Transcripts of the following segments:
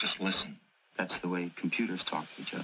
Just listen. That's the way computers talk to each other.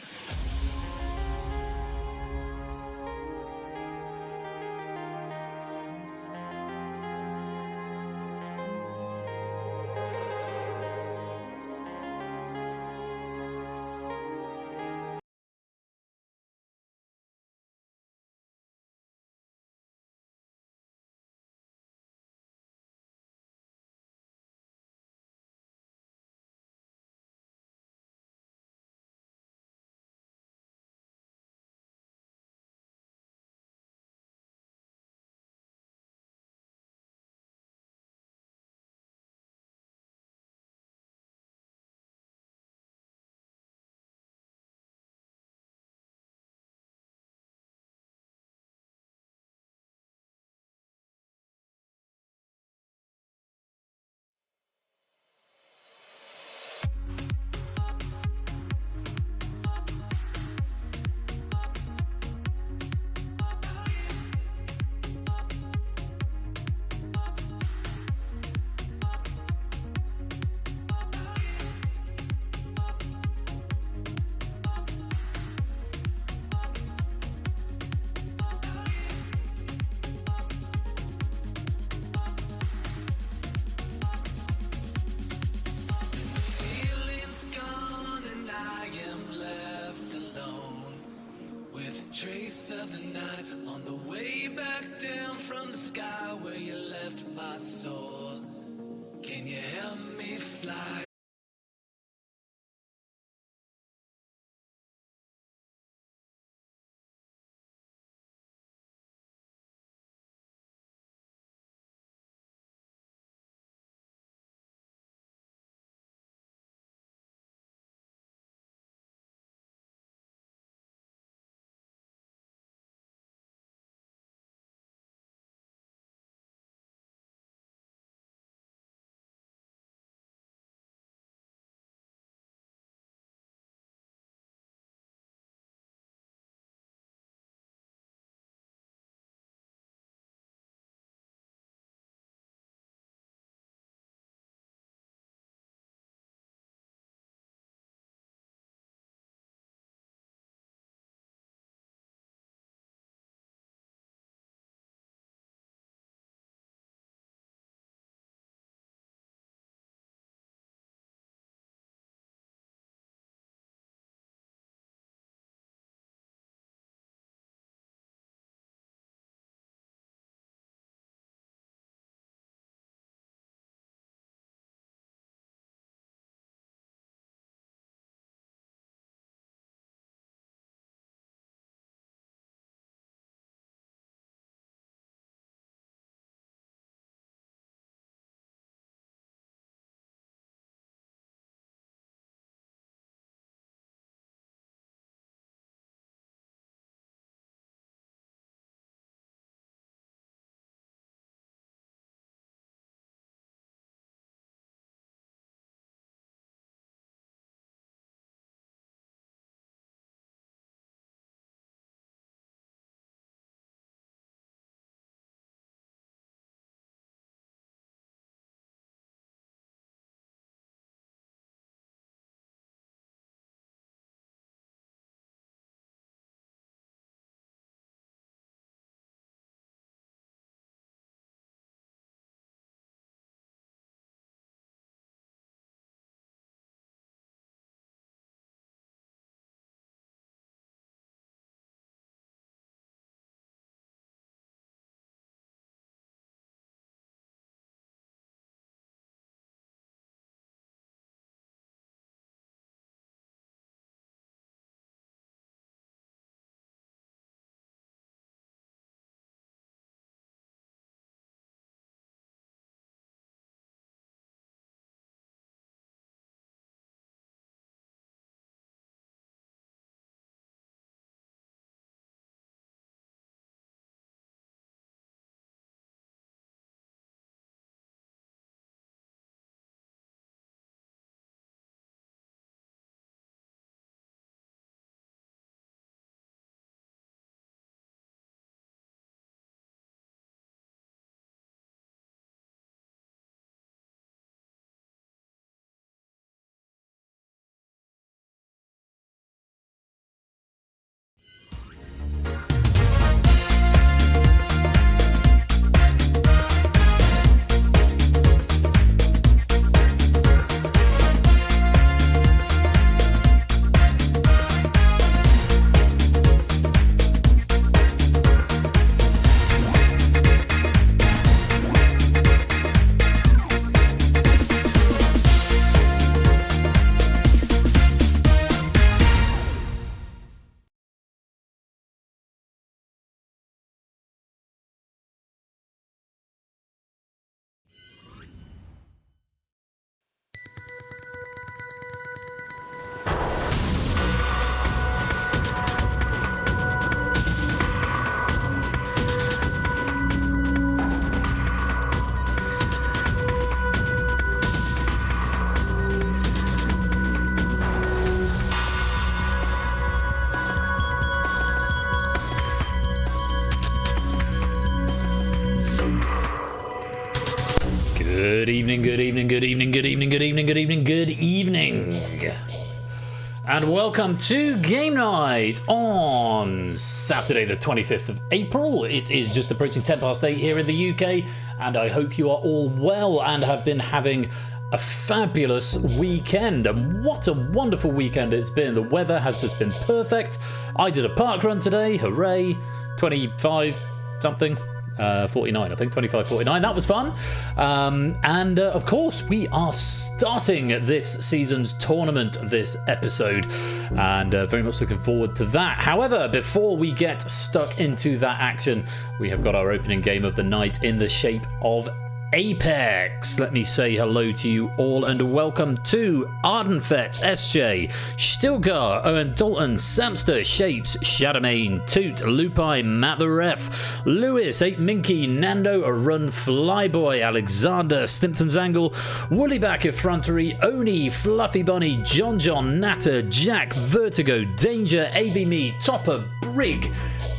Trace of the night on the way back down from the sky where you left my soul. Can you help me fly? evening, good evening, good evening, good evening, good evening, good evening, good evening. And welcome to Game Night on Saturday the 25th of April. It is just approaching 10 past 8 here in the UK, and I hope you are all well and have been having a fabulous weekend. And what a wonderful weekend it's been. The weather has just been perfect. I did a park run today, hooray, 25 something. 49, I think, 25-49. That was fun. And of course, we are starting this season's tournament this episode, and very much looking forward to that. However, before we get stuck into that action, we have got our opening game of the night in the shape of Apex. Let me say hello to you all and welcome to Ardenfett, SJ, Stilgar, Owen Dalton, Samster, Shapes, Shadowmane, Toot, Lupi, Matt the Ref, Lewis, 8 Minky, Nando, Run, Flyboy, Alexander, Stimpton's Angle, Woollyback, Effrontery, Oni, Fluffy Bunny, John, Natter, Jack, Vertigo, Danger, AB Me, Topper, Brig,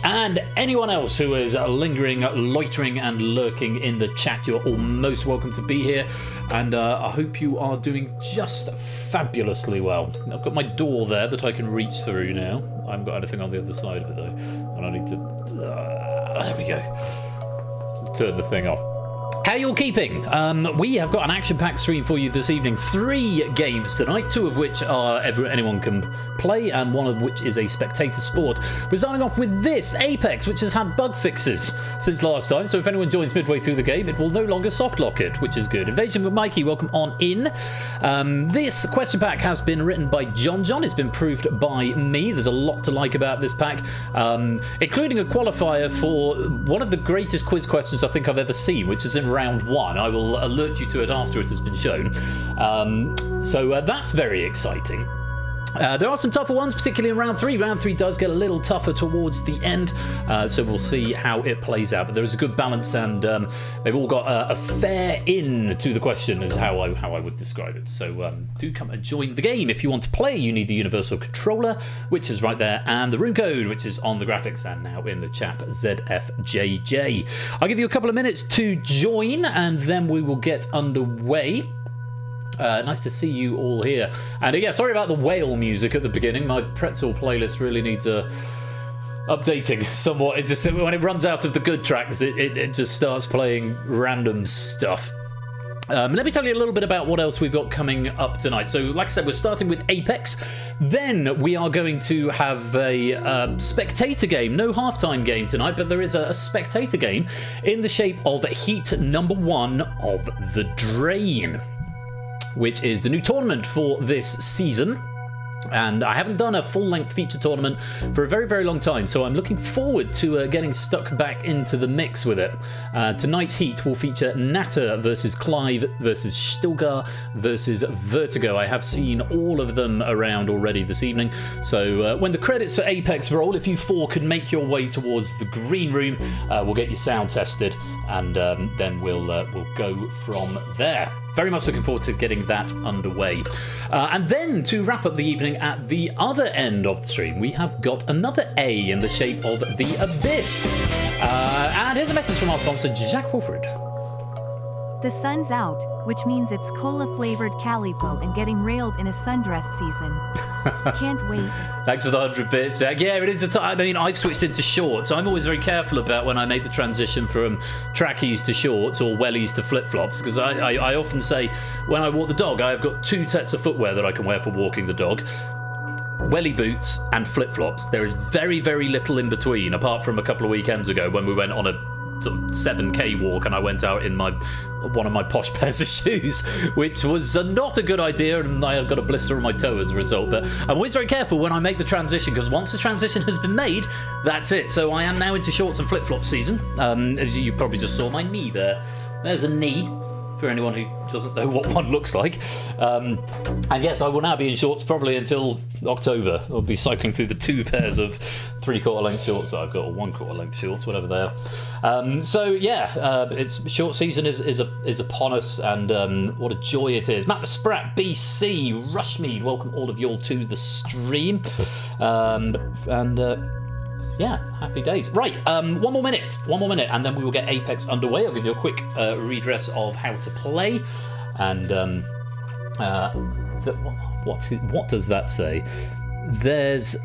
and anyone else who is lingering, loitering, and lurking in the chat. You're all most welcome to be here, and I hope you are doing just fabulously well. I've got my door there that I can reach through now. I haven't got anything on the other side of it though, and I need to... there we go. Turn the thing off. How you all keeping? We have got an action-packed stream for you this evening. 3 games tonight, 2 of which are anyone can play, and 1 of which is a spectator sport. We're starting off with this, Apex, which has had bug fixes since last time, so if anyone joins midway through the game, it will no longer softlock it, which is good. Invasion with Mikey, welcome on in. This question pack has been written by John. It's been proved by me. There's a lot to like about this pack, including a qualifier for one of the greatest quiz questions I think I've ever seen, which is in round 1. I will alert you to it after it has been shown. So that's very exciting. There are some tougher ones, particularly in round 3. Round 3 does get a little tougher towards the end, so we'll see how it plays out. But there is a good balance, and they've all got a fair in to the question, is how I would describe it. So do come and join the game. If you want to play, you need the universal controller, which is right there, and the room code, which is on the graphics and now in the chat, ZFJJ. I'll give you a couple of minutes to join, and then we will get underway. Nice to see you all here. And yeah, sorry about the whale music at the beginning. My pretzel playlist really needs updating somewhat. It just, when it runs out of the good tracks, it just starts playing random stuff. Let me tell you a little bit about what else we've got coming up tonight. So, like I said, we're starting with Apex. Then we are going to have a spectator game. No halftime game tonight, but there is a spectator game in the shape of Heat number 1 of the Drain, which is the new tournament for this season. And I haven't done a full-length feature tournament for a very, very long time, so I'm looking forward to getting stuck back into the mix with it. Tonight's heat will feature Natter versus Clive versus Stilgar versus Vertigo. I have seen all of them around already this evening, so when the credits for Apex roll, if you 4 could make your way towards the green room, we'll get your sound tested, and then we'll go from there. Very much looking forward to getting that underway. And then to wrap up the evening at the other end of the stream, we have got another A in the shape of The Abyss. And here's a message from our sponsor, Jack Wolford. The sun's out, which means it's cola-flavored calipo and getting railed in a sundress season. Can't wait. Thanks for the 100 bits, Jack. Yeah, it is a time. I mean, I've switched into shorts. I'm always very careful about when I make the transition from trackies to shorts or wellies to flip-flops, because I often say when I walk the dog, I've got 2 sets of footwear that I can wear for walking the dog. Welly boots and flip-flops. There is very, very little in between, apart from a couple of weekends ago when we went on a sort of 7k walk and I went out in one of my posh pairs of shoes, which was not a good idea, and I got a blister on my toe as a result. But I'm always very careful when I make the transition, because once the transition has been made, that's it. So I am now into shorts and flip-flop season. As you probably just saw my knee there. There's a knee, for anyone who doesn't know what one looks like. And yes, I will now be in shorts probably until October. I'll be cycling through the 2 pairs of 3/4 length shorts that I've got, or 1/4 length shorts, whatever they are. So yeah, it's short season is upon us, and what a joy it is. Matt the Sprat, BC, Rushmead, welcome all of you all to the stream. Yeah, happy days. Right, one more minute, and then we will get Apex underway. I'll give you a quick redress of how to play. And what does that say? There's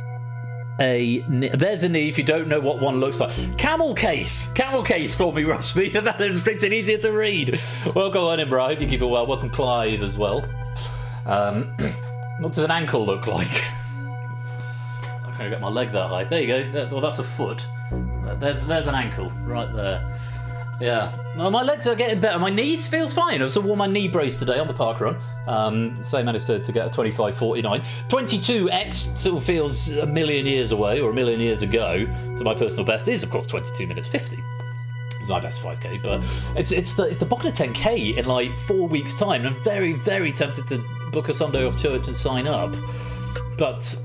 a knee if you don't know what one looks like. Camel case for me, Rusby. That makes it easier to read. Welcome on in, bro. I hope you keep it well. Welcome Clive as well. What does an ankle look like? I can't get my leg that high. There you go. Well, that's a foot. There's an ankle right there. Yeah. Well, my legs are getting better. My knees feels fine. I also wore my knee brace today on the park run. So I managed to get a 25.49. 22X still feels a million years away, or a million years ago. So my personal best is, of course, 22 minutes 50. It's my best 5K, but it's the Bognor 10K in like 4 weeks' time. And I'm very, very tempted to book a Sunday off church and sign up. But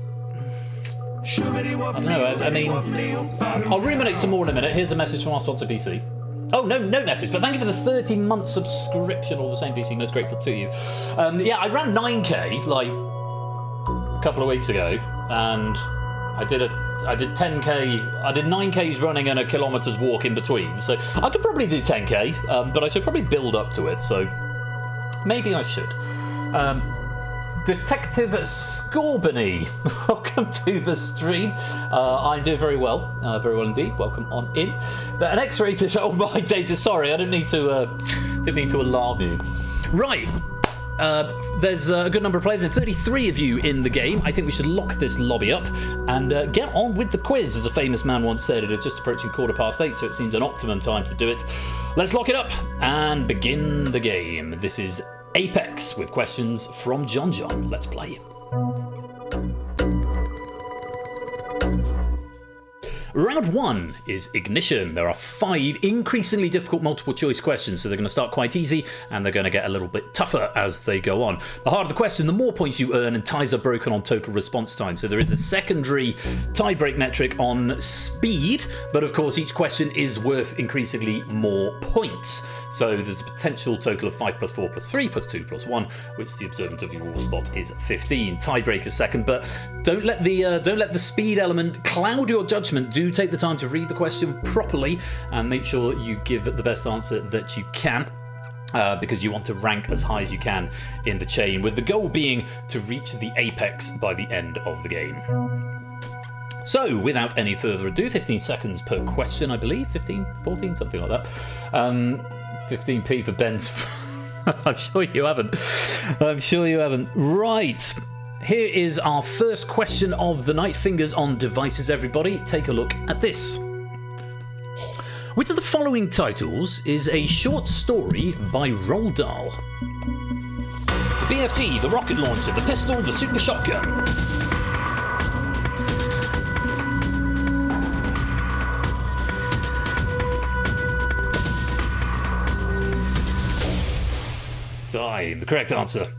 I don't know. I mean, I'll ruminate some more in a minute. Here's a message from our sponsor, BC. Oh, no message, but thank you for the 30-month subscription, all the same, BC, most grateful to you. Yeah, I ran 9K, like, a couple of weeks ago, and I did 10K, I did 9Ks running and a kilometre's walk in between, so I could probably do 10K, but I should probably build up to it, so maybe I should. Detective Scorbany, welcome to the stream. I'm doing very well indeed. Welcome on in. An X-rated. Oh my danger! Sorry, I didn't mean to alarm you. Right. There's a good number of players, and 33 of you in the game. I think we should lock this lobby up and get on with the quiz. As a famous man once said, it is just approaching 8:15, so it seems an optimum time to do it. Let's lock it up and begin the game. This is Apex with questions from John. Let's play. Round 1 is Ignition. There are 5 increasingly difficult multiple choice questions, so they're going to start quite easy and they're going to get a little bit tougher as they go on. The harder the question, the more points you earn, and ties are broken on total response time. So there is a secondary tie-break metric on speed, but of course each question is worth increasingly more points. So there's a potential total of 5 plus 4 plus 3 plus 2 plus 1, which the observant of your spot is 15. Tiebreaker second, but don't let the speed element cloud your judgment. Do take the time to read the question properly and make sure you give the best answer that you can. Because you want to rank as high as you can in the chain, with the goal being to reach the apex by the end of the game. So, without any further ado, 15 seconds per question, I believe. 15, 14, something like that. 15p for Ben's. I'm sure you haven't. Right. Here is our first question of the night. Fingers on devices, everybody. Take a look at this. Which of the following titles is a short story by Roald Dahl? The BFG, the rocket launcher, the pistol, the super shotgun. Time. The correct answer.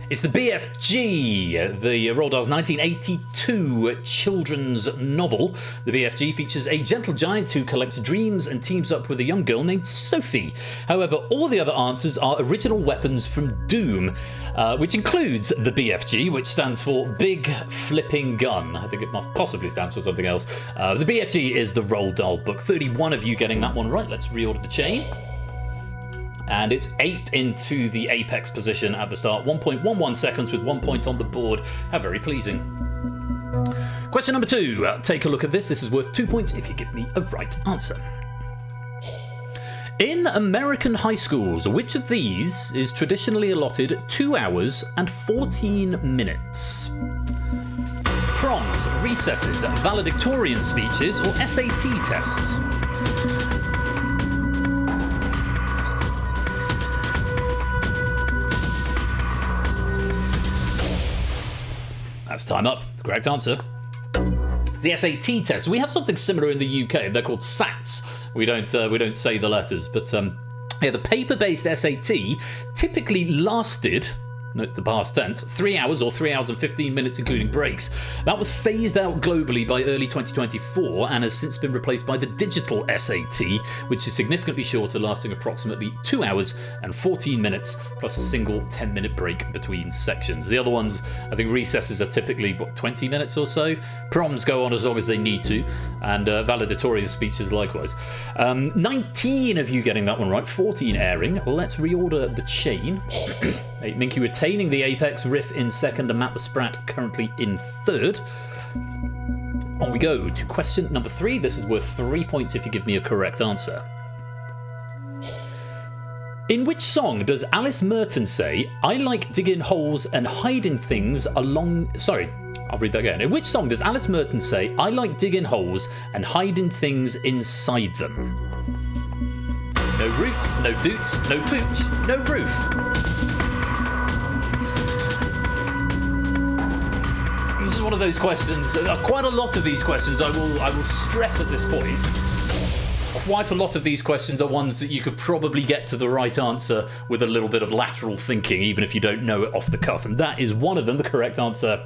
It's the BFG, the Roald Dahl's 1982 children's novel. The BFG features a gentle giant who collects dreams and teams up with a young girl named Sophie. However, all the other answers are original weapons from Doom, which includes the BFG, which stands for Big Flipping Gun. I think it must possibly stand for something else. The BFG is the Roald Dahl book. 31 of you getting that one right. Let's reorder the chain. And it's 8 into the apex position at the start. 1.11 seconds with 1 point on the board. How very pleasing. Question number 2. Take a look at this. This is worth 2 points if you give me a right answer. In American high schools, which of these is traditionally allotted 2 hours and 14 minutes? Proms, recesses, valedictorian speeches, or SAT tests? That's time up. The correct answer. It's the SAT test. We have something similar in the UK. They're called SATs. We don't say the letters, but yeah, the paper-based SAT typically lasted note the past tense, 3 hours or 3 hours and 15 minutes including breaks. That was phased out globally by early 2024 and has since been replaced by the digital SAT, which is significantly shorter, lasting approximately 2 hours and 14 minutes, plus a single 10-minute break between sections. The other ones, I think recesses are typically, 20 minutes or so? Proms go on as long as they need to, and valedictorian speeches likewise. 19 of you getting that one right, 14 airing. Let's reorder the chain. Minky retaining the apex, Riff in second, and Matt the Sprat currently in third. On we go to question number 3. This is worth 3 points if you give me a correct answer. In which song does Alice Merton say, "I like digging holes and hiding things along..." Sorry, I'll read that again. In which song does Alice Merton say, "I like digging holes and hiding things inside them"? No roots, no doots, no pooch, no roof. This is one of those questions, quite a lot of these questions I will stress at this point. Quite a lot of these questions are ones that you could probably get to the right answer with a little bit of lateral thinking, even if you don't know it off the cuff. And that is one of them. The correct answer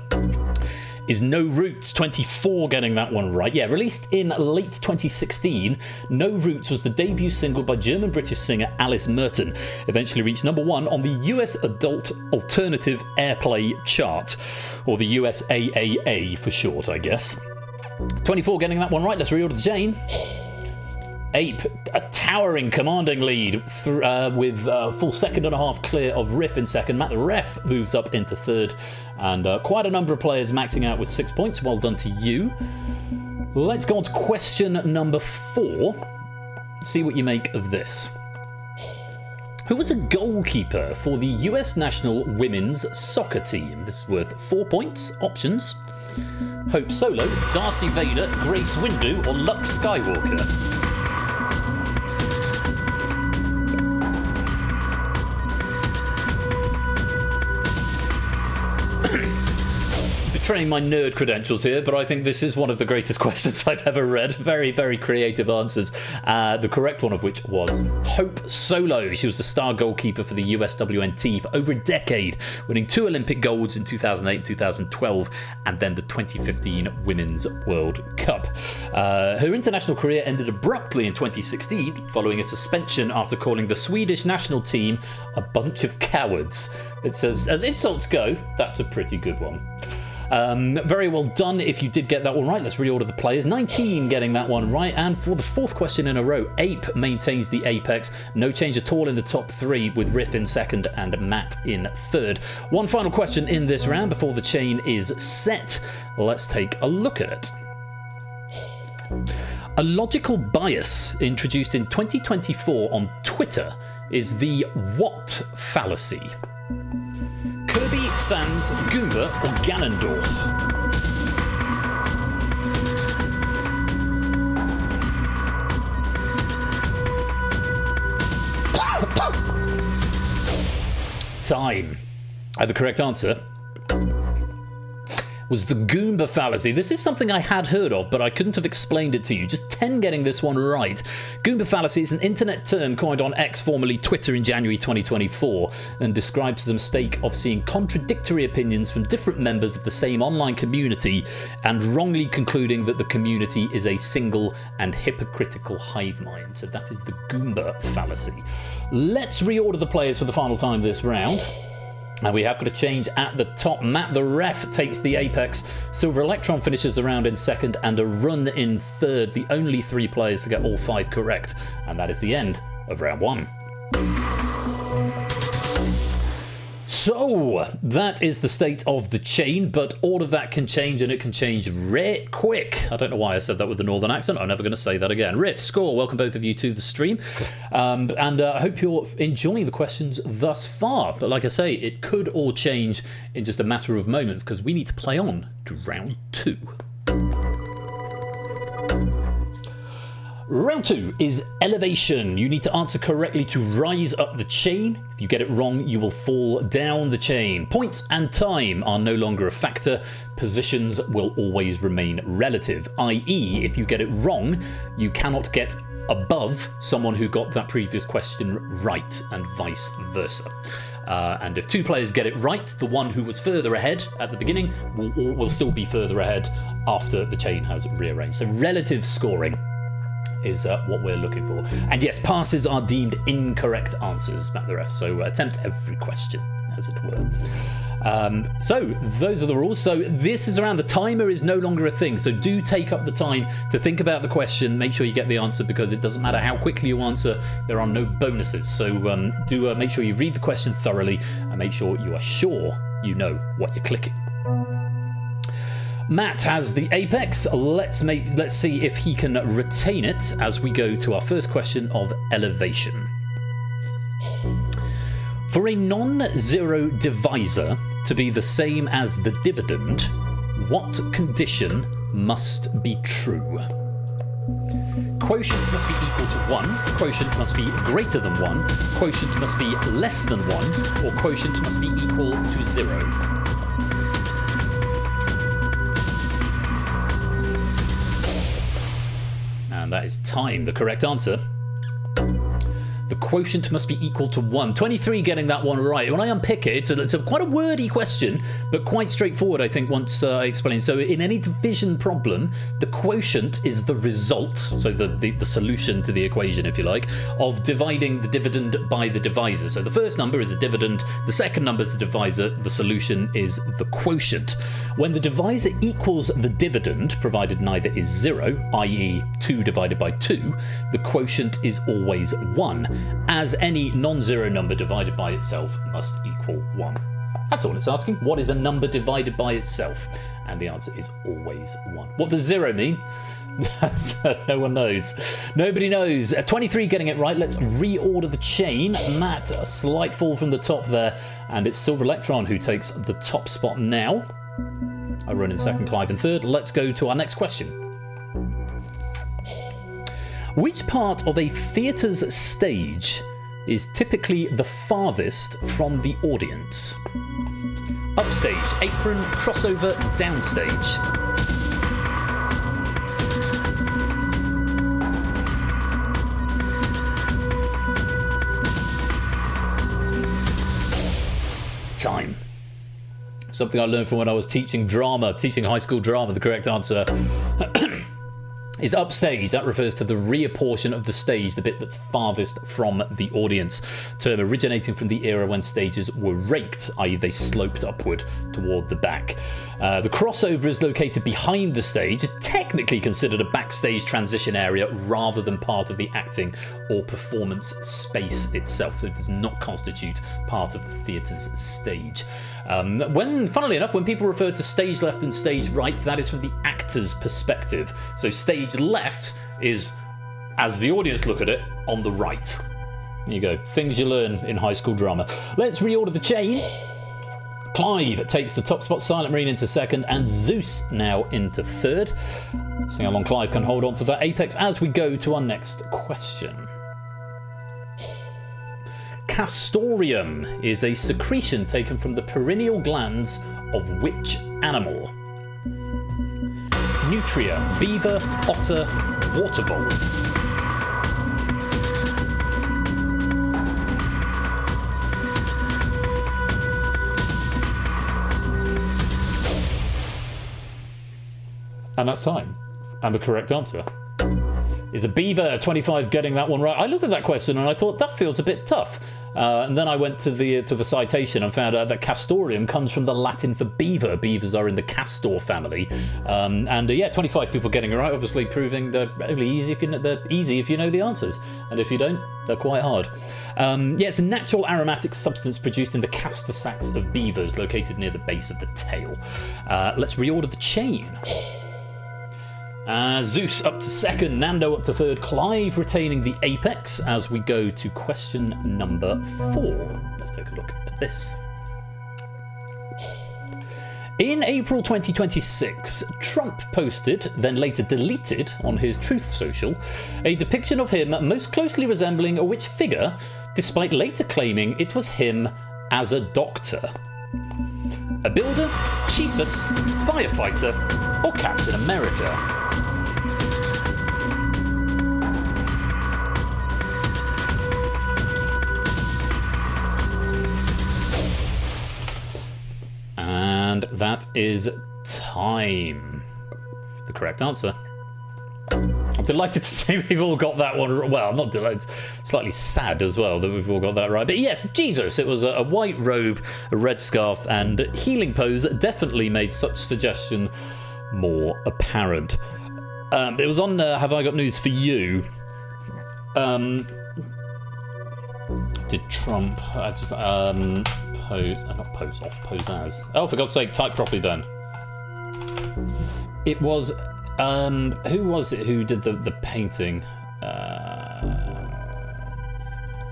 is No Roots. 24 getting that one right. Yeah, released in late 2016, No Roots was the debut single by German-British singer Alice Merton. Eventually reached number 1 on the US Adult Alternative Airplay chart, or the USAAA for short, I guess. 24 getting that one right. Let's reorder the chain. Ape, a towering, commanding lead with a full second and a half clear of Riff in second. Matt the Ref moves up into third, and quite a number of players maxing out with 6 points. Well done to you. Let's go on to question number 4. See what you make of this. Who was a goalkeeper for the US national women's soccer team? This is worth 4 points. Options: Hope Solo, Darcy Vader, Grace Windu, or Lux Skywalker. Betraying my nerd credentials here, but I think this is one of the greatest questions I've ever read. Very, very creative answers. The correct one of which was Hope Solo. She was the star goalkeeper for the USWNT for over a decade, winning 2 Olympic golds in 2008, 2012, and then the 2015 Women's World Cup. Her international career ended abruptly in 2016, following a suspension after calling the Swedish national team a bunch of cowards. It says, as insults go, that's a pretty good one. Very well done if you did get that one right. Let's reorder the players. 19 getting that one right, and for the 4th question in a row, Ape maintains the apex. No change at all in the top 3, with Riff in second and Matt in third. One final question in this round before the chain is set. Let's take a look at it. A logical bias introduced in 2024 on Twitter is the what fallacy? Kirby, Sans, Goomba, or Ganondorf? Time. The correct answer was the Goomba fallacy. This is something I had heard of, but I couldn't have explained it to you. Just 10 getting this one right. Goomba fallacy is an internet term coined on X, formerly Twitter, in January 2024, and describes the mistake of seeing contradictory opinions from different members of the same online community and wrongly concluding that the community is a single and hypocritical hive mind. So that is the Goomba fallacy. Let's reorder the players for the final time this round. And we have got a change at the top. Matt the Ref takes the apex. Silver Electron finishes the round in second, and a run in third. The only 3 players to get all 5 correct. And that is the end of round 1. So, that is the state of the chain, but all of that can change, and it can change right quick. I don't know why I said that with a northern accent. I'm never going to say that again. Riff, Score, welcome both of you to the stream. I hope you're enjoying the questions thus far. But like I say, it could all change in just a matter of moments, because we need to play on to round 2. Round 2 is elevation. You need to answer correctly to rise up the chain. If you get it wrong, you will fall down the chain. Points and time are no longer a factor. Positions will always remain relative, i.e. if you get it wrong, you cannot get above someone who got that previous question right, and vice versa. And if 2 players get it right, the one who was further ahead at the beginning will still be further ahead after the chain has rearranged. So relative scoring is what we're looking for. And yes, passes are deemed incorrect answers, Matt the Ref. So attempt every question, as it were. So those are the rules. So this is around, the timer is no longer a thing. So do take up the time to think about the question. Make sure you get the answer, because it doesn't matter how quickly you answer. There are no bonuses. So do make sure you read the question thoroughly and make sure you are sure you know what you're clicking. Matt has the apex. Let's see if he can retain it as we go to our first question of elevation. For a non-zero divisor to be the same as the dividend, what condition must be true? Quotient must be equal to 1, quotient must be greater than 1, quotient must be less than 1, or quotient must be equal to 0. And that is time. The correct answer. The quotient must be equal to 1. 23 getting that one right. When I unpick it, it's quite a wordy question, but quite straightforward, I think, once I explain. So in any division problem, the quotient is the result, so the solution to the equation, if you like, of dividing the dividend by the divisor. So the first number is a dividend, the second number is the divisor, the solution is the quotient. When the divisor equals the dividend, provided neither is 0, i.e. 2 divided by 2, the quotient is always 1. As any non-zero number divided by itself must equal 1. That's all it's asking. What is a number divided by itself? And the answer is always 1. What does 0 mean? No one knows. Nobody knows. 23 getting it right. Let's reorder the chain. Matt, a slight fall from the top there. And it's Silver Electron who takes the top spot now. I run in second, Clive in third. Let's go to our next question. Which part of a theatre's stage is typically the farthest from the audience? Upstage, apron, crossover, downstage. Time. Something I learned from when I was teaching high school drama. The correct answer is upstage. That refers to the rear portion of the stage, the bit that's farthest from the audience. Term originating from the era when stages were raked, i.e. they sloped upward toward the back. The crossover is located behind the stage. It's technically considered a backstage transition area rather than part of the acting or performance space itself, so it does not constitute part of the theatre's stage. Funnily enough, when people refer to stage left and stage right, that is from the actor's perspective. So stage left is, as the audience look at it, on the right. There you go. Things you learn in high school drama. Let's reorder the chain. Clive takes the top spot, Silent Marine into second, and Zeus now into third. See how long Clive can hold on to that apex as we go to our next question. Castoreum is a secretion taken from the perineal glands of which animal? Nutria, beaver, otter, watervole. And that's time. And the correct answer is a beaver. 25 getting that one right. I looked at that question and I thought that feels a bit tough. And then I went to the citation and found out that castoreum comes from the Latin for beaver. Beavers are in the castor family. Yeah, 25 people getting it right, obviously proving they're only easy if you know, they're easy if you know the answers. And if you don't, they're quite hard. Yeah, it's a natural aromatic substance produced in the castor sacs of beavers located near the base of the tail. Let's reorder the chain. Zeus up to second, Nando up to third, Clive retaining the apex as we go to question number 4. Let's take a look at this. In April 2026, Trump posted, then later deleted on his Truth Social, a depiction of him most closely resembling which figure, despite later claiming it was him as a doctor? A builder, Jesus, firefighter, or Captain America? And that is time. The correct answer. I'm delighted to say we've all got that one. Well, I'm not delighted. Slightly sad as well that we've all got that right. But yes, Jesus. It was a white robe, a red scarf, and healing pose definitely made such suggestion more apparent. It was on Have I Got News for You? Did Trump pose? Not pose off, pose as. Oh, for God's sake, type properly, Ben. It was. Who was it who did the painting?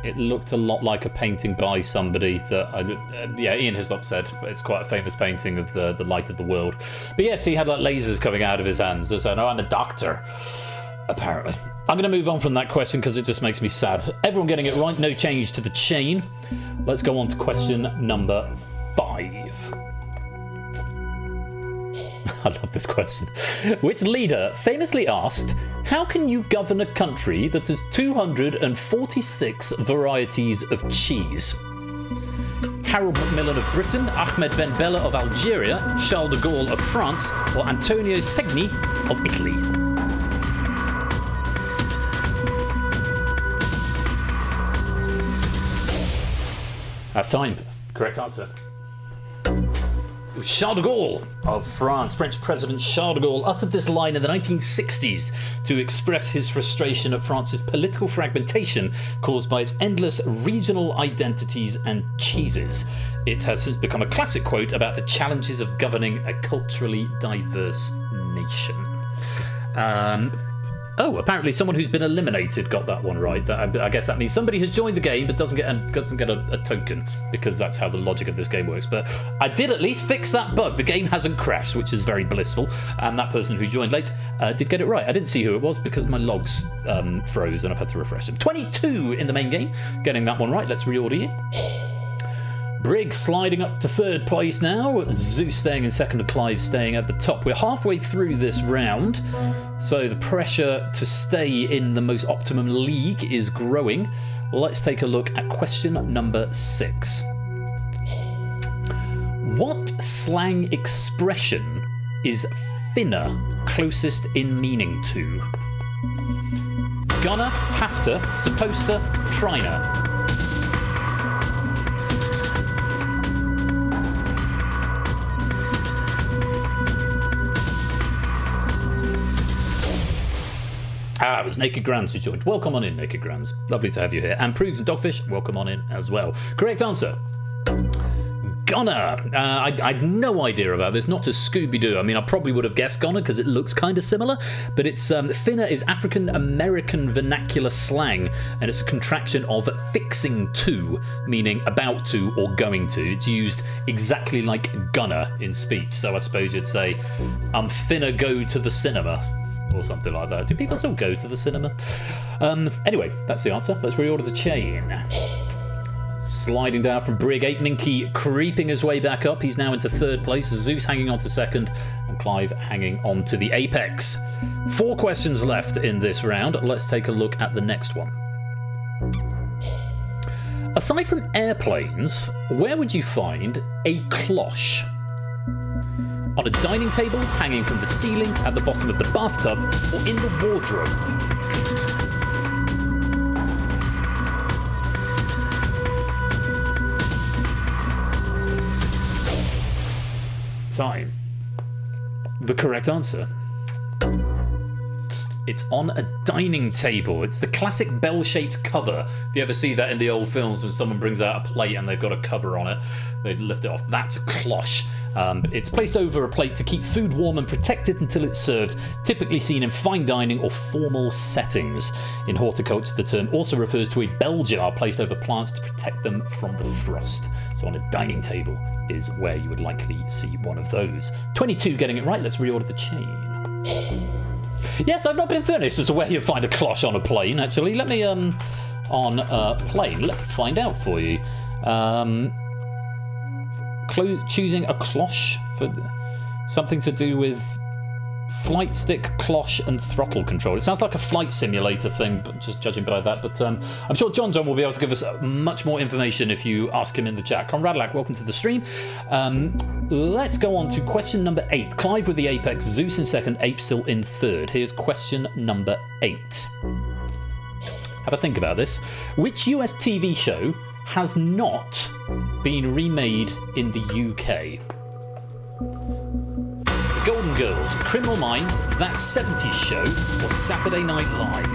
It looked a lot like a painting by somebody that, yeah, Ian Hislop said it's quite a famous painting of the light of the world. But yes, he had like lasers coming out of his hands. So, no, I'm a doctor, apparently. I'm going to move on from that question because it just makes me sad. Everyone getting it right, no change to the chain. Let's go on to question number 5. I love this question. Which leader famously asked, how can you govern a country that has 246 varieties of cheese? Harold Macmillan of Britain, Ahmed Ben Bella of Algeria, Charles de Gaulle of France, or Antonio Segni of Italy? That's time. Correct answer. It was Charles de Gaulle of France. French President Charles de Gaulle uttered this line in the 1960s to express his frustration at France's political fragmentation caused by its endless regional identities and cheeses. It has since become a classic quote about the challenges of governing a culturally diverse nation. Oh, apparently someone who's been eliminated got that one right. I guess that means somebody has joined the game but doesn't get a token, because that's how the logic of this game works. But I did at least fix that bug. The game hasn't crashed, which is very blissful. And that person who joined late did get it right. I didn't see who it was because my logs froze and I've had to refresh them. 22 in the main game. Getting that one right. Let's reorder you. Briggs sliding up to 3rd place now. Zeus staying in 2nd and Clive staying at the top. We're halfway through this round, so the pressure to stay in the most optimum league is growing. Let's take a look at question number 6. What slang expression is finna closest in meaning to? Gonna, have to, supposed to, tryna. It was Naked Grands who joined. Welcome on in, Naked Grands. Lovely to have you here. And Prugs and Dogfish, welcome on in as well. Correct answer. Ghana. I had no idea about this, not to Scooby-Doo. I mean, I probably would have guessed Ghana because it looks kind of similar, but it's finna is African American vernacular slang, and it's a contraction of fixing to, meaning about to or going to. It's used exactly like gonna in speech. So I suppose you'd say, I'm finna go to the cinema, or something like that. Do people still go to the cinema? Anyway, that's the answer. Let's reorder the chain. Sliding down from Brig 8, Minky creeping his way back up. He's now into 3rd place. Zeus hanging on to 2nd, and Clive hanging on to the apex. 4 questions left in this round. Let's take a look at the next one. Aside from airplanes, where would you find a cloche? On a dining table, hanging from the ceiling, at the bottom of the bathtub, or in the wardrobe? Time. The correct answer. It's on a dining table. It's the classic bell-shaped cover. If you ever see that in the old films when someone brings out a plate and they've got a cover on it, they lift it off. That's a cloche. It's placed over a plate to keep food warm and protected until it's served, typically seen in fine dining or formal settings. In horticulture, the term also refers to a bell jar placed over plants to protect them from the frost. So on a dining table is where you would likely see one of those. 22 getting it right. Let's reorder the chain. Yes, I've not been finished as to where you find a cloche on a plane, actually. Let me, on a plane, let me find out for you. Choosing a cloche for something to do with flight stick, cloche, and throttle control. It sounds like a flight simulator thing, but just judging by that. But I'm sure John will be able to give us much more information if you ask him in the chat. Conradlac, welcome to the stream. Let's go on to question number 8. Clive with the Apex, Zeus in second, Ape still in third. Here's question number 8. Have a think about this. Which US TV show has not been remade in the UK? The Golden Girls, Criminal Minds, That 70s Show, or Saturday Night Live?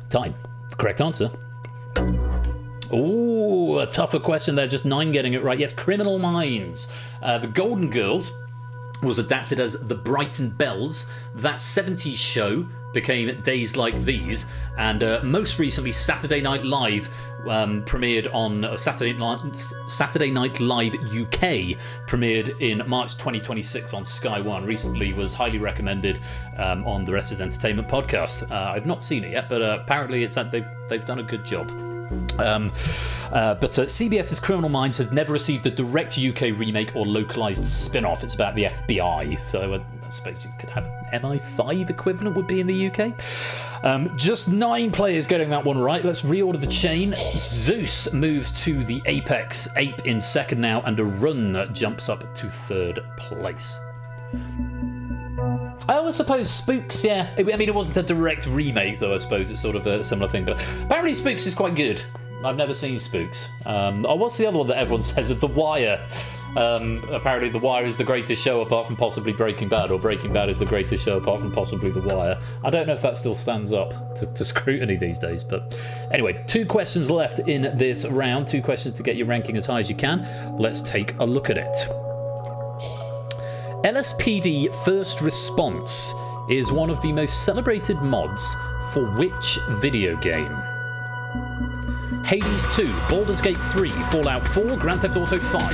Time. Correct answer. Ooh, a tougher question there. Just 9 getting it right. Yes, Criminal Minds. The Golden Girls was adapted as The Brighton Bells. That 70s Show became Days Like These. And most recently, Saturday Night Live premiered on Saturday Night Live UK premiered in March 2026 on Sky One. Recently was highly recommended on the Rest is Entertainment podcast. I've not seen it yet, but apparently it's that they've done a good job. But CBS's Criminal Minds has never received a direct UK remake or localized spin-off. It's about the FBI, so I suppose you could have MI5 equivalent would be in the UK. Just 9 players getting that one right. Let's reorder the chain. Zeus moves to the Apex, Ape in second now, and a run jumps up to third place. I always suppose Spooks, yeah. I mean, it wasn't a direct remake, though, I suppose. It's sort of a similar thing. But apparently Spooks is quite good. I've never seen Spooks. What's the other one that everyone says? The Wire. Apparently The Wire is the greatest show apart from possibly Breaking Bad, or Breaking Bad is the greatest show apart from possibly The Wire. I don't know if that still stands up to scrutiny these days. But anyway, 2 questions left in this round. 2 questions to get your ranking as high as you can. Let's take a look at it. LSPD First Response is one of the most celebrated mods for which video game? Hades 2, Baldur's Gate 3, Fallout 4, Grand Theft Auto 5.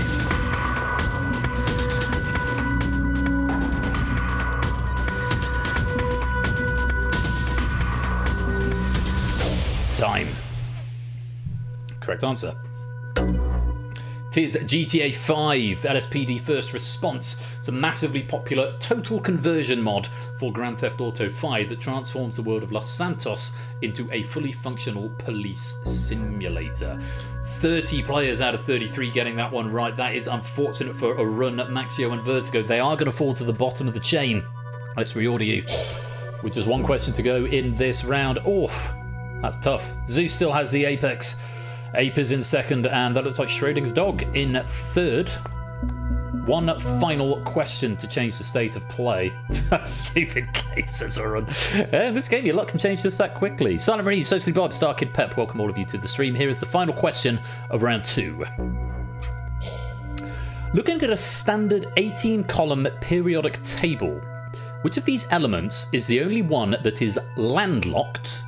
Time. Correct answer. It is GTA 5, LSPD First Response. It's a massively popular total conversion mod for Grand Theft Auto 5 that transforms the world of Los Santos into a fully functional police simulator. 30 players out of 33 getting that one right. That is unfortunate for a run at Maxio and Vertigo. They are going to fall to the bottom of the chain. Let's reorder you. With just 1 question to go in this round. Oof, that's tough. Zeus still has the Apex. Ape is in second, and that looks like Schrodinger's dog in third. 1 final question to change the state of play. Stupid cases are on. In this game, your luck can change just that quickly. Silent Marie, Socially Bob, Star Kid Pep, welcome all of you to the stream. Here is the final question of round 2. Looking at a standard 18-column periodic table, which of these elements is the only one that is landlocked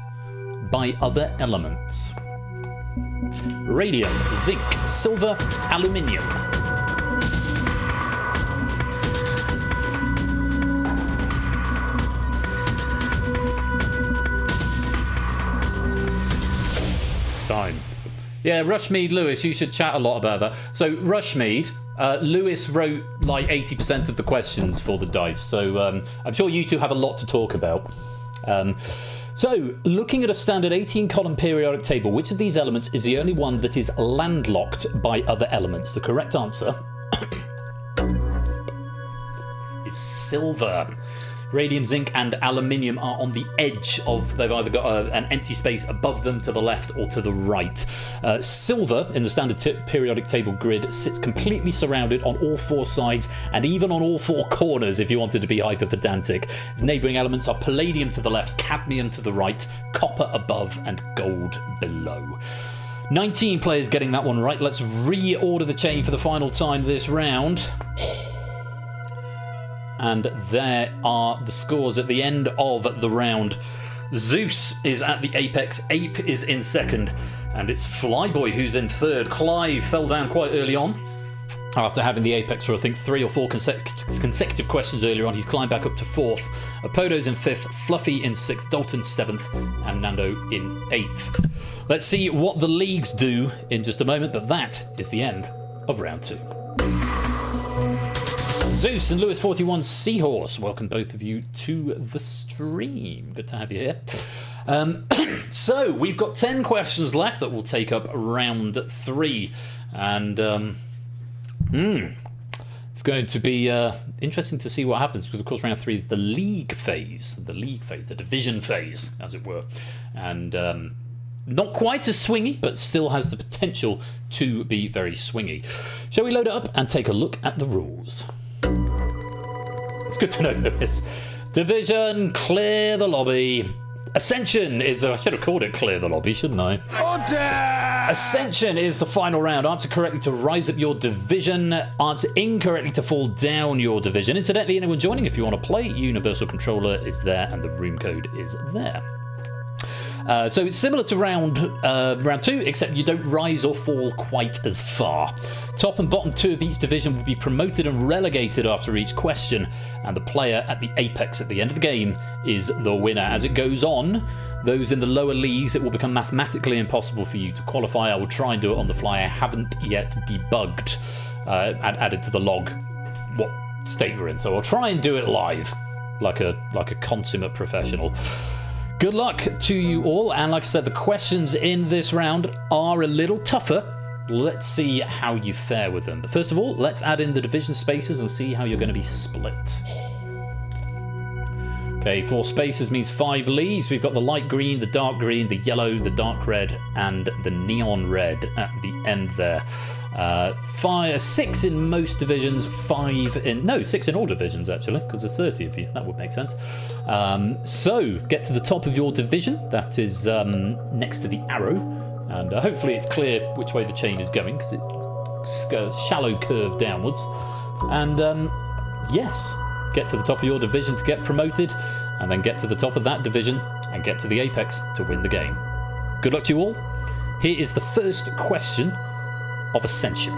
by other elements? Radium, zinc, silver, aluminium. Time. Yeah, Rushmead Lewis, you should chat a lot about that. So Rushmead, Lewis wrote like 80% of the questions for the dice, so I'm sure you two have a lot to talk about. So, looking at a standard 18-column periodic table, which of these elements is the only one that is landlocked by other elements? The correct answer is silver. Radium, zinc, and aluminium are on the edge of... They've either got an empty space above them to the left or to the right. Silver, in the standard periodic table grid, sits completely surrounded on all 4 sides and even on all 4 corners, if you wanted to be hyper-pedantic. Its neighbouring elements are palladium to the left, cadmium to the right, copper above, and gold below. 19 players getting that one right. Let's reorder the chain for the final time this round. And there are the scores at the end of the round. Zeus is at the apex, Ape is in second, and it's Flyboy who's in third. Clive fell down quite early on. After having the apex for, I think, 3 or 4 consecutive questions earlier on, he's climbed back up to 4th. Apodo's in 5th, Fluffy in 6th, Dalton 7th, and Nando in 8th. Let's see what the leagues do in just a moment, but that is the end of round 2. Zeus and Lewis41 Seahorse, welcome both of you to the stream. Good to have you here. So, we've got 10 questions left that will take up round 3. And, it's going to be interesting to see what happens, because, of course, round 3 is the league phase, the division phase, as it were. And not quite as swingy, but still has the potential to be very swingy. Shall we load it up and take a look at the rules? It's good to know this. Division, clear the lobby. Ascension is... I should have called it clear the lobby, shouldn't I? Order! Ascension is the final round. Answer correctly to rise up your division. Answer incorrectly to fall down your division. Incidentally, anyone joining, if you want to play, Universal Controller is there and the room code is there. So it's similar to round 2, except you don't rise or fall quite as far. Top and bottom 2 of each division will be promoted and relegated after each question, and the player at the apex at the end of the game is the winner. As it goes on, those in the lower leagues, it will become mathematically impossible for you to qualify. I will try and do it on the fly. I haven't yet debugged, added to the log what state we're in, so I'll try and do it live, like a consummate professional. Good luck to you all, and like I said, the questions in this round are a little tougher. Let's see how you fare with them. But first of all, let's add in the division spaces and see how you're going to be split. Okay, 4 spaces means 5 leagues. We've got the light green, the dark green, the yellow, the dark red, and the neon red at the end there. 6 in most divisions, 6 in all divisions actually, because there's 30 of you. That would make sense. So get to the top of your division. That is next to the arrow, and hopefully it's clear which way the chain is going, because it's a shallow curve downwards. And yes, get to the top of your division to get promoted, and then get to the top of that division and get to the apex to win the game. Good luck to you all. Here is the first question of Ascension.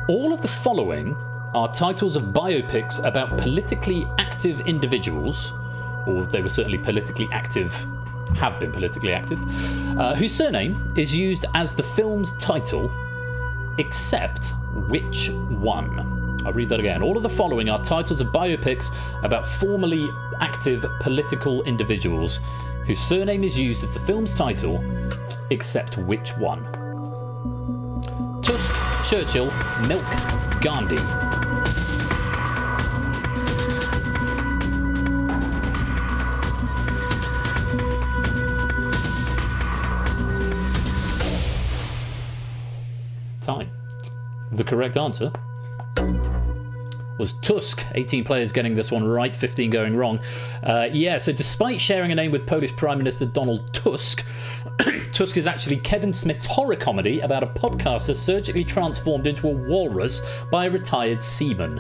All of the following are titles of biopics about politically active individuals, or they were certainly politically active, have been politically active, whose surname is used as the film's title, except which one? I'll read that again. All of the following are titles of biopics about formerly active political individuals whose surname is used as the film's title, except which one? Tusk, Churchill, Milk, Gandhi. Time. The correct answer was Tusk. 18 players getting this one right, 15 going wrong. So despite sharing a name with Polish Prime Minister Donald Tusk, Tusk is actually Kevin Smith's horror comedy about a podcaster surgically transformed into a walrus by a retired seaman.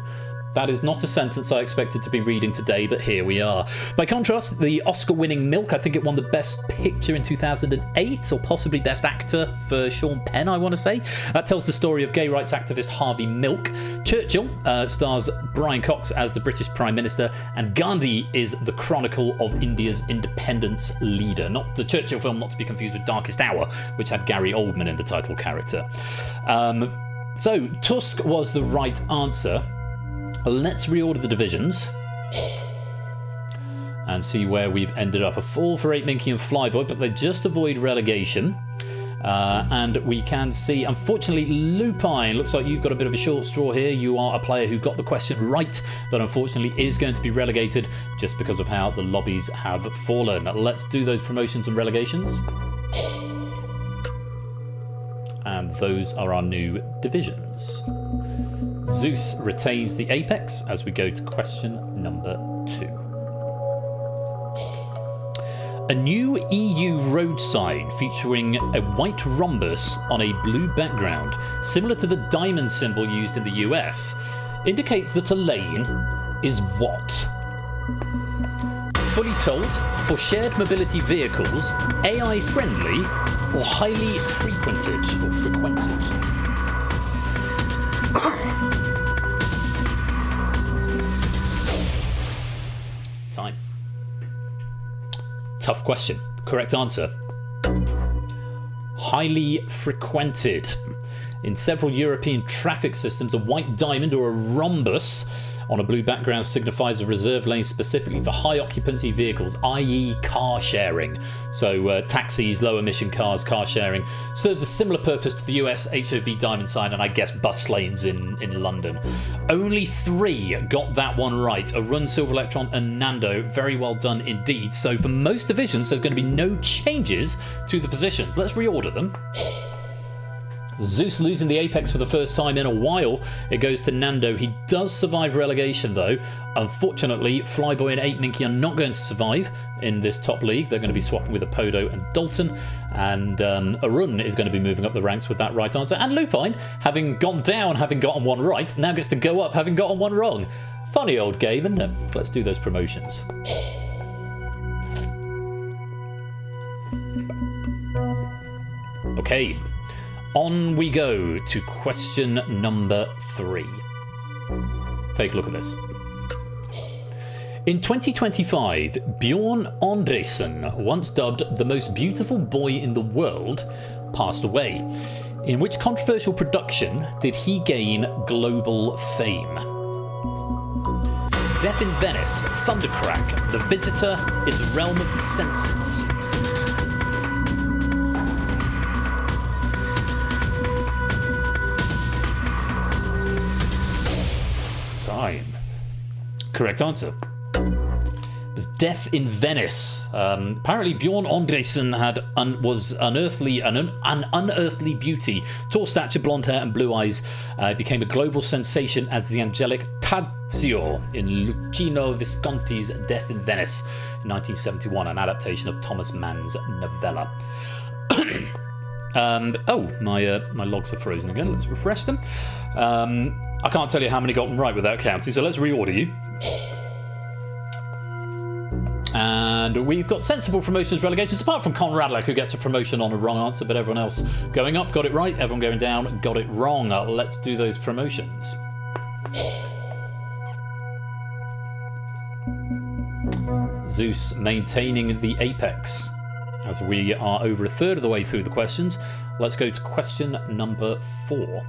That is not a sentence I expected to be reading today, but here we are. By contrast, the Oscar-winning Milk, I think it won the Best Picture in 2008, or possibly Best Actor for Sean Penn, I want to say. That tells the story of gay rights activist Harvey Milk. Churchill stars Brian Cox as the British Prime Minister, and Gandhi is the chronicle of India's independence leader. Not the Churchill film, not to be confused with Darkest Hour, which had Gary Oldman in the title character. So, Tusk was the right answer. Let's reorder the divisions and see where we've ended up. A fall for 8 Minky and Flyboy, but they just avoid relegation. And we can see, unfortunately, Lupine, looks like you've got a bit of a short straw here. You are a player who got the question right, but unfortunately is going to be relegated just because of how the lobbies have fallen. Let's do those promotions and relegations. And those are our new divisions. Zeus retains the apex as we go to question number 2. A new EU road sign featuring a white rhombus on a blue background, similar to the diamond symbol used in the US, indicates that a lane is what? Fully tolled, for shared mobility vehicles, AI friendly, or highly frequented or frequented? Tough question. Correct answer. Highly frequented. In several European traffic systems, a white diamond or a rhombus on a blue background signifies a reserved lane specifically for high occupancy vehicles, i.e. car sharing. So taxis, low emission cars, car sharing, serves a similar purpose to the US HOV diamond sign and I guess bus lanes in London. Only 3 got that one right. Arun, Silver Electron and Nando. Very well done indeed. So for most divisions, there's going to be no changes to the positions. Let's reorder them. Zeus losing the Apex for the first time in a while. It goes to Nando. He does survive relegation though. Unfortunately, Flyboy and 8 Ninky are not going to survive in this top league. They're going to be swapping with Apodo and Dalton. And Arun is going to be moving up the ranks with that right answer. And Lupine, having gone down, having gotten one right, now gets to go up, having gotten one wrong. Funny old game, isn't it? Let's do those promotions. Okay. On we go to question number 3. Take a look at this. In 2025, Bjorn Andresen, once dubbed the most beautiful boy in the world, passed away. In which controversial production did he gain global fame? Death in Venice, Thundercrack, The Visitor, In the Realm of the Senses. Correct answer. It was Death in Venice. Apparently Bjorn Andresen was an unearthly beauty. Tall stature, blonde hair and blue eyes. Became a global sensation as the angelic Tadzio in Luchino Visconti's Death in Venice in 1971, an adaptation of Thomas Mann's novella. My logs are frozen again. Let's refresh them. I can't tell you how many got them right without counting, so let's reorder you. And we've got sensible promotions, relegations, apart from Conrad, who gets a promotion on a wrong answer, but everyone else going up got it right, everyone going down got it wrong. Let's do those promotions. Zeus maintaining the apex. As we are over a third of the way through the questions, let's go to question number 4.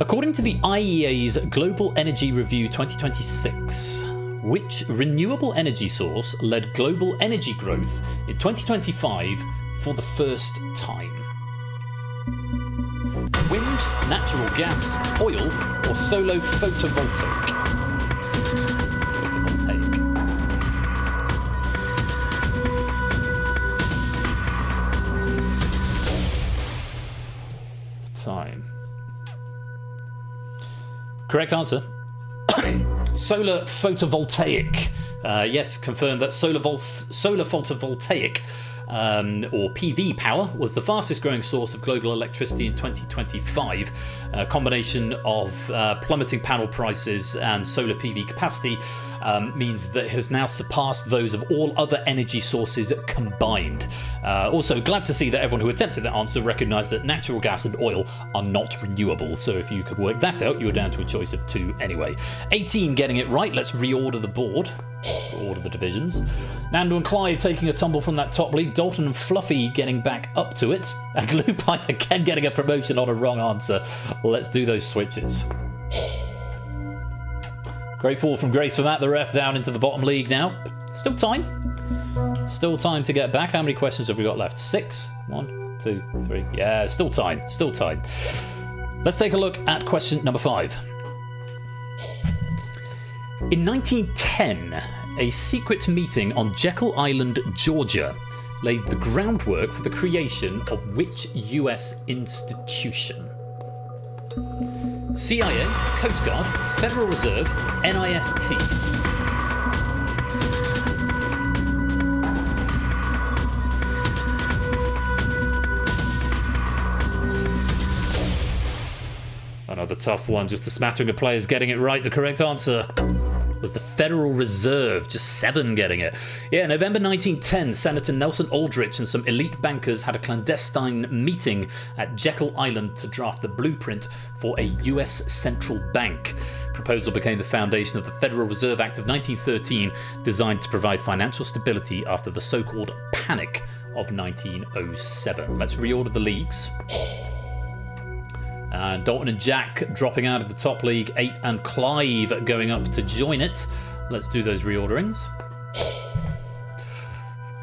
According to the IEA's Global Energy Review 2026, which renewable energy source led global energy growth in 2025 for the first time? Wind, natural gas, oil, or solo photovoltaic? Time. Correct answer. Solar photovoltaic. Yes, confirmed that solar photovoltaic or PV power was the fastest growing source of global electricity in 2025. A combination of plummeting panel prices and solar PV capacity means that it has now surpassed those of all other energy sources combined. Also, glad to see that everyone who attempted that answer recognised that natural gas and oil are not renewable. So if you could work that out, you were down to a choice of 2 anyway. 18 getting it right. Let's reorder the board. Order the divisions. Nando and Clive taking a tumble from that top league. Dalton and Fluffy getting back up to it. And Lupine again getting a promotion on a wrong answer. Let's do those switches. Great fall from grace from at the ref down into the bottom league now. Still time. Still time to get back. How many questions have we got left? 6? 1, 2, 3. Yeah, still time. Still time. Let's take a look at question number 5. In 1910, a secret meeting on Jekyll Island, Georgia, laid the groundwork for the creation of which US institution? CIA, Coast Guard, Federal Reserve, NIST. Another tough one, just a smattering of players getting it right. The correct answer was the Federal Reserve, just 7 getting it. Yeah, November 1910, Senator Nelson Aldrich and some elite bankers had a clandestine meeting at Jekyll Island to draft the blueprint for a US central bank. proposal became the foundation of the Federal Reserve Act of 1913, designed to provide financial stability after the so-called Panic of 1907. Let's reorder the leagues. Dalton and Jack dropping out of the top league, 8 and Clive going up to join it. Let's do those reorderings.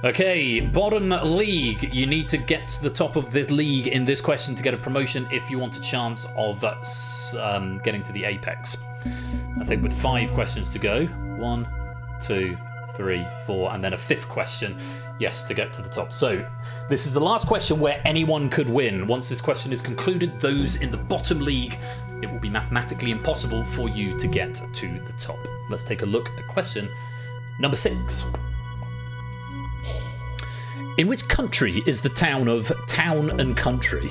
Okay, bottom league. You need to get to the top of this league in this question to get a promotion if you want a chance of getting to the apex. I think with 5 questions to go. 1, 2, 3, 4, and then a 5th question. Yes, to get to the top. So this is the last question where anyone could win. Once this question is concluded, those in the bottom league, it will be mathematically impossible for you to get to the top. Let's take a look at question number 6. In which country is the town of Town and Country?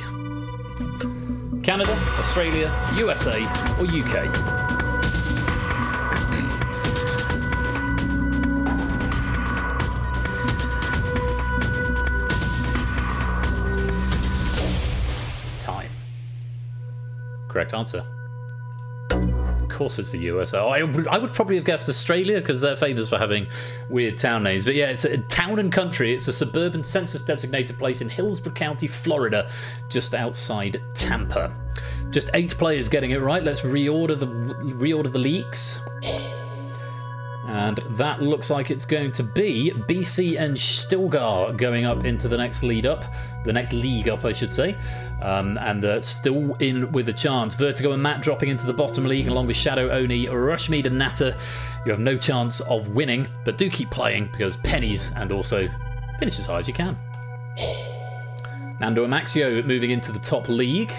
Canada, Australia, USA, or UK? Correct answer. Of course it's the US. Oh, I would probably have guessed Australia because they're famous for having weird town names. But yeah, it's a Town and Country. It's a suburban census-designated place in Hillsborough County, Florida, just outside Tampa. Just 8 players getting it right. Let's reorder the leagues. And that looks like it's going to be BC and Stilgar going up into the next league up, I should say. And they're still in with a chance. Vertigo and Matt dropping into the bottom league along with Shadow Oni, Rushmead and Natter. You have no chance of winning, but do keep playing because pennies, and also finish as high as you can. Nando and Maxio moving into the top league.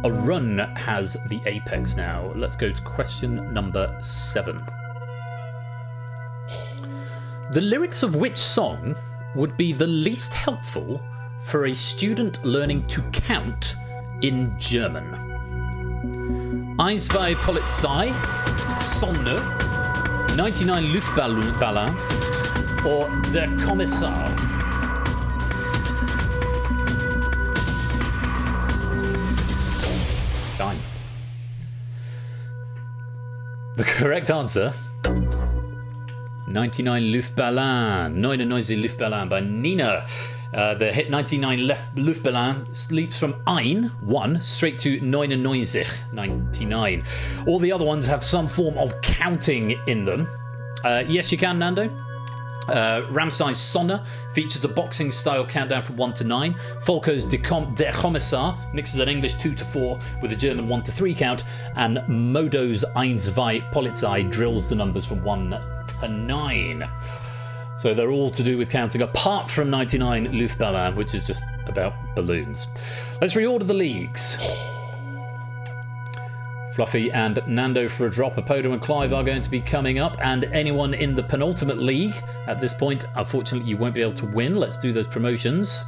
A run has the apex now. Let's go to question number 7. The lyrics of which song would be the least helpful for a student learning to count in German? 1, 2 Polizei, Sonne, 99 Luftballon, or Der Kommissar? Time. The correct answer, 99 Luftballon, 99 Luftballon by Nina. The hit 99 Luftballon leaps from 1 straight to 99, 99. All the other ones have some form of counting in them. Yes, you can, Nando. Ramstein's Sonne features a boxing-style countdown from 1 to 9. Folko's Der Kommissar mixes an English 2 to 4 with a German 1 to 3 count. And Modo's 1, 2 Polizei drills the numbers from 1 to 9. So they're all to do with counting, apart from 99 Luftballon, which is just about balloons. Let's reorder the leagues. Fluffy and Nando for a drop. Apodo and Clive are going to be coming up, and anyone in the penultimate league at this point, unfortunately, you won't be able to win. Let's do those promotions.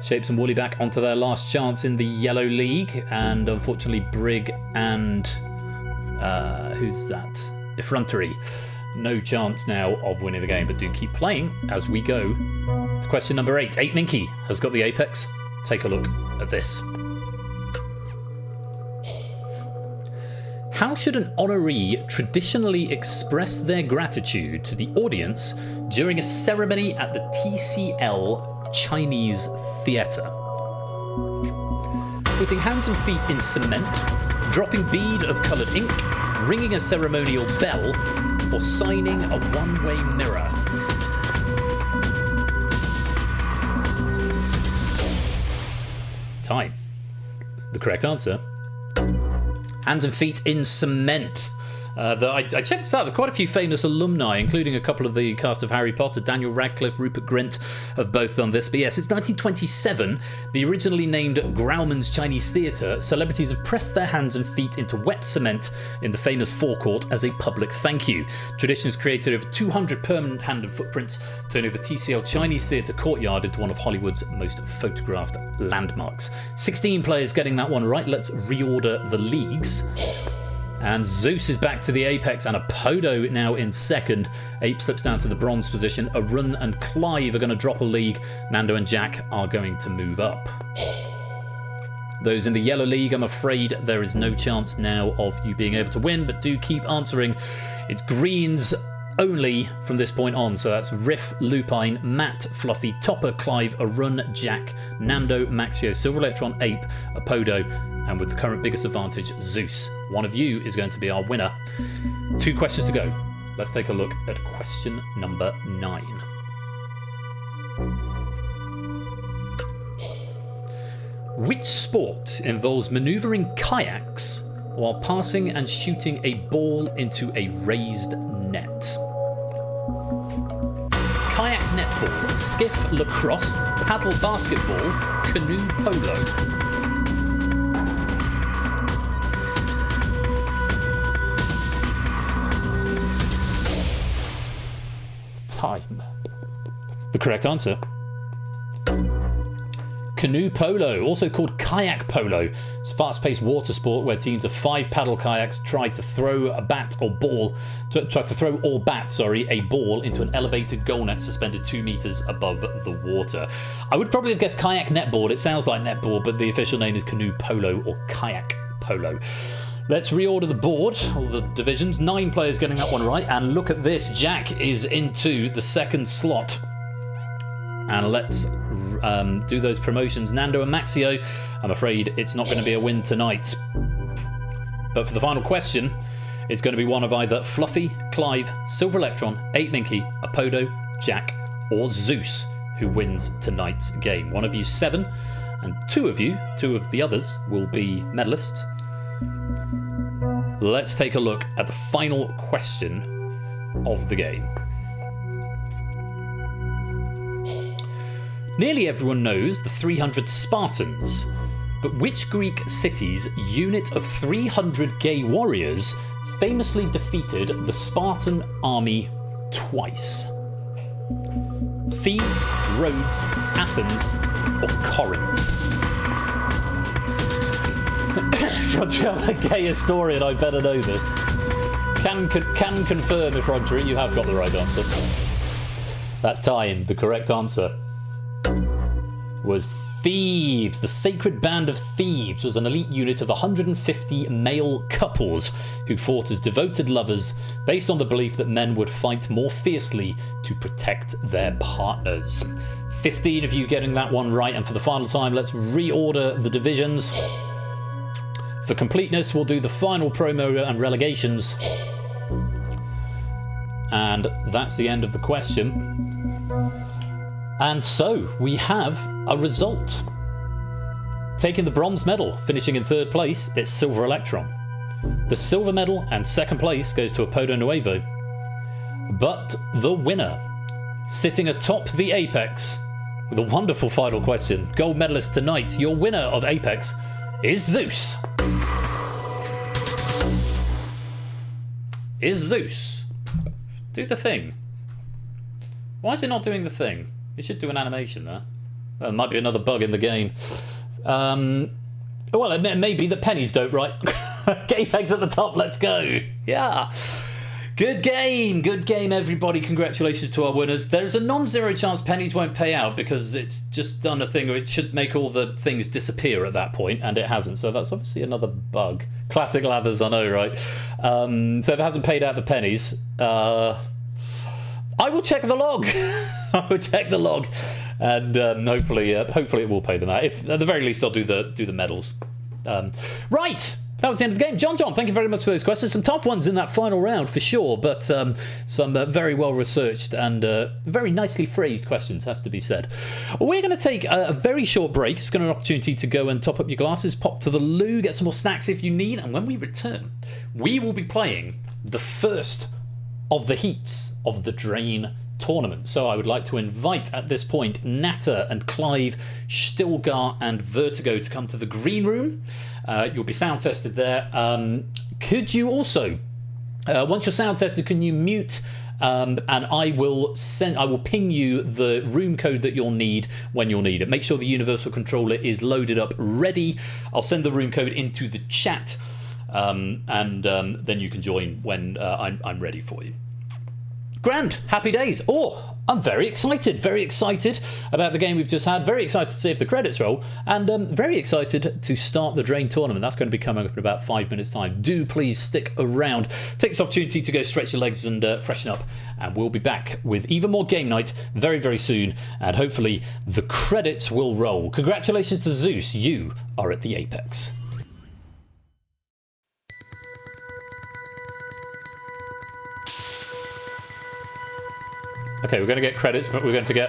Shapes and Woolly back onto their last chance in the yellow league, and unfortunately, Brig and who's that? Effrontery. No chance now of winning the game, but do keep playing as we go to question number 8. 8 Minky has got the apex. Take a look at this. How should an honoree traditionally express their gratitude to the audience during a ceremony at the TCL Chinese Theatre? Putting hands and feet in cement, dropping bead of coloured ink, ringing a ceremonial bell, or signing a one-way mirror? Time. The correct answer, hands and feet in cement. I checked this out. There are quite a few famous alumni, including a couple of the cast of Harry Potter. Daniel Radcliffe, Rupert Grint have both done this. But yeah, since 1927, the originally named Grauman's Chinese Theatre, celebrities have pressed their hands and feet into wet cement in the famous forecourt as a public thank you. Traditions created over 200 permanent hand and footprints, turning the TCL Chinese Theatre courtyard into one of Hollywood's most photographed landmarks. 16 players getting that one right. Let's reorder the leagues. And Zeus is back to the apex, and Apodo now in second. Ape slips down to the bronze position. Arun and Clive are going to drop a league. Nando and Jack are going to move up. Those in the yellow league, I'm afraid there is no chance now of you being able to win, but do keep answering. It's greens only from this point on. So that's Riff, Lupine, Matt, Fluffy, Topper, Clive, Arun, Jack, Nando, Maxio, Silver Electron, Ape, Apodo, and with the current biggest advantage, Zeus. One of you is going to be our winner. 2 questions to go. Let's take a look at question number 9. Which sport involves maneuvering kayaks while passing and shooting a ball into a raised net? Kayak netball, skiff lacrosse, paddle basketball, canoe polo. Time. The correct answer. Canoe polo, also called kayak polo. It's a fast-paced water sport where teams of 5 paddle kayaks try to throw a bat or ball, a ball into an elevated goal net suspended 2 meters above the water. I would probably have guessed kayak netball. It sounds like netball, but the official name is canoe polo or kayak polo. Let's reorder the board, all the divisions. 9 players getting that one right, and look at this. Jack is into the second slot. And let's do those promotions. Nando and Maxio, I'm afraid it's not going to be a win tonight. But for the final question, it's going to be one of either Fluffy, Clive, Silver Electron, 8 Minky, Apodo, Jack, or Zeus, who wins tonight's game. One of you 7, and 2 of the others, will be medalists. Let's take a look at the final question of the game. Nearly everyone knows the 300 Spartans, but which Greek city's unit of 300 gay warriors famously defeated the Spartan army twice? Thebes, Rhodes, Athens, or Corinth? Roger, I'm a gay historian, I better know this. Can confirm if Roger, you have got the right answer. That's time. The correct answer was Thebes. The Sacred Band of Thebes was an elite unit of 150 male couples who fought as devoted lovers based on the belief that men would fight more fiercely to protect their partners. 15 of you getting that one right, and for the final time, let's reorder the divisions. For completeness, we'll do the final promo and relegations. And that's the end of the question. And so we have a result. Taking the bronze medal, finishing in 3rd place, it's Silver Electron. The silver medal and 2nd place goes to Apodo Nuevo. But the winner, sitting atop the Apex with a wonderful final question, gold medalist tonight, your winner of Apex is Zeus. Is Zeus. Do the thing. Why is it not doing the thing? It should do an animation there. There might be another bug in the game. Well, it may be that pennies don't, right? Apex at the top, let's go. Yeah. Good game, everybody. Congratulations to our winners. There's a non-zero chance pennies won't pay out because it's just done a thing where it should make all the things disappear at that point, and it hasn't. So that's obviously another bug. Classic Lathers, I know, right? So if it hasn't paid out the pennies, I will check the log. I will check the log, and hopefully it will pay them out. If at the very least, I'll do the medals. Right. That was the end of the game. John, thank you very much for those questions. Some tough ones in that final round, for sure, but some very well-researched and very nicely phrased questions, has to be said. We're going to take a very short break. It's going to be an opportunity to go and top up your glasses, pop to the loo, get some more snacks if you need, and when we return, we will be playing the first of the heats of the Drain tournament. So I would like to invite, at this point, Natter and Clive, Stilgar and Vertigo to come to the green room. You'll be sound tested there. Could you also, once you're sound tested, can you mute? And I will ping you the room code that you'll need when you'll need it. Make sure the universal controller is loaded up, ready. I'll send the room code into the chat, and then you can join when I'm ready for you. Grand, happy days. Oh, I'm very excited about the game we've just had. Very excited to see if the credits roll, and very excited to start the Drain tournament. That's going to be coming up in about 5 minutes' time. Do please stick around. Take this opportunity to go stretch your legs and freshen up, and we'll be back with even more game night very, very soon, and hopefully the credits will roll. Congratulations to Zeus, you are at the apex. Okay, we're going to get credits, but we're going to get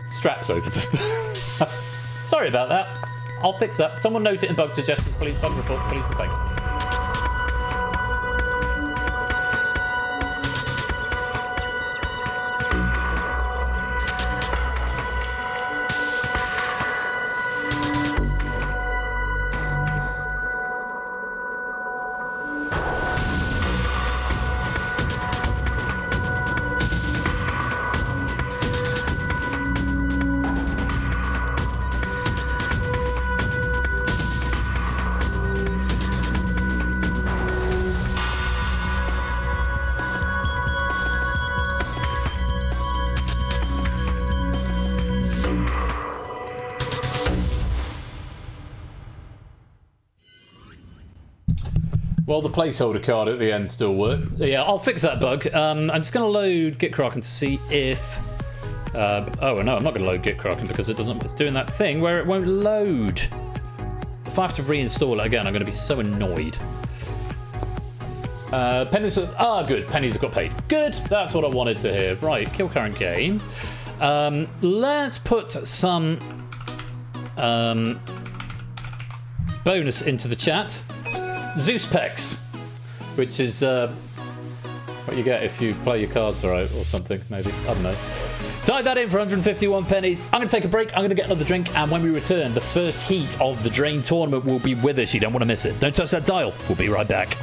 straps over them. Sorry about that. I'll fix that. Someone note it in bug suggestions, please. Bug reports, please, and thank you. Well, the placeholder card at the end still works. Yeah, I'll fix that bug. I'm just going to load Git Kraken to see if... oh, no, I'm not going to load Git Kraken because it's doing that thing where it won't load. If I have to reinstall it again, I'm going to be so annoyed. Pennies... good. Pennies have got paid. Good. That's what I wanted to hear. Right, kill current game. Let's put some bonus into the chat. Zeus Pex, which is what you get if you play your cards right or something, maybe. I don't know. Type that in for 151 pennies. I'm going to take a break. I'm going to get another drink. And when we return, the first heat of the Drain tournament will be with us. You don't want to miss it. Don't touch that dial. We'll be right back.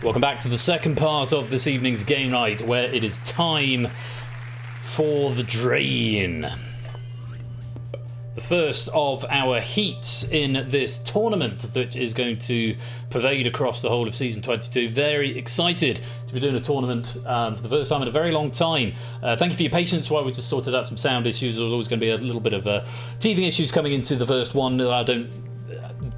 Welcome back to the second part of this evening's game night, where it is time for the drain. The first of our heats in this tournament that is going to pervade across the whole of Season 22. Very excited to be doing a tournament for the first time in a very long time. Thank you for your patience while we just sorted out some sound issues. There's always going to be a little bit of teething issues coming into the first one. I don't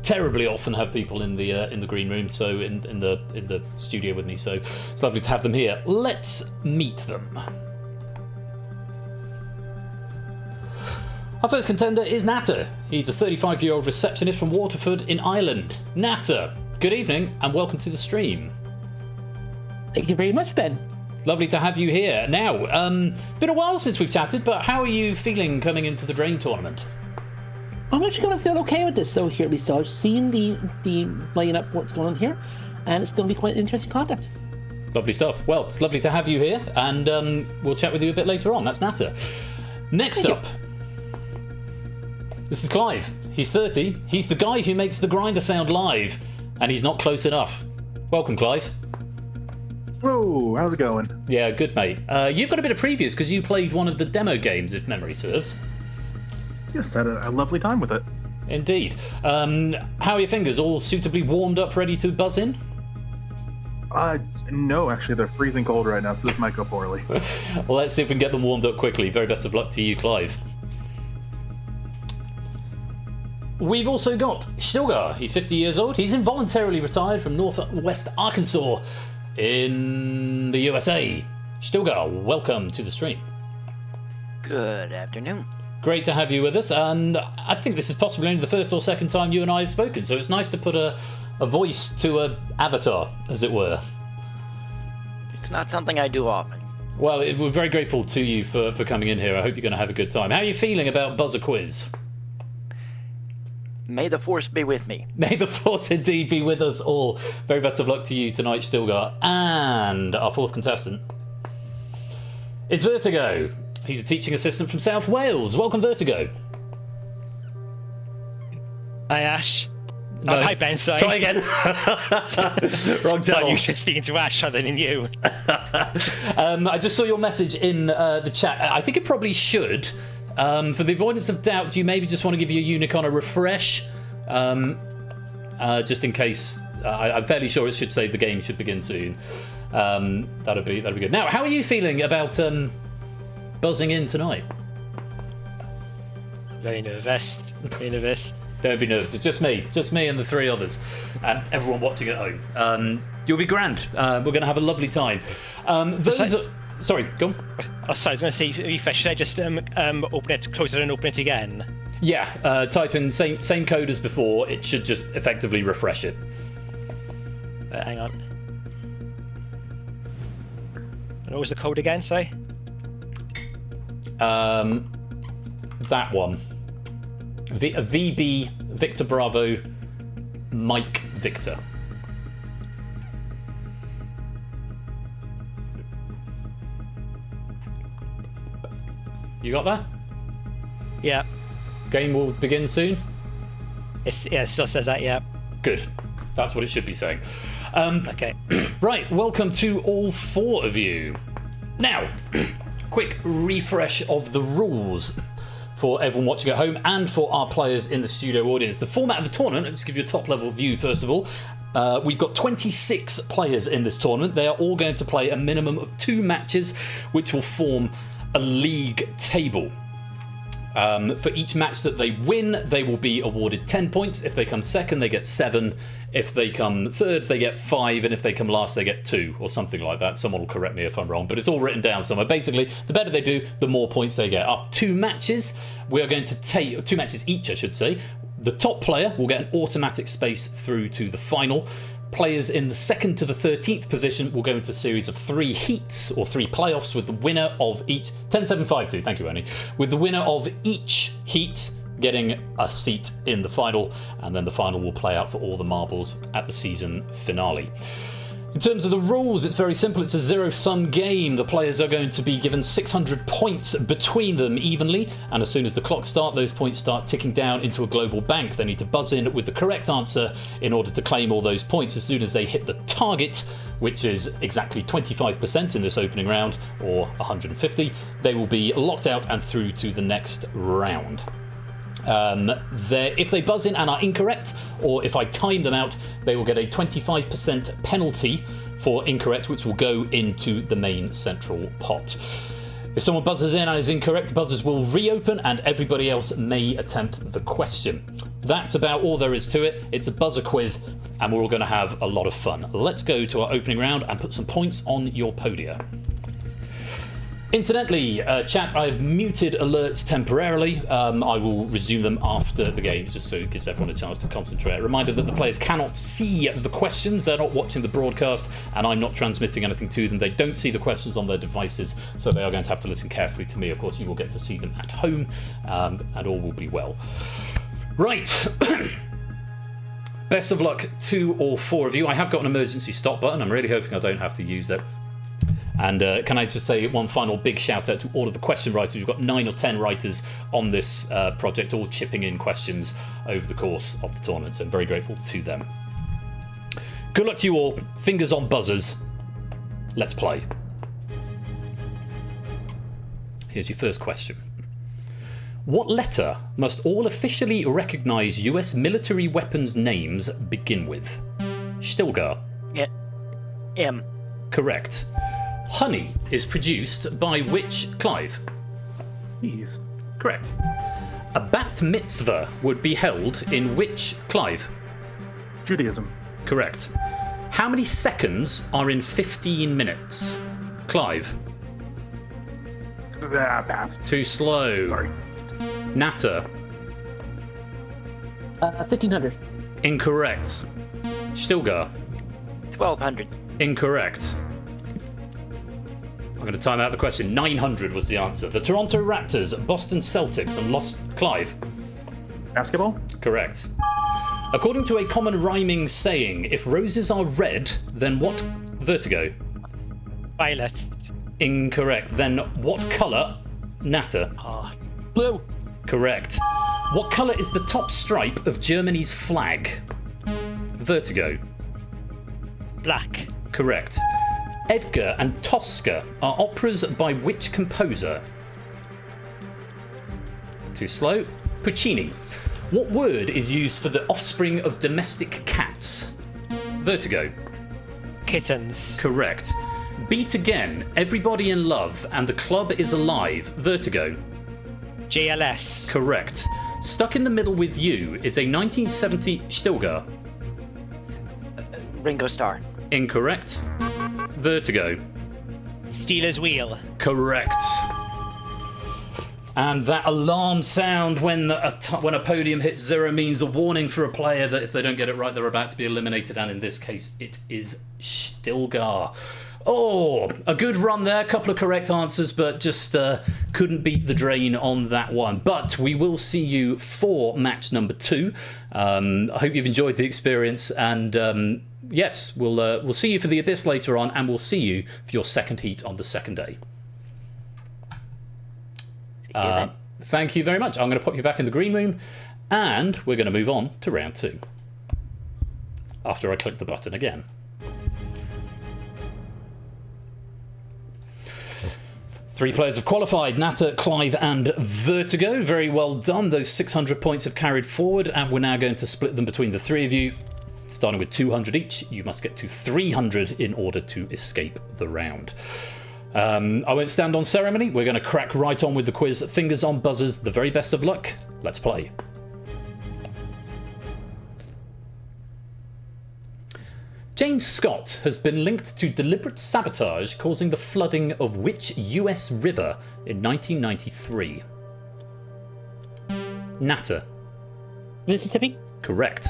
terribly often have people in the green room, so in the studio with me, so it's lovely to have them here. Let's meet them. Our first contender is Natter. He's a 35-year-old receptionist from Waterford in Ireland. Natter, good evening and welcome to the stream. Thank you very much, Ben. Lovely to have you here. Now, been a while since we've chatted, but how are you feeling coming into the Drain tournament? I'm actually going to feel okay with this, so here at least I've seen the laying up what's going on here, and it's going to be quite an interesting content. Lovely stuff. Well, it's lovely to have you here, and we'll chat with you a bit later on. That's Natter. Next up, this is Clive. He's 30. He's the guy who makes the grinder sound live, and he's not close enough. Welcome, Clive. Whoa, how's it going? Yeah, good, mate. You've got a bit of previews because you played one of the demo games, if memory serves. Yes, had a lovely time with it. Indeed. How are your fingers? All suitably warmed up, ready to buzz in? No, actually, they're freezing cold right now, so this might go poorly. Well, let's see if we can get them warmed up quickly. Very best of luck to you, Clive. We've also got Stilgar. He's 50 years old. He's involuntarily retired from Northwest Arkansas in the USA. Stilgar, welcome to the stream. Good afternoon. Great to have you with us, and I think this is possibly only the first or second time you and I have spoken, so it's nice to put a voice to an avatar, as it were. It's not something I do often. Well, we're very grateful to you for coming in here. I hope you're going to have a good time. How are you feeling about Buzzer Quiz? May the force be with me. May the force indeed be with us all. Very best of luck to you tonight, Stilgar. And our fourth contestant is Vertigo. He's a teaching assistant from South Wales. Welcome, Vertigo. Hi, Ash. No. Oh, hi, Ben. Sorry. Try again. Wrong channel. You should speaking to Ash rather than you. I just saw your message in the chat. I think it probably should. For the avoidance of doubt, do you maybe just want to give your Unicon a refresh? Just in case. I'm fairly sure it should say the game should begin soon. That'll be good. Now, how are you feeling about buzzing in tonight? Very nervous. Very nervous. Don't be nervous. It's just me and the three others, and everyone watching at home. You'll be grand. We're going to have a lovely time. Sorry, go on. Oh, sorry, I was going to say refresh. Should I just open it, close it, and open it again? Yeah. Type in same code as before. It should just effectively refresh it. Hang on. And what was the code again? Say. That one. VB Victor Bravo Mike Victor. You got that? Yeah. Game will begin soon? It still says that, yeah. Good. That's what it should be saying. Okay. Right, welcome to all four of you. Now, quick refresh of the rules for everyone watching at home and for our players in the studio audience. The format of the tournament, let's give you a top-level view first of all. We've got 26 players in this tournament. They are all going to play a minimum of 2 matches, which will form a league table. For each match that they win, they will be awarded 10 points. If they come second, they get 7. If they come third, they get 5. And if they come last, they get 2, or something like that. Someone will correct me if I'm wrong, but it's all written down somewhere. Basically, the better they do, the more points they get. After 2 matches, we are going to take 2 matches each, I should say. The top player will get an automatic space through to the final. Players in the 2nd to the 13th position will go into a series of 3 heats, or 3 playoffs, with the winner of each 10-7-5-2. Thank you, Ernie. With the winner of each heat getting a seat in the final, and then the final will play out for all the marbles at the season finale. In terms of the rules, it's very simple. It's a zero-sum game. The players are going to be given 600 points between them evenly, and as soon as the clock starts, those points start ticking down into a global bank. They need to buzz in with the correct answer in order to claim all those points. As soon as they hit the target, which is exactly 25% in this opening round, or 150, they will be locked out and through to the next round. If they buzz in and are incorrect, or if I time them out, they will get a 25% penalty for incorrect, which will go into the main central pot. If someone buzzes in and is incorrect, buzzers will reopen and everybody else may attempt the question. That's about all there is to it. It's a buzzer quiz and we're all going to have a lot of fun. Let's go to our opening round and put some points on your podia. Incidentally, chat, I've muted alerts temporarily. I will resume them after the games, just so it gives everyone a chance to concentrate. Reminder that the players cannot see the questions. They're not watching the broadcast, and I'm not transmitting anything to them. They don't see the questions on their devices, so they are going to have to listen carefully to me. Of course, you will get to see them at home, and all will be well. Right. Best of luck to all four of you. I have got an emergency stop button. I'm really hoping I don't have to use that. And can I just say one final big shout out to all of the question writers. We've got 9 or 10 writers on this project, all chipping in questions over the course of the tournament. So I'm very grateful to them. Good luck to you all. Fingers on buzzers. Let's play. Here's your first question. What letter must all officially recognized US military weapons names begin with? Stilgar. Yeah. M. Correct. Honey is produced by which Clive? Jeez. Correct. A bat mitzvah would be held in which Clive? Judaism. Correct. How many seconds are in 15 minutes? Clive. Pass. Too slow. Sorry. Natter. 1500. Incorrect. Stilgar. 1200. Incorrect. I'm going to time out the question. 900 was the answer. The Toronto Raptors, Boston Celtics, and Lost Clive. Basketball? Correct. According to a common rhyming saying, if roses are red, then what? Vertigo. Violet. Incorrect. Then what colour? Natter. Blue. Correct. What colour is the top stripe of Germany's flag? Vertigo. Black. Correct. Edgar and Tosca are operas by which composer? Too slow. Puccini. What word is used for the offspring of domestic cats? Vertigo. Kittens. Correct. Beat Again, Everybody in Love, and The Club is Alive. Vertigo. JLS. Correct. Stuck in the Middle with You is a 1970 Stilgar. Ringo Starr. Incorrect. Vertigo. Steelers Wheel. Correct. And that alarm sound when a podium hits 0 means a warning for a player that if they don't get it right, they're about to be eliminated. And in this case, it is Stilgar. Oh, a good run there. Couple of correct answers, but just couldn't beat the drain on that one. But we will see you for match number 2. I hope you've enjoyed the experience, and yes, we'll see you for the Abyss later on, and we'll see you for your second heat on the second day. Thank you very much. I'm going to pop you back in the green room, and we're going to move on to round 2 after I click the button again. Three players have qualified, Natter, Clive and Vertigo. Very well done. Those 600 points have carried forward, and we're now going to split them between the three of you. Starting with 200 each, you must get to 300 in order to escape the round. I won't stand on ceremony. We're going to crack right on with the quiz. Fingers on buzzers. The very best of luck. Let's play. Jane Scott has been linked to deliberate sabotage causing the flooding of which US river in 1993? Natter. Mississippi. Correct.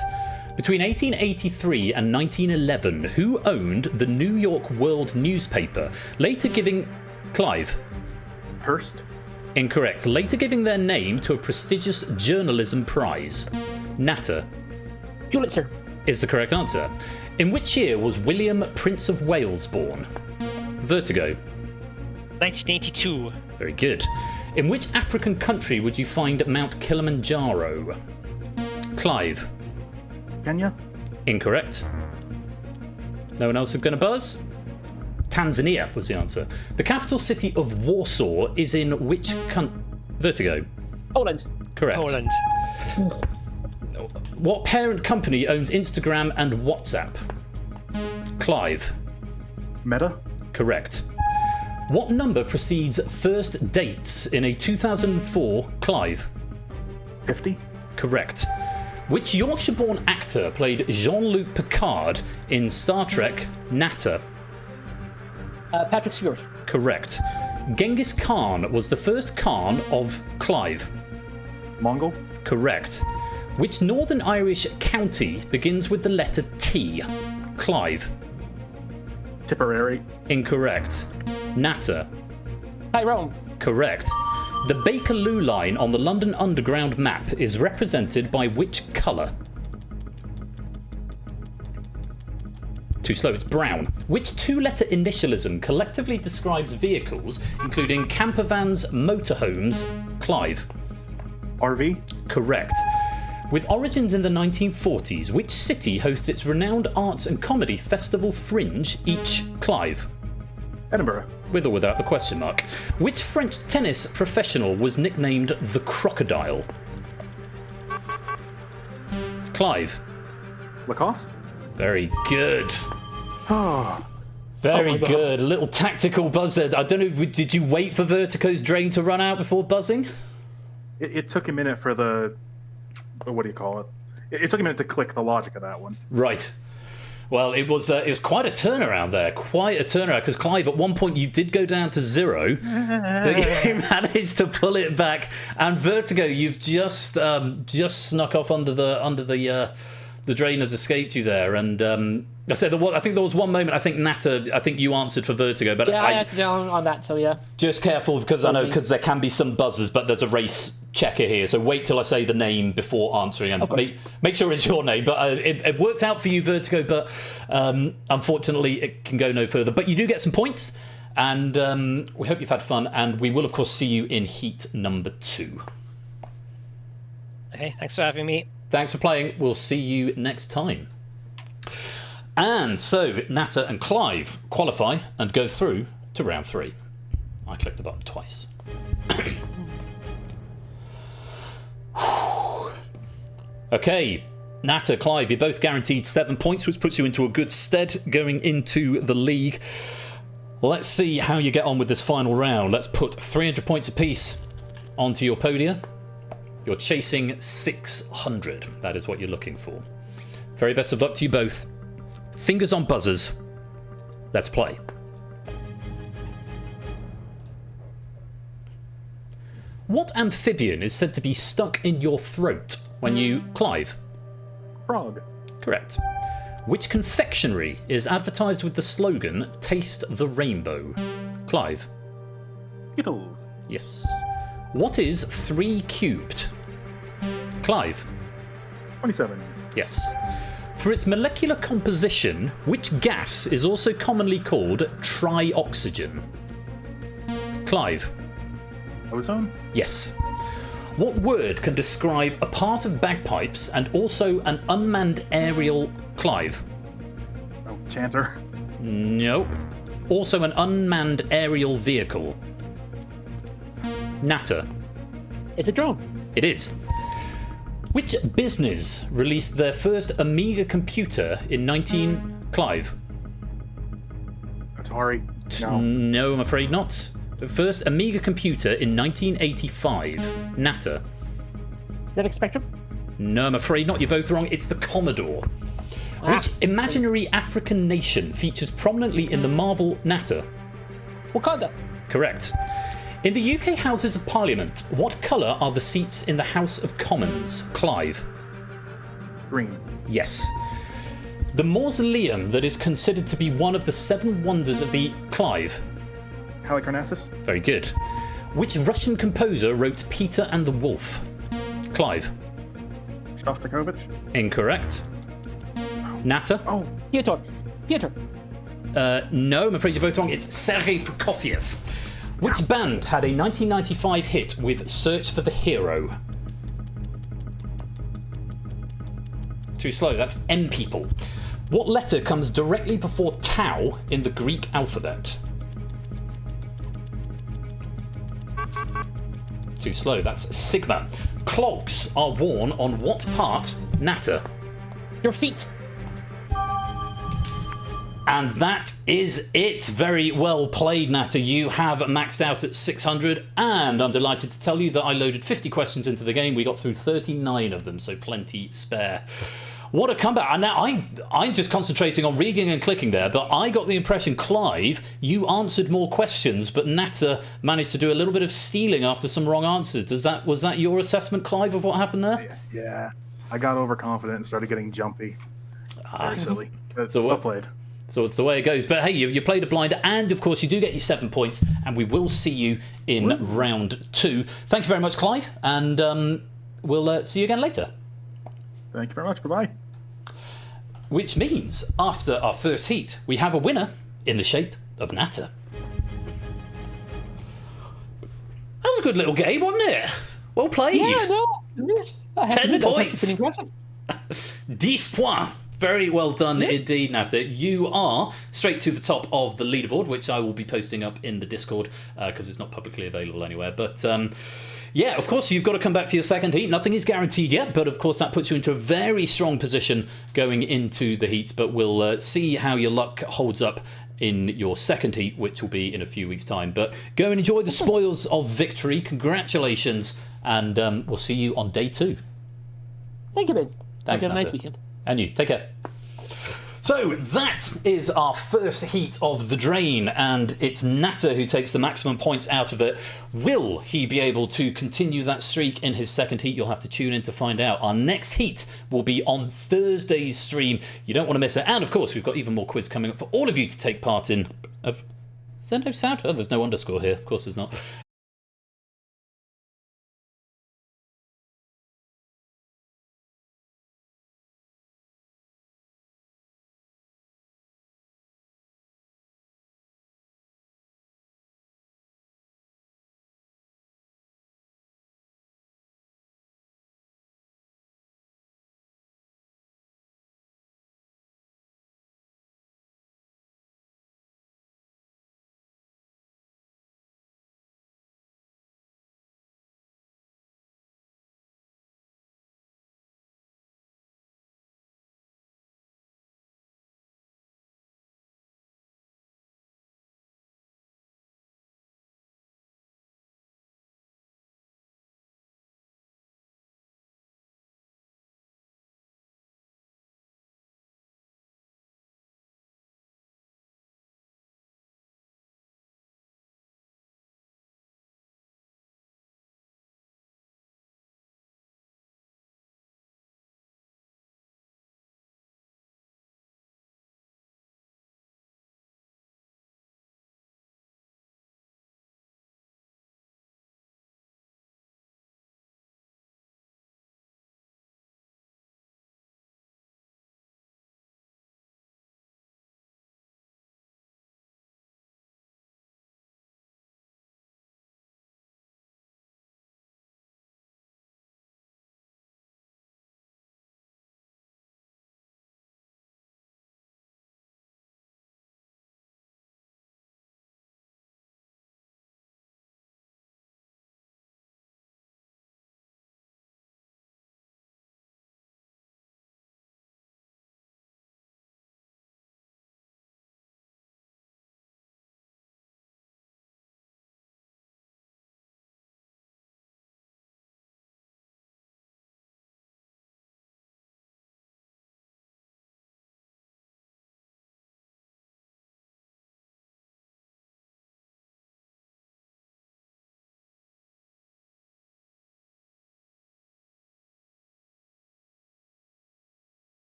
Between 1883 and 1911, who owned the New York World newspaper, later giving... Clive. Hearst. Incorrect. Later giving their name to a prestigious journalism prize. Natter. Pulitzer. Is the correct answer. In which year was William, Prince of Wales, born? Vertigo. 1982. Very good. In which African country would you find Mount Kilimanjaro? Clive. Kenya. Incorrect. No one else is going to buzz? Tanzania was the answer. The capital city of Warsaw is in which country? Vertigo. Poland. Correct. Poland. What parent company owns Instagram and WhatsApp? Clive. Meta? Correct. What number precedes first dates in a 2004 Clive? 50? Correct. Which Yorkshire-born actor played Jean-Luc Picard in Star Trek Natter? Patrick Stewart. Correct. Genghis Khan was the first Khan of Clive. Mongol? Correct. Which Northern Irish county begins with the letter T? Clive. Tipperary? Incorrect. Natter. Tyrone. Correct. The Bakerloo line on the London Underground map is represented by which colour? Too slow, it's brown. Which two-letter initialism collectively describes vehicles, including campervans, motorhomes? Clive. RV? Correct. With origins in the 1940s, which city hosts its renowned arts and comedy festival Fringe each? Clive. Edinburgh? With or without the question mark. Which French tennis professional was nicknamed the Crocodile? Clive. Lacoste? Very good. Oh, Very Oh my God. good. A little tactical buzz there. I don't know, did you wait for Vertigo's drain to run out before buzzing? it took a minute for the... What do you call it? It took a minute to click the logic of that one. Right. Well, it was quite a turnaround there. Quite a turnaround, because Clive, at one point you did go down to 0, but you managed to pull it back. And Vertigo, you've just snuck off under the drain has escaped you there. And I said, I think there was one moment. I think Natter, I think you answered for Vertigo, but Yeah, I answered on that, so yeah. just careful, because I know there can be some buzzers, but there's a race checker here, so wait till I say the name before answering, and make sure it's your name. But it worked out for you, Vertigo, but unfortunately it can go no further. But you do get some points, and we hope you've had fun, and we will of course see you in heat number 2. Okay, thanks for having me. Thanks for playing. We'll see you next time. And so Natter and Clive qualify and go through to round 3. I clicked the button twice. Okay, Natter, Clive, you're both guaranteed 7 points, which puts you into a good stead going into the league. Let's see how you get on with this final round. Let's put 300 points apiece onto your podia. You're chasing 600. That is what you're looking for. Very best of luck to you both. Fingers on buzzers. Let's play. What amphibian is said to be stuck in your throat when you... Clive? Frog? Correct. Which confectionery is advertised with the slogan, Taste the Rainbow? Clive? Skittles? Yes. What is 3 cubed? Clive? 27. Yes. For its molecular composition, which gas is also commonly called trioxygen? Clive? Ozone? Yes. What word can describe a part of bagpipes and also an unmanned aerial... Clive? Oh, chanter. No. Also an unmanned aerial vehicle. Natter? It's a drone. It is. Which business released their first Amiga computer in 19... Clive? Sorry. No. No, I'm afraid not. The first Amiga computer in 1985. Natter? ZX Spectrum? No, I'm afraid not. You're both wrong. It's the Commodore. Which imaginary African nation features prominently in the Marvel Natter? Wakanda. Correct. In the UK Houses of Parliament, what colour are the seats in the House of Commons? Clive? Green. Yes. The mausoleum that is considered to be one of the 7 wonders of the... Clive? Halicarnassus? Very good. Which Russian composer wrote Peter and the Wolf? Clive? Shostakovich? Incorrect. Natter? Oh, Piotr. No, I'm afraid you're both wrong. It's Sergei Prokofiev. Which band had a 1995 hit with Search for the Hero? Too slow, that's M People. What letter comes directly before tau in the Greek alphabet? Too slow, that's sigma. Clogs are worn on what part, Natter? Your feet. And that is it. Very well played, Natter. You have maxed out at 600, and I'm delighted to tell you that I loaded 50 questions into the game. We got through 39 of them, so plenty spare. What a comeback. And now I'm just concentrating on reading and clicking there, but I got the impression, Clive, you answered more questions, but Natter managed to do a little bit of stealing after some wrong answers. Was that your assessment, Clive, of what happened there? Yeah. I got overconfident and started getting jumpy. Very silly. So well played. So it's the way it goes. But hey, you played a blind, and of course you do get your 7 points, and we will see you in round 2. Thank you very much, Clive, and we'll see you again later. Thank you very much. Bye-bye. Which means, after our first heat, we have a winner in the shape of Natter. That was a good little game, wasn't it? Well played. Yeah, no. 10 points. Pretty impressive. 10 points. Very well done indeed, Natter. You are straight to the top of the leaderboard, which I will be posting up in the Discord because it's not publicly available anywhere. But yeah, of course, you've got to come back for your second heat. Nothing is guaranteed yet, but of course, that puts you into a very strong position going into the heats. But we'll see how your luck holds up in your second heat, which will be in a few weeks' time. But go and enjoy the spoils of victory. Congratulations, and we'll see you on day 2. Thank you, Ben. Thanks, have a nice Natter. weekend. And you, take care. So that is our first heat of the drain, and it's Natter who takes the maximum points out of it. Will he be able to continue that streak in his second heat? You'll have to tune in to find out. Our next heat will be on Thursday's stream. You don't want to miss it. And of course, we've got even more quiz coming up for all of you to take part in. Is there no sound? Oh, there's no underscore here. Of course there's not.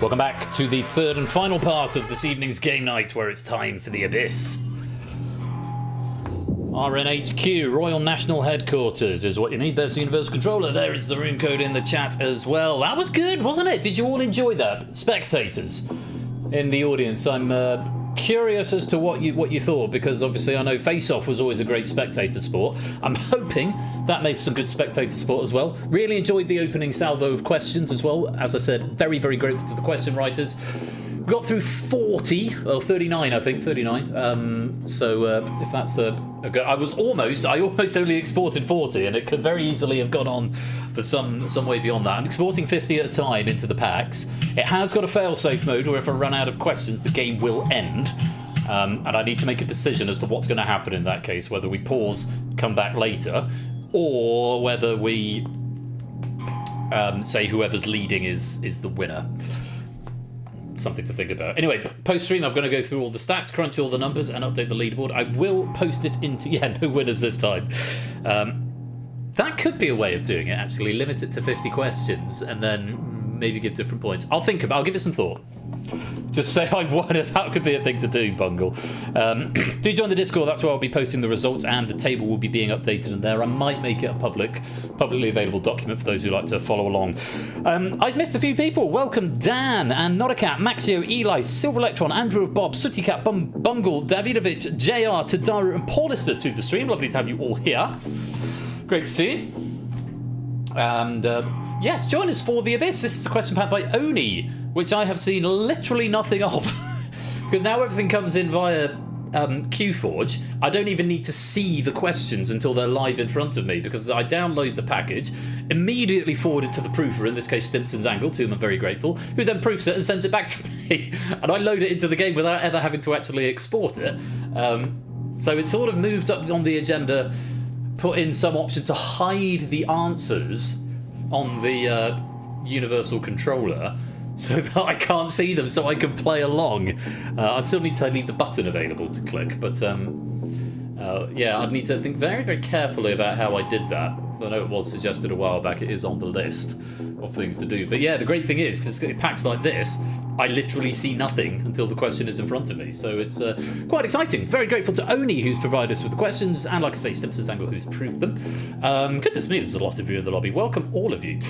Welcome back to the third and final part of this evening's game night, where it's time for the Abyss. RNHQ, Royal National Headquarters, is what you need. There's the Universal Controller. There is the room code in the chat as well. That was good, wasn't it? Did you all enjoy that? Spectators in the audience, I'm curious as to what you thought, because obviously I know Face Off was always a great spectator sport. I'm hoping that made some good spectator sport as well. Really enjoyed the opening salvo of questions as well. As I said, very, very grateful to the question writers. We got through 40, well 39 I think, 39. If that's a good, I almost only exported 40, and it could very easily have gone on for some way beyond that. I'm exporting 50 at a time into the packs. It has got a fail-safe mode where if I run out of questions the game will end. And I need to make a decision as to what's going to happen in that case, whether we pause, come back later, or whether we say whoever's leading is the winner. Something to think about. Anyway, post-stream, I'm going to go through all the stats, crunch all the numbers, and update the leaderboard. I will post it into... Yeah, no winners this time. That could be a way of doing it, actually. Limit it to 50 questions, and then maybe give different points. I'll give it some thought. Just say I won it. That could be a thing to do, Bungle. Do join the Discord. That's where I'll be posting the results, and the table will be being updated in there. I might make it a publicly available document for those who like to follow along. I've missed a few people. Welcome Dan and Notacat, Maxio, Eli, Silver Electron, Andrew of Bob, Suticat, Bungle, Davidovich, JR, Tadaru, and Paulister to the stream. Lovely to have you all here. Great to see you. And yes, join us for the Abyss. This is a question pack by Oni, which I have seen literally nothing of. Because now everything comes in via QForge. I don't even need to see the questions until they're live in front of me, because I download the package, immediately forward it to the proofer, in this case Stimson's Angle, to whom I'm very grateful, who then proofs it and sends it back to me. And I load it into the game without ever having to actually export it. So it's sort of moved up on the agenda, put in some option to hide the answers on the Universal Controller, so that I can't see them, so I can play along. I still need to leave the button available to click, but yeah, I'd need to think very, very carefully about how I did that. I know it was suggested a while back, it is on the list of things to do. But yeah, the great thing is, because packs like this, I literally see nothing until the question is in front of me. So it's quite exciting. Very grateful to Oni, who's provided us with the questions, and like I say, Simpsons Angle, who's proofed them. Goodness me, there's a lot of you in the lobby. Welcome, all of you.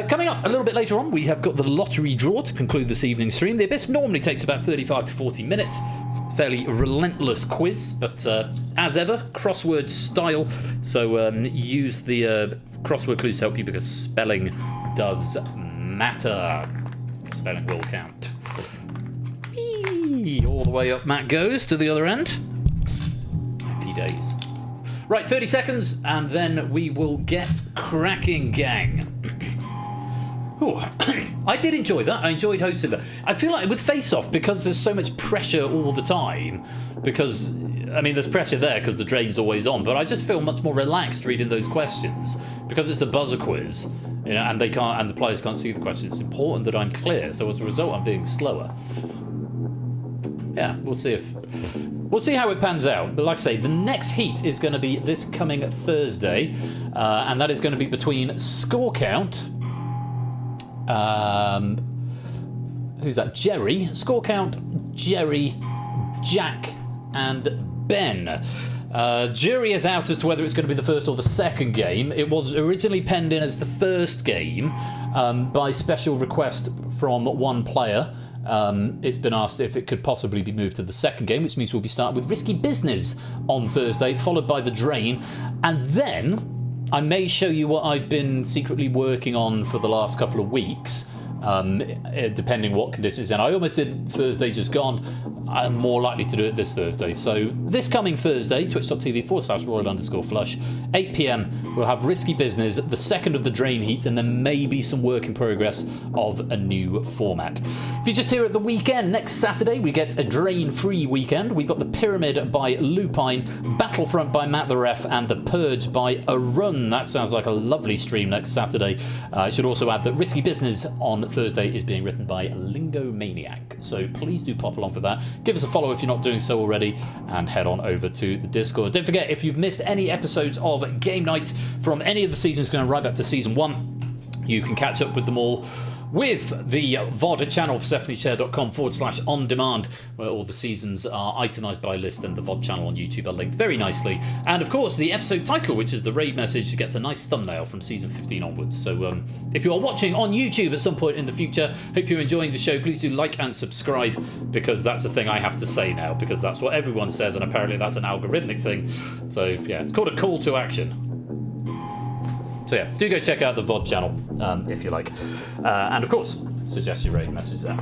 Coming up a little bit later on, we have got the lottery draw to conclude this evening's stream. The Abyss normally takes about 35 to 40 minutes. Fairly relentless quiz, but as ever, crossword style. So use the crossword clues to help you, because spelling does matter. Spelling will count. Whee! All the way up Matt goes to the other end. Happy days. Right, 30 seconds, and then we will get cracking, gang. Ooh. I did enjoy that. I enjoyed hosting that. I feel like with Face Off, because there's so much pressure all the time, because, I mean, there's pressure there because the drain's always on, but I just feel much more relaxed reading those questions, because it's a buzzer quiz, you know, and the players can't see the questions. It's important that I'm clear, so as a result, I'm being slower. Yeah, we'll see how it pans out. But like I say, the next heat is going to be this coming Thursday, and that is going to be between Score Count. Who's that? Jerry. Score Count, Jerry, Jack, and Ben. Jury is out as to whether it's going to be the first or the second game. It was originally penned in as the first game by special request from one player. It's been asked if it could possibly be moved to the second game, which means we'll be starting with Risky Business on Thursday, followed by The Drain, and then I may show you what I've been secretly working on for the last couple of weeks, depending what conditions. And I almost did Thursday just gone. I'm more likely to do it this Thursday. So this coming Thursday, twitch.tv/royal_flush, 8 PM, we'll have Risky Business, the second of the Drain heats, and then maybe some work in progress of a new format. If you're just here at the weekend, next Saturday we get a Drain-free weekend. We've got The Pyramid by Lupine, Battlefront by Matt the Ref, and The Purge by Arun. That sounds like a lovely stream next Saturday. I should also add that Risky Business on Thursday is being written by Lingo Maniac. So please do pop along for that. Give us a follow if you're not doing so already, and head on over to the Discord. Don't forget, if you've missed any episodes of Game Night from any of the seasons going right back to season 1, you can catch up with them all with the VOD channel, persephoneshare.com/on-demand, where all the seasons are itemised by list, and the VOD channel on YouTube are linked very nicely. And of course, the episode title, which is the raid message, gets a nice thumbnail from season 15 onwards. So if you are watching on YouTube at some point in the future, hope you're enjoying the show. Please do like and subscribe, because that's a thing I have to say now, because that's what everyone says, and apparently that's an algorithmic thing. So yeah, it's called a call to action. So yeah, do go check out the VOD channel if you like. And of course, suggest your raid message there.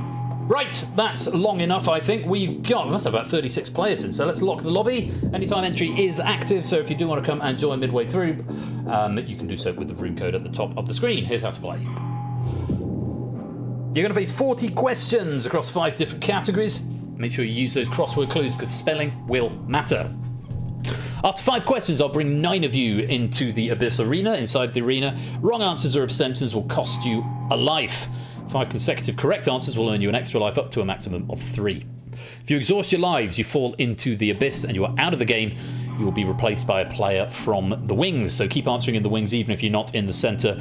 Right, that's long enough, I think. We must have about 36 players in, so let's lock the lobby. Anytime entry is active, so if you do want to come and join midway through, you can do so with the room code at the top of the screen. Here's how to play. You're going to face 40 questions across 5 different categories. Make sure you use those crossword clues, because spelling will matter. After 5 questions, I'll bring 9 of you into the Abyss Arena. Inside the arena, wrong answers or abstentions will cost you a life. 5 consecutive correct answers will earn you an extra life up to a maximum of 3. If you exhaust your lives, you fall into the Abyss and you are out of the game. You will be replaced by a player from the wings, so keep answering in the wings even if you're not in the centre.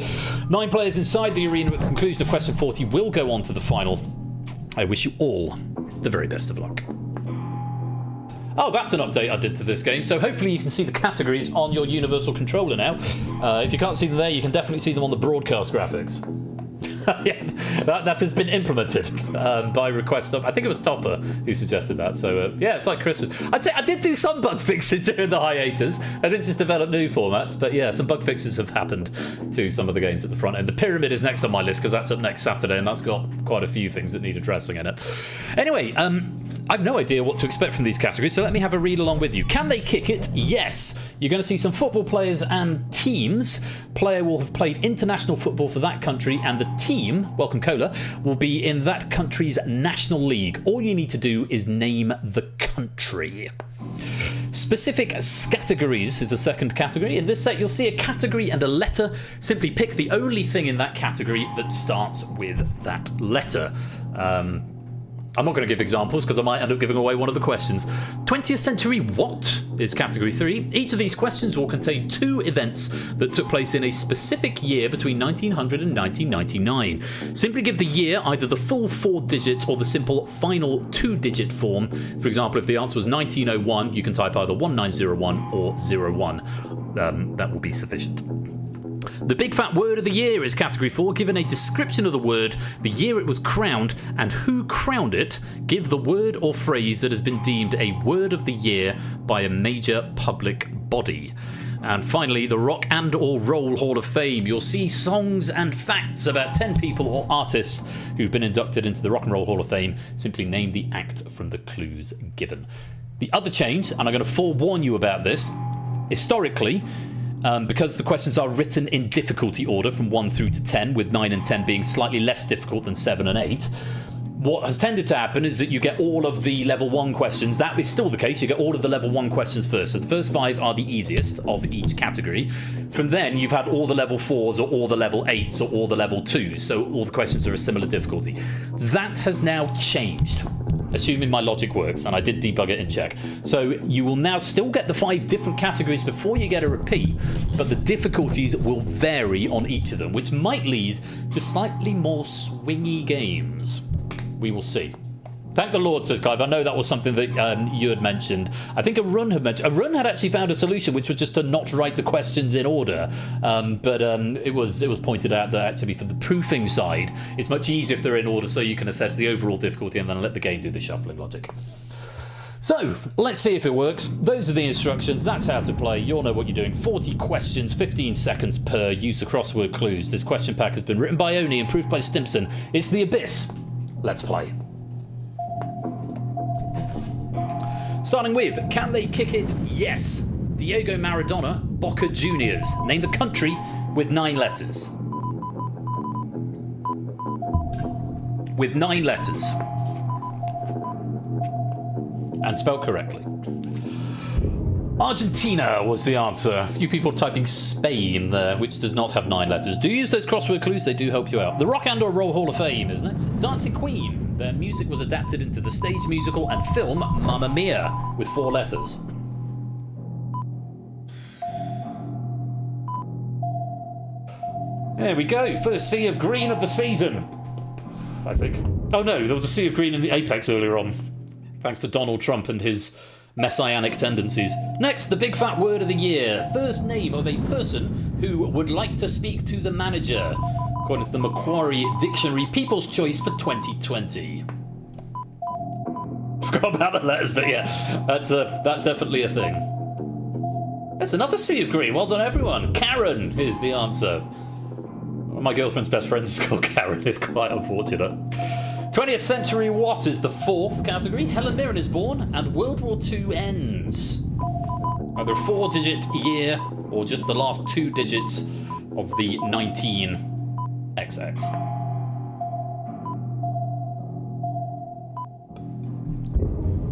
9 players inside the arena at the conclusion of question 40 will go on to the final. I wish you all the very best of luck. Oh, that's an update I did to this game, so hopefully you can see the categories on your Universal Controller now. If you can't see them there, you can definitely see them on the broadcast graphics. Yeah, that has been implemented by request of, I think it was Topper who suggested that, so yeah, it's like Christmas. I'd say I did do some bug fixes during the hiatus. I didn't just develop new formats, but yeah, some bug fixes have happened to some of the games at the front end. The Pyramid is next on my list because that's up next Saturday, and that's got quite a few things that need addressing in it. Anyway, I have no idea what to expect from these categories, so let me have a read along with you. Can they kick it? Yes. You're going to see some football players and teams. Player will have played international football for that country, and the team, welcome Cola, will be in that country's national league. All you need to do is name the country. Specific categories is the second category. In this set, you'll see a category and a letter. Simply pick the only thing in that category that starts with that letter. I'm not going to give examples because I might end up giving away one of the questions. 20th century what is category 3. Each of these questions will contain 2 events that took place in a specific year between 1900 and 1999. Simply give the year either the full 4 digits or the simple final 2-digit form. For example, if the answer was 1901, you can type either 1901 or 01. That will be sufficient. The big fat word of the year is category 4. Given a description of the word, the year it was crowned, and who crowned it, give the word or phrase that has been deemed a word of the year by a major public body. And finally, the Rock and or Roll Hall of Fame. You'll see songs and facts about 10 people or artists who've been inducted into the Rock and Roll Hall of Fame. Simply name the act from the clues given. The other change, and I'm going to forewarn you about this, historically, because the questions are written in difficulty order from 1 through to 10, with 9 and 10 being slightly less difficult than 7 and 8, what has tended to happen is that you get all of the level 1 questions. That is still the case. You get all of the level 1 questions first. So the first 5 are the easiest of each category. From then, you've had all the level 4s or all the level 8s or all the level 2s. So all the questions are a similar difficulty. That has now changed, assuming my logic works, and I did debug it in check. So you will now still get the 5 different categories before you get a repeat, but the difficulties will vary on each of them, which might lead to slightly more swingy games. We will see. Thank the Lord, says Clive. I know that was something that you had mentioned. I think Arun had mentioned. Arun had actually found a solution, which was just to not write the questions in order. But it was pointed out that actually for the proofing side, it's much easier if they're in order, so you can assess the overall difficulty and then let the game do the shuffling logic. So, let's see if it works. Those are the instructions. That's how to play. You'll know what you're doing. 40 questions, 15 seconds per. Use the crossword clues. This question pack has been written by Oni and proofed by Stimpson. It's the Abyss. Let's play. Starting with, can they kick it? Yes. Diego Maradona, Boca Juniors. Name the country with 9 letters. With 9 letters. And spelled correctly. Argentina was the answer. A few people typing Spain there, which does not have 9 letters. Do use those crossword clues, they do help you out. The Rock and or Roll Hall of Fame, isn't it? Dancing Queen. Their music was adapted into the stage musical and film Mamma Mia, with 4 letters. There we go. First sea of green of the season. I think. Oh no, there was a sea of green in the Apex earlier on. Thanks to Donald Trump and his messianic tendencies. Next, the big fat word of the year. First name of a person who would like to speak to the manager. According to the Macquarie Dictionary, People's Choice for 2020. Forgot about the letters, but yeah, that's definitely a thing. There's another sea of green. Well done, everyone. Karen is the answer. My girlfriend's best friend is called Karen. It's quite unfortunate. 20th century what is the fourth category? Helen Mirren is born and World War II ends. Either a 4-digit year or just the last 2 digits of the 19XX.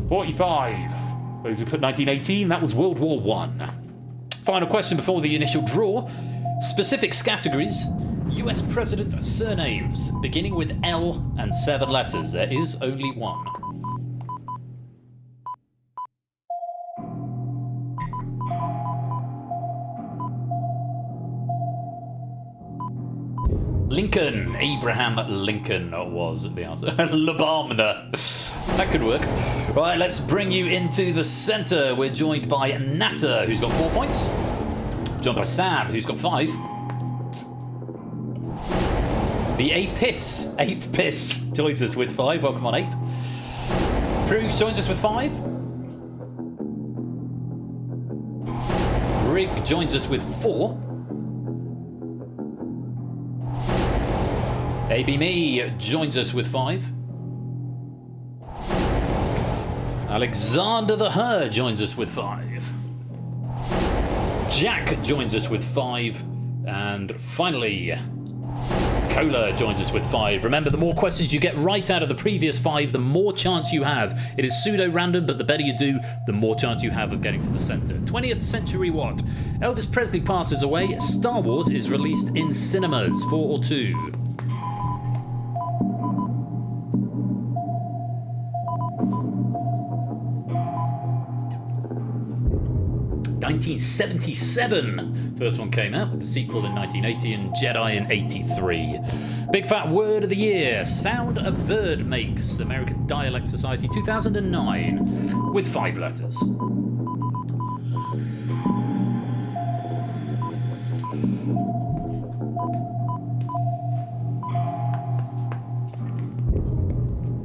$45. Those who put 1918, that was World War I. Final question before the initial draw. Specifics categories. US President surnames, beginning with L and 7 letters. There is only one. Lincoln. Abraham Lincoln was the answer. Labamna. That could work. Right, let's bring you into the centre. We're joined by Natter, who's got 4 points. Joined by Sam, who's got 5. The Apis joins us with 5. Welcome on, Ape. Proogs joins us with 5. Brig joins us with 4. AB Me joins us with 5. Alexander the Her joins us with 5. Jack joins us with 5. And finally, Cola joins us with 5. Remember, the more questions you get right out of the previous 5, the more chance you have. It is pseudo-random, but the better you do, the more chance you have of getting to the centre. 20th century what? Elvis Presley passes away. Star Wars is released in cinemas. 4 or 2? $1977. First one came out with the sequel in 1980 and Jedi in 83. Big fat word of the year. Sound a bird makes. American Dialect Society 2009 with 5 letters.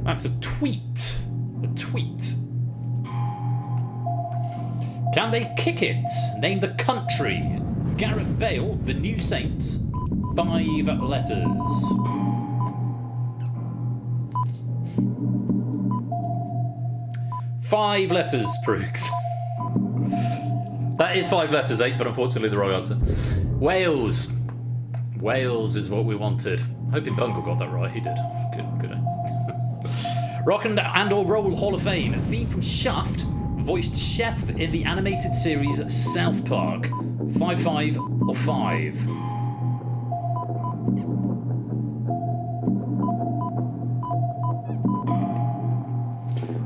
That's a tweet. A tweet. Can they kick it? Name the country. Gareth Bale, The New Saints. 5 letters. Five letters, Prooks. That is 5 letters, 8, but unfortunately the wrong answer. Wales. Wales is what we wanted. Hoping Bungle got that right. He did. Good. Rock and or Roll Hall of Fame. Theme from Shaft. Voiced Chef in the animated series South Park. 5 or 5?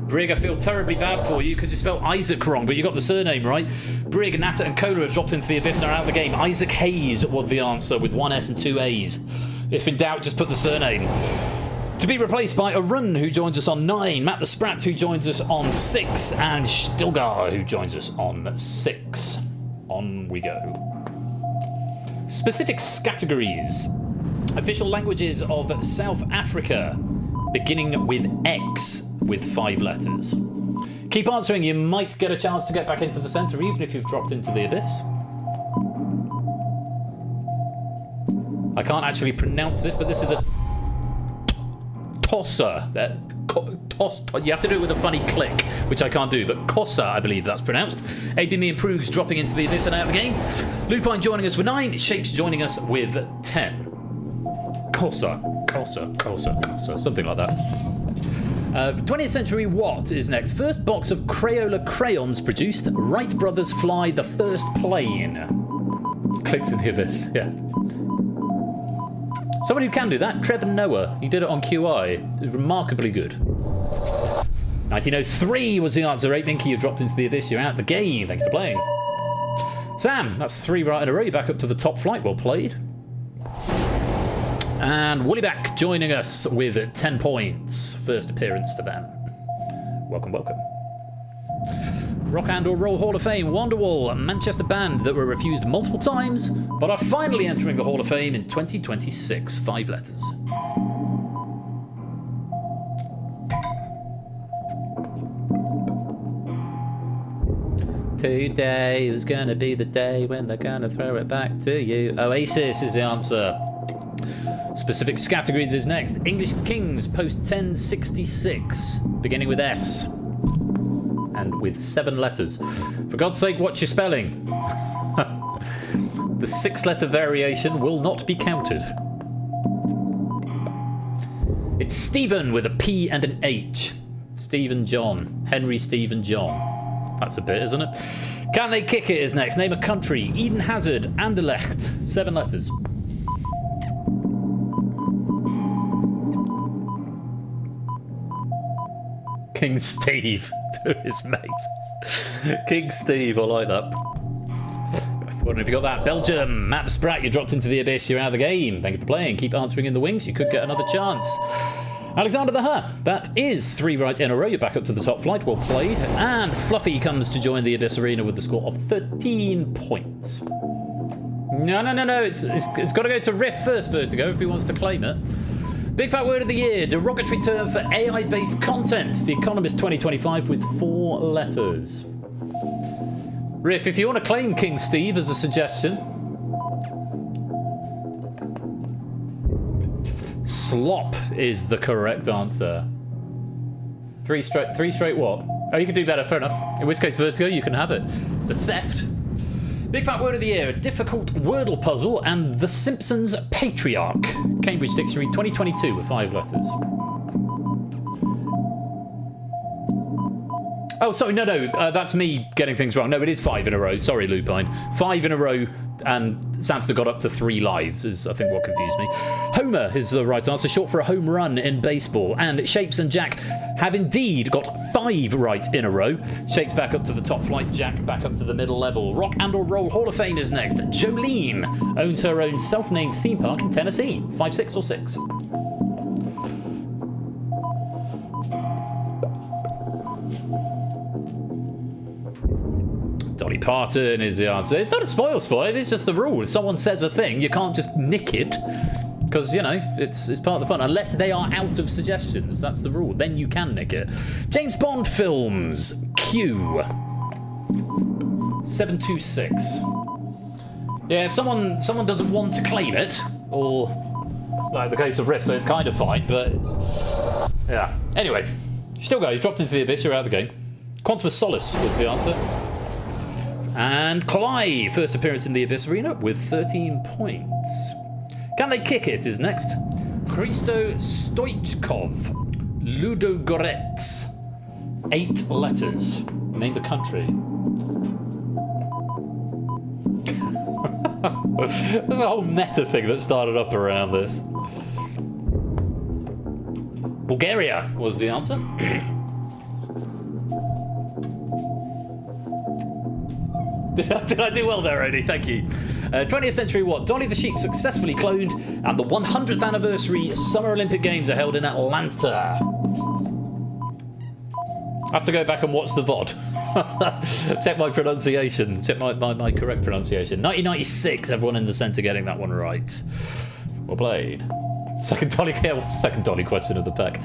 Brig, I feel terribly bad for you because you spelled Isaac wrong, but you got the surname right. Brig, Natter and Cola have dropped into the abyss and are out of the game. Isaac Hayes was the answer with 1 S and 2 A's. If in doubt, just put the surname. To be replaced by Arun, who joins us on 9, Matt the Sprat, who joins us on 6, and Stilgar, who joins us on 6. On we go. Specifics categories. Official languages of South Africa, beginning with X with 5 letters. Keep answering, you might get a chance to get back into the centre, even if you've dropped into the abyss. I can't actually pronounce this, but this is the Tosser. You have to do it with a funny click, which I can't do, but Kossa, I believe that's pronounced. AB Me and Proogs dropping into the abyss and out of the game. Lupine joining us with 9. Shapes joining us with 10. Kossa, something like that. 20th century what is next? First box of Crayola crayons produced. Wright brothers fly the first plane. Clicks in the abyss, yeah. Someone who can do that, Trevor Noah. He did it on QI. It was remarkably good. 1903 was the answer. 8 Minky, you've dropped into the abyss. You're out of the game. Thank you for playing. Sam, that's 3 right in a row. You're back up to the top flight. Well played. And Woollyback joining us with 10 points. First appearance for them. Welcome, welcome. Rock and or Roll Hall of Fame, Wonderwall, a Manchester band that were refused multiple times, but are finally entering the Hall of Fame in 2026. 5 letters. Today is gonna be the day when they're gonna throw it back to you. Oasis is the answer. Specific categories is next. English Kings post 1066, beginning with S. And with 7 letters. For God's sake, what's your spelling? The 6-letter variation will not be counted. It's Stephen with a P and an H. Stephen John. Henry Stephen John. That's a bit, isn't it? Can They Kick It is next. Name a country. Eden Hazard. Anderlecht. 7 letters. King Steve to his mate. King Steve, I like that. Wondering if you got that. Belgium. Matt Spratt, you dropped into the abyss. You're out of the game. Thank you for playing. Keep answering in the wings. You could get another chance. Alexander the Huh. That is 3 right in a row. You're back up to the top flight. Well played. And Fluffy comes to join the Abyss Arena with the score of 13 points. No. It's got to go to Riff first, Vertigo, if he wants to claim it. Big Fat Word of the Year. Derogatory term for AI-based content. The Economist 2025 with 4 letters. Riff, if you want to claim King Steve as a suggestion. Slop is the correct answer. 3 straight what? Oh, you can do better, fair enough. In which case, Vertigo, you can have it. It's a theft. Big Fat Word of the Year, a difficult Wordle puzzle, and The Simpsons Patriarch. Cambridge Dictionary 2022 with 5 letters. Oh, sorry, no, that's me getting things wrong. No, it is 5 in a row. Sorry, Lupine. 5 in a row, and Samster got up to 3 lives, is I think what confused me. Homer is the right answer, short for a home run in baseball. And Shapes and Jack have indeed got 5 right in a row. Shapes back up to the top flight, Jack back up to the middle level. Rock and or Roll Hall of Fame is next. Jolene owns her own self-named theme park in Tennessee. 5, 6, or 6. Dolly Parton is the answer. It's not a spoil, it's just the rule. If someone says a thing, you can't just nick it. Because, you know, it's part of the fun. Unless they are out of suggestions, that's the rule. Then you can nick it. James Bond films. Q. 726. Yeah, if someone doesn't want to claim it, or like the case of Riff, so it's kind of fine, but yeah. Anyway, still go. He's dropped into the abyss, you're out of the game. Quantum of Solace was the answer. And Cly, first appearance in the Abyss Arena with 13 points. Can They Kick It is next. Christo Stoichkov, Ludogorets, 8 letters. Name the country. There's a whole meta thing that started up around this. Bulgaria was the answer. Did I do well there, Odie? Thank you. 20th century what? Dolly the Sheep successfully cloned, and the 100th anniversary Summer Olympic Games are held in Atlanta. I have to go back and watch the VOD. Check my pronunciation. Check my correct pronunciation. 1996, everyone in the centre getting that one right. Well played. Second Dolly, yeah, what's the second Dolly question of the pack?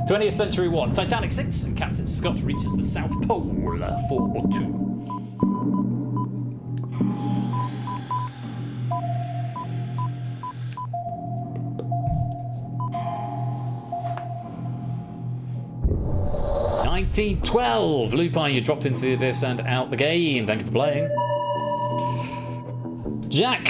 20th century what? Titanic 6, and Captain Scott reaches the South Pole. 4 or 2. $19.12. Lupine, you dropped into the abyss and out the game. Thank you for playing. Jack,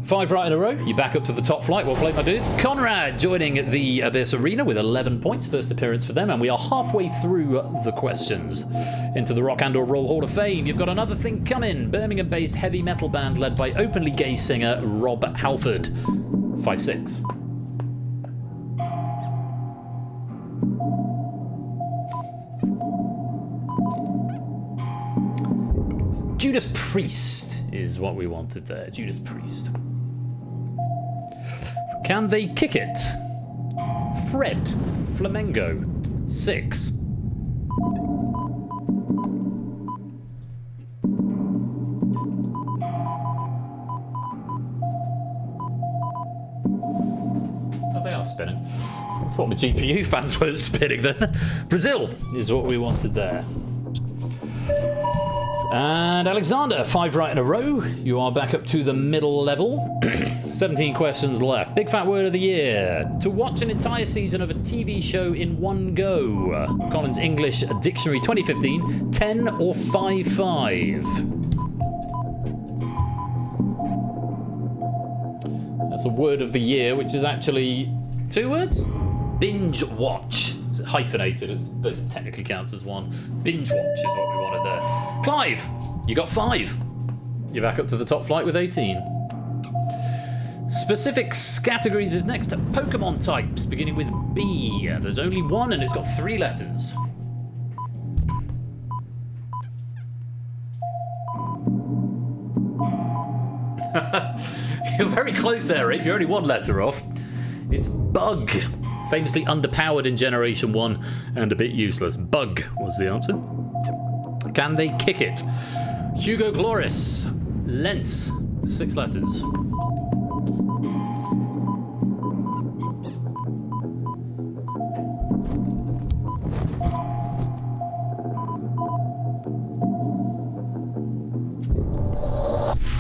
5 right in a row. You back up to the top flight. Well played, my dude. Conrad joining the Abyss Arena with 11 points. First appearance for them, and we are halfway through the questions into the Rock and or Roll Hall of Fame. You've got another thing coming. Birmingham-based heavy metal band led by openly gay singer Rob Halford. 5-6. Judas Priest is what we wanted there. Judas Priest. Can they kick it? Fred. Flamengo. 6. Oh, they are spinning. I thought my GPU fans weren't spinning then. Brazil is what we wanted there. And Alexander, 5 right in a row. You are back up to the middle level. 17 questions left. Big fat word of the year. To watch an entire season of a TV show in one go. Collins English Dictionary 2015. 10 or 5-5. That's a word of the year, which is actually 2 words. Binge watch. It's hyphenated, I suppose it technically counts as one. Binge watch is what we wanted there. Clive, you got 5. You're back up to the top flight with 18. Specifics categories is next. Pokemon types, beginning with B. There's only one and it's got 3 letters. You're very close there, Rick. You're only 1 letter off. It's Bug. Famously underpowered in Generation 1 and a bit useless. Bug was the answer. Can they kick it? Hugo Gloris. Lens. 6 letters.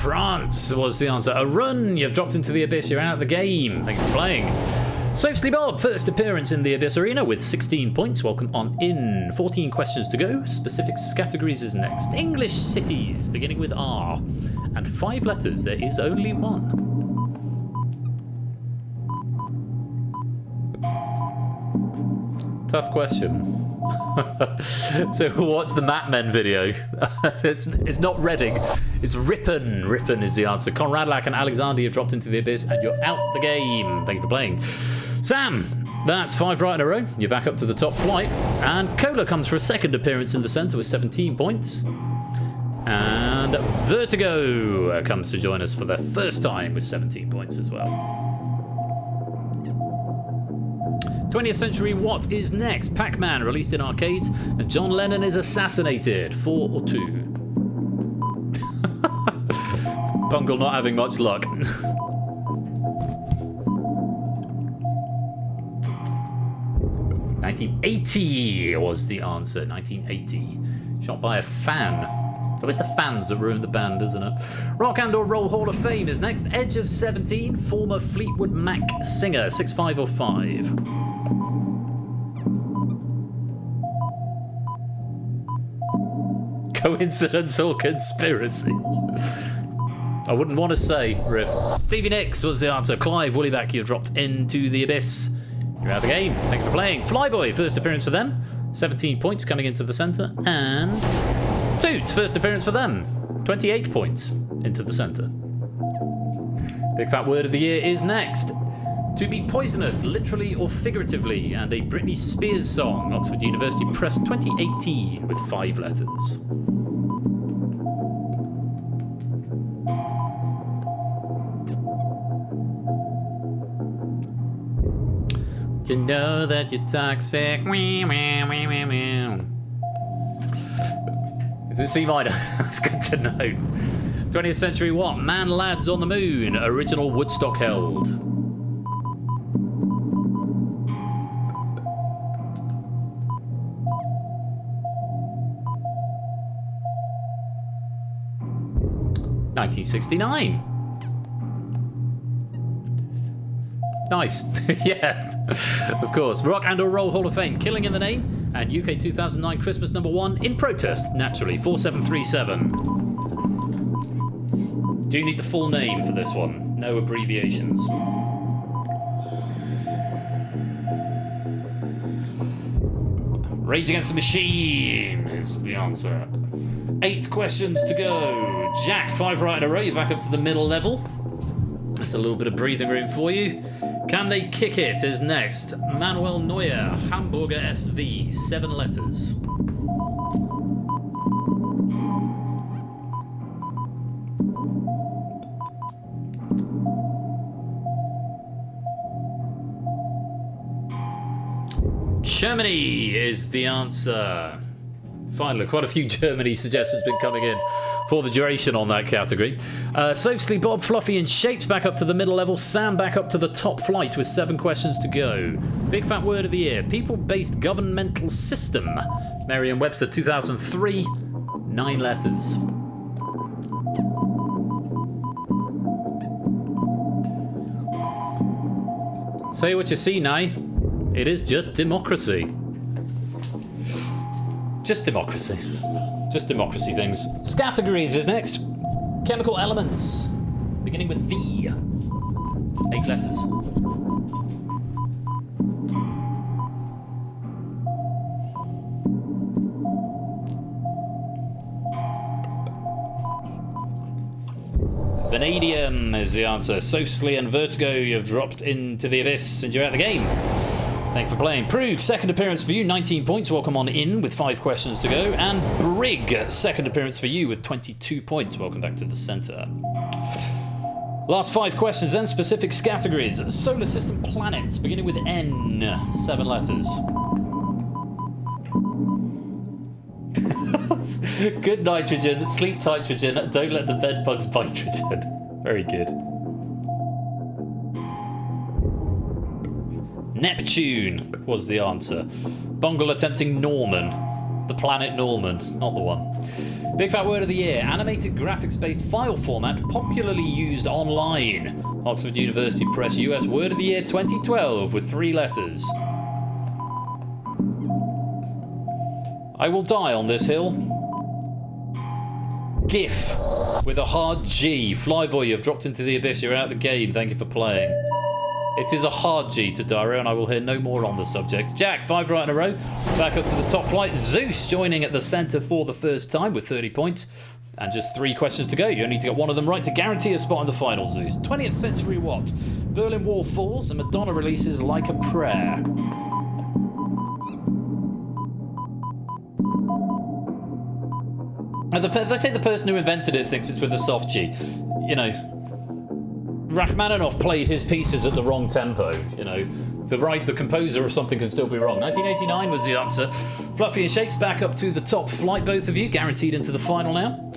France was the answer. A run. You've dropped into the abyss. You're out of the game. Thank you for playing. Soapsly Bob, first appearance in the Abyss Arena with 16 points. Welcome on in. 14 questions to go. Specifics categories is next. English cities, beginning with R. And 5 letters. There is only 1. Tough question. So watch the Map Men video. It's not Reading, it's Ripon. Ripon is the answer. Conrad Lack and Alexander, you've dropped into the abyss and you're out the game. Thank you for playing. Sam, that's 5 right in a row. You're back up to the top flight. And Cola comes for a second appearance in the centre with 17 points. And Vertigo comes to join us for the first time with 17 points as well. 20th Century What is next? Pac-Man released in arcades and John Lennon is assassinated. 4 or 2? Bungle not having much luck. $1980 was the answer. 1980. Shot by a fan. So it's the fans that ruined the band, isn't it? Rock and or Roll Hall of Fame is next. Edge of 17, former Fleetwood Mac singer. 6, 5 or 5? Coincidence or conspiracy? I wouldn't want to say, Riff. Stevie Nicks was the answer. Clive Woollyback, you dropped into the abyss. You're out of the game. Thank you for playing. Flyboy, first appearance for them. 17 points coming into the centre. And Toots, first appearance for them. 28 points into the centre. Big fat word of the year is next. To be poisonous, literally or figuratively, and a Britney Spears song. Oxford University Press 2018 with 5 letters. You know that you're toxic. Is it C minor? That's good to know. 20th Century What? Man Lads on the Moon. Original Woodstock held. $1969. Nice. Yeah, of course. Rock and Roll Hall of Fame, Killing in the Name, and UK 2009 Christmas #1 in protest, naturally, 4737. Do you need the full name for this one? No abbreviations. Rage Against the Machine is the answer. 8 questions to go. Jack, 5 right in a row. You're back up to the middle level. That's a little bit of breathing room for you. Can they kick it is next. Manuel Neuer, Hamburger SV, 7 letters. Germany is the answer. Finally, quite a few Germany suggestions been coming in for the duration on that category. Sophsly, Bob, Fluffy, and Shapes back up to the middle level. Sam back up to the top flight with 7 questions to go. Big fat word of the year: people-based governmental system. Merriam-Webster 2003, 9 letters. Say what you see, Nye. It is just democracy. Just democracy. Just democracy things. Categories is next. Chemical elements. Beginning with V. 8 letters. Vanadium is the answer. Sophsly and Vertigo, you've dropped into the abyss and you're out of the game. Thanks for playing. Prug, second appearance for you, 19 points. Welcome on in with 5 questions to go. And Brig, second appearance for you with 22 points. Welcome back to the centre. Last 5 questions then, specific categories. Solar system planets, beginning with N, 7 letters. Good nitrogen, sleep nitrogen, don't let the bed bugs bite nitrogen. Very good. Neptune was the answer. Bungle attempting Norman. The planet Norman, not the one. Big fat word of the year: animated graphics-based file format popularly used online. Oxford University Press US word of the year 2012 with 3 letters. I will die on this hill. GIF with a hard G. Flyboy, you've dropped into the abyss. You're out of the game. Thank you for playing. It is a hard G to Dario, and I will hear no more on the subject. Jack, 5 right in a row. Back up to the top flight. Zeus joining at the centre for the first time with 30 points. And just 3 questions to go. You only need to get one of them right to guarantee a spot in the final, Zeus. 20th century what? Berlin Wall falls and Madonna releases Like a Prayer. They say the person who invented it thinks it's with a soft G. You know, Rachmaninoff played his pieces at the wrong tempo. You know, the composer of something can still be wrong. 1989 was the answer. Fluffy and Shapes back up to the top flight, both of you, guaranteed into the final now.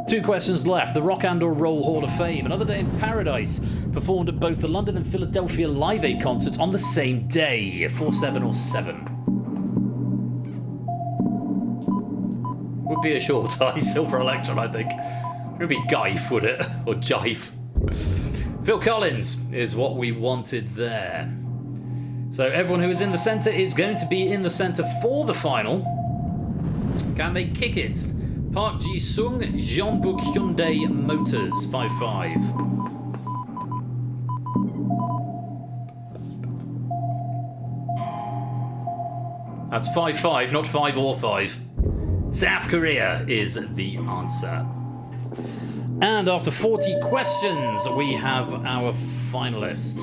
2 questions left. The Rock and Roll Hall of Fame. Another Day in Paradise performed at both the London and Philadelphia Live Aid concerts on the same day. 4, 7, or 7. Would be a short eye, Silver Electron, I think. It would be Gife, would it? Or Jive. Phil Collins is what we wanted there. So everyone who is in the centre is going to be in the centre for the final. Can they kick it? Park Ji-sung, Jeonbuk Hyundai Motors, 5-5. That's 5-5, not 5 or 5. South Korea is the answer. And after 40 questions, we have our finalists.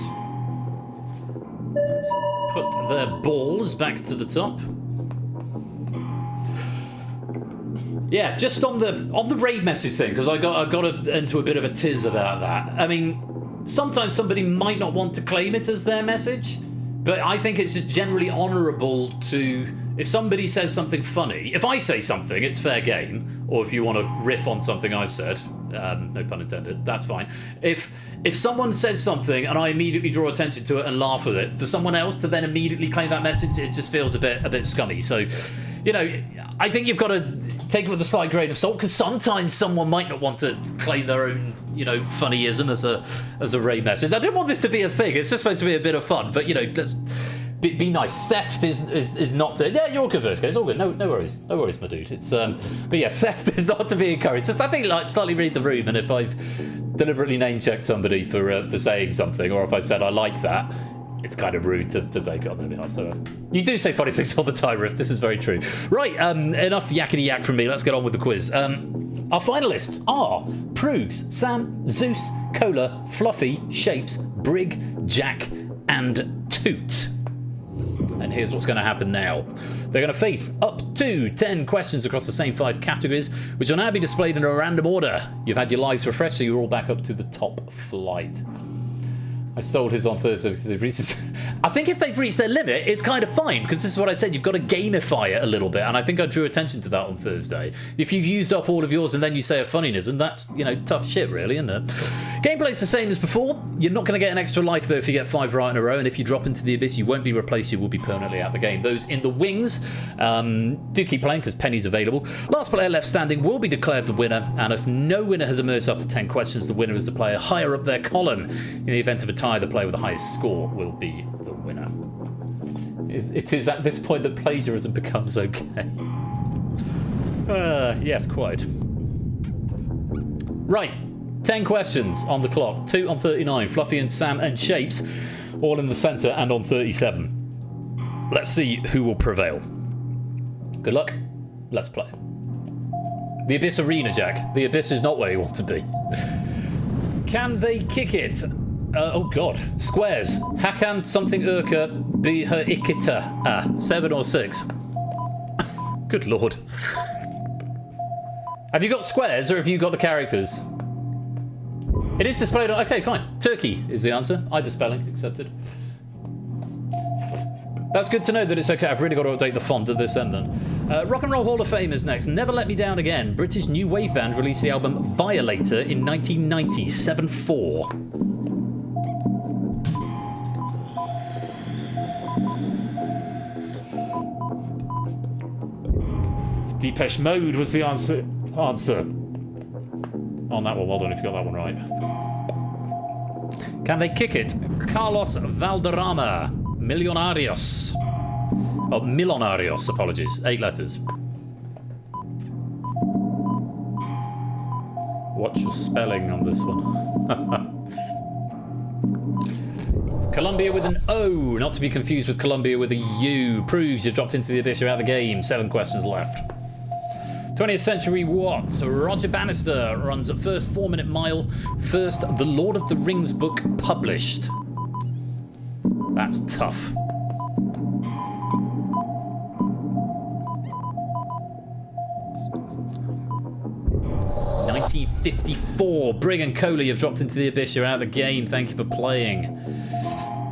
Let's put their balls back to the top. Yeah, just on the raid message thing, because I got into a bit of a tiz about that. I mean, sometimes somebody might not want to claim it as their message, but I think it's just generally honourable to, if somebody says something funny, if I say something, it's fair game, or if you want to riff on something I've said, no pun intended, that's fine. If someone says something and I immediately draw attention to it and laugh at it, for someone else to then immediately claim that message, it just feels a bit scummy. So, you know, I think you've got to take it with a slight grain of salt, because sometimes someone might not want to claim their own, you know, funnyism as a raid message. I don't want this to be a thing. It's just supposed to be a bit of fun, but, you know, let's be nice. Theft is not to... Yeah, you're converted. It's all good. No worries. No worries, my dude. It's but yeah, theft is not to be encouraged. Just, I think, like, slightly read the room, and if I've deliberately name-checked somebody for saying something, or if I said I like that, it's kind of rude to take it on their behalf. So you do say funny things all the time, Riff. This is very true. Right, enough yakety yak from me. Let's get on with the quiz. Our finalists are Prugs, Sam, Zeus, Cola, Fluffy, Shapes, Brig, Jack, and Toot. And here's what's going to happen now. They're going to face up to 10 questions across the same 5 categories, which will now be displayed in a random order. You've had your lives refreshed, so you're all back up to the top flight. I stole his on Thursday because it reaches. I think if they've reached their limit, it's kind of fine because this is what I said. You've got to gamify it a little bit, and I think I drew attention to that on Thursday. If you've used up all of yours and then you say a funniness, and that's tough shit, really, isn't it? Gameplay's the same as before. You're not going to get an extra life though if you get 5 right in a row, and if you drop into the abyss, you won't be replaced. You will be permanently out the game. Those in the wings, do keep playing because Penny's available. Last player left standing will be declared the winner, and if no winner has emerged after 10 questions, the winner is the player higher up their column. In the event of a tie, the player with the highest score will be the winner. It is at this point that plagiarism becomes okay. Yes, quite. Right, 10 questions on the clock, 2 on 39. Fluffy and Sam and Shapes, all in the centre and on 37. Let's see who will prevail. Good luck. Let's play. The Abyss Arena, Jack. The Abyss is not where you want to be. Can they kick it? Oh god. Squares. Hakan something Urka be her Ikita. 7 or 6. Good lord. Have you got squares or have you got the characters? It is displayed on... Okay, fine. Turkey is the answer. Either spelling. Accepted. That's good to know that it's okay. I've really got to update the font of this end then. Rock and Roll Hall of Fame is next. Never Let Me Down Again. British new wave band released the album Violator in 1990. 7-4. Depeche Mode was the answer on that one. Well done if you got that one right. Can they kick it? Carlos Valderrama. Millonarios. Oh, Milonarios, apologies. 8 letters. Watch your spelling on this one. Columbia with an O, not to be confused with Columbia with a U. Proves you've dropped into the abyss, you're out of the game. 7 questions left. 20th Century what? Roger Bannister runs a first 4-minute mile. First The Lord of the Rings book published. That's tough. $1954. Brig and Coley have dropped into the abyss. You're out of the game. Thank you for playing.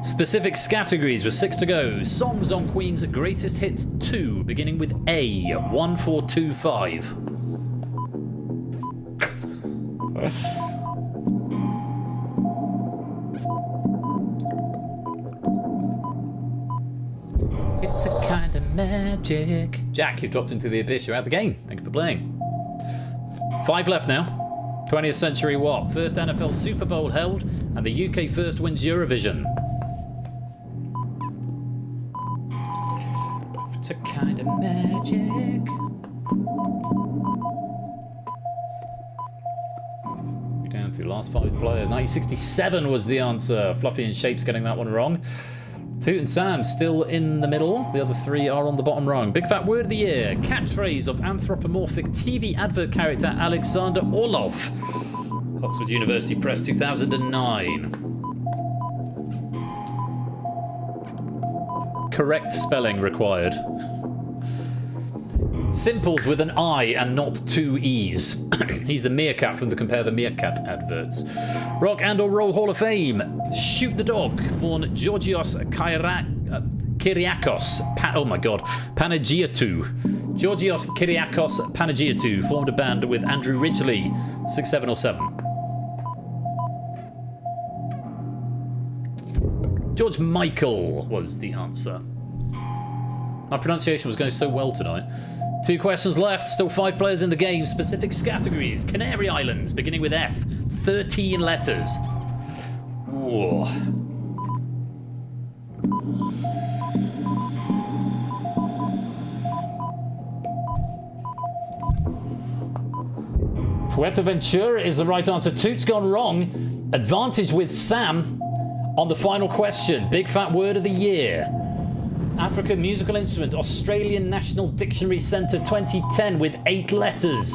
Specific categories with 6 to go. Songs on Queen's Greatest Hits 2, beginning with A. 1425. It's a kind of magic. Jack, you've dropped into the abyss. You're out of the game. Thank you for playing. 5 left now. 20th Century what? First NFL Super Bowl held, and the UK first wins Eurovision. It's a kind of magic. We're down to last 5 players. 1967 was the answer. Fluffy and Shapes getting that one wrong. Toot and Sam still in the middle. The other 3 are on the bottom rung. Big fat word of the year. Catchphrase of anthropomorphic TV advert character Alexander Orlov. Oxford University Press 2009. Correct spelling required. Simples with an I and not 2 E's. He's the meerkat from the Compare the Meerkat adverts. Rock and or Roll Hall of Fame. Shoot the Dog, born Georgios Kyriakos. Oh my god. Panagiatou. Georgios Kyriakos Panagiatou formed a band with Andrew Ridgeley. 6, 7 or 7. George Michael was the answer. My pronunciation was going so well tonight. 2 questions left. Still 5 players in the game. Specific categories. Canary Islands, beginning with F. 13 letters. Whoa. Fuerteventura is the right answer. Toot's gone wrong. Advantage with Sam on the final question. Big fat word of the year. Africa musical instrument. Australian National Dictionary Centre 2010 with 8 letters.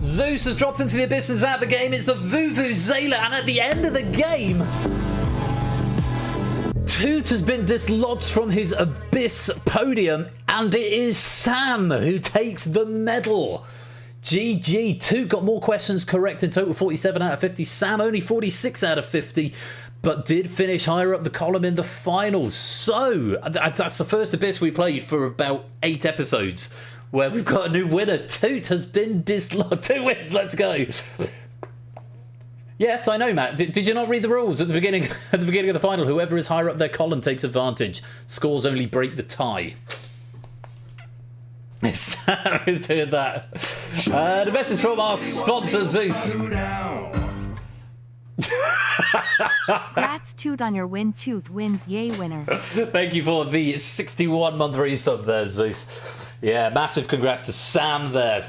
Zeus has dropped into the abyss and is out of the game. It's the Vuvuzela, and at the end of the game, Toot has been dislodged from his Abyss podium, and it is Sam who takes the medal. GG. Toot got more questions correct in total, 47 out of 50. Sam only 46 out of 50, but did finish higher up the column in the finals. So, that's the first Abyss we played for about 8 episodes, where we've got a new winner. Toot has been dislodged. 2 wins, let's go. Yes, I know, Matt. Did you not read the rules at the beginning? At the beginning of the final, whoever is higher up their column takes advantage. Scores only break the tie. Sam is doing that. The message from our sponsor, Zeus. Congrats, Toot, on your win. Toot wins. Yay, winner. Thank you for the 61-month resub there, Zeus. Yeah, massive congrats to Sam there.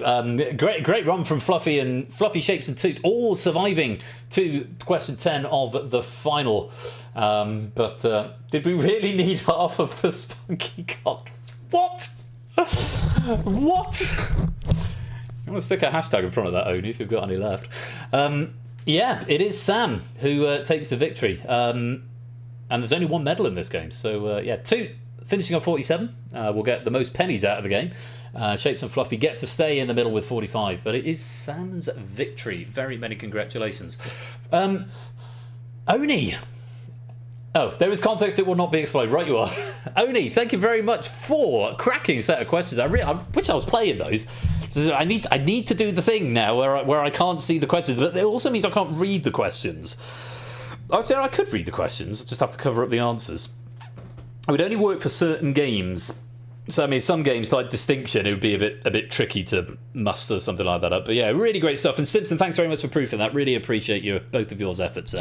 Great run from Fluffy Shapes and Toot, all surviving to question 10 of the final. But did we really need half of the spunky cock? What? What? I'm going to stick a hashtag in front of that, Oni, if you've got any left. Yeah, it is Sam who takes the victory. And there's only 1 medal in this game. So, yeah, Toot finishing on 47. We'll get the most pennies out of the game. Shapes and Fluffy get to stay in the middle with 45. But it is Sam's victory. Very many congratulations. Oni. Oh, there is context. It will not be explained. Right you are. Oni, thank you very much for a cracking set of questions. I wish I was playing those. I need to do the thing now where I can't see the questions. But it also means I can't read the questions. I said I could read the questions. Just have to cover up the answers. It would only work for certain games. So, I mean, some games like Distinction, it would be a bit tricky to muster something like that up. But yeah, really great stuff. And Simpson, thanks very much for proofing that. Really appreciate both of yours efforts.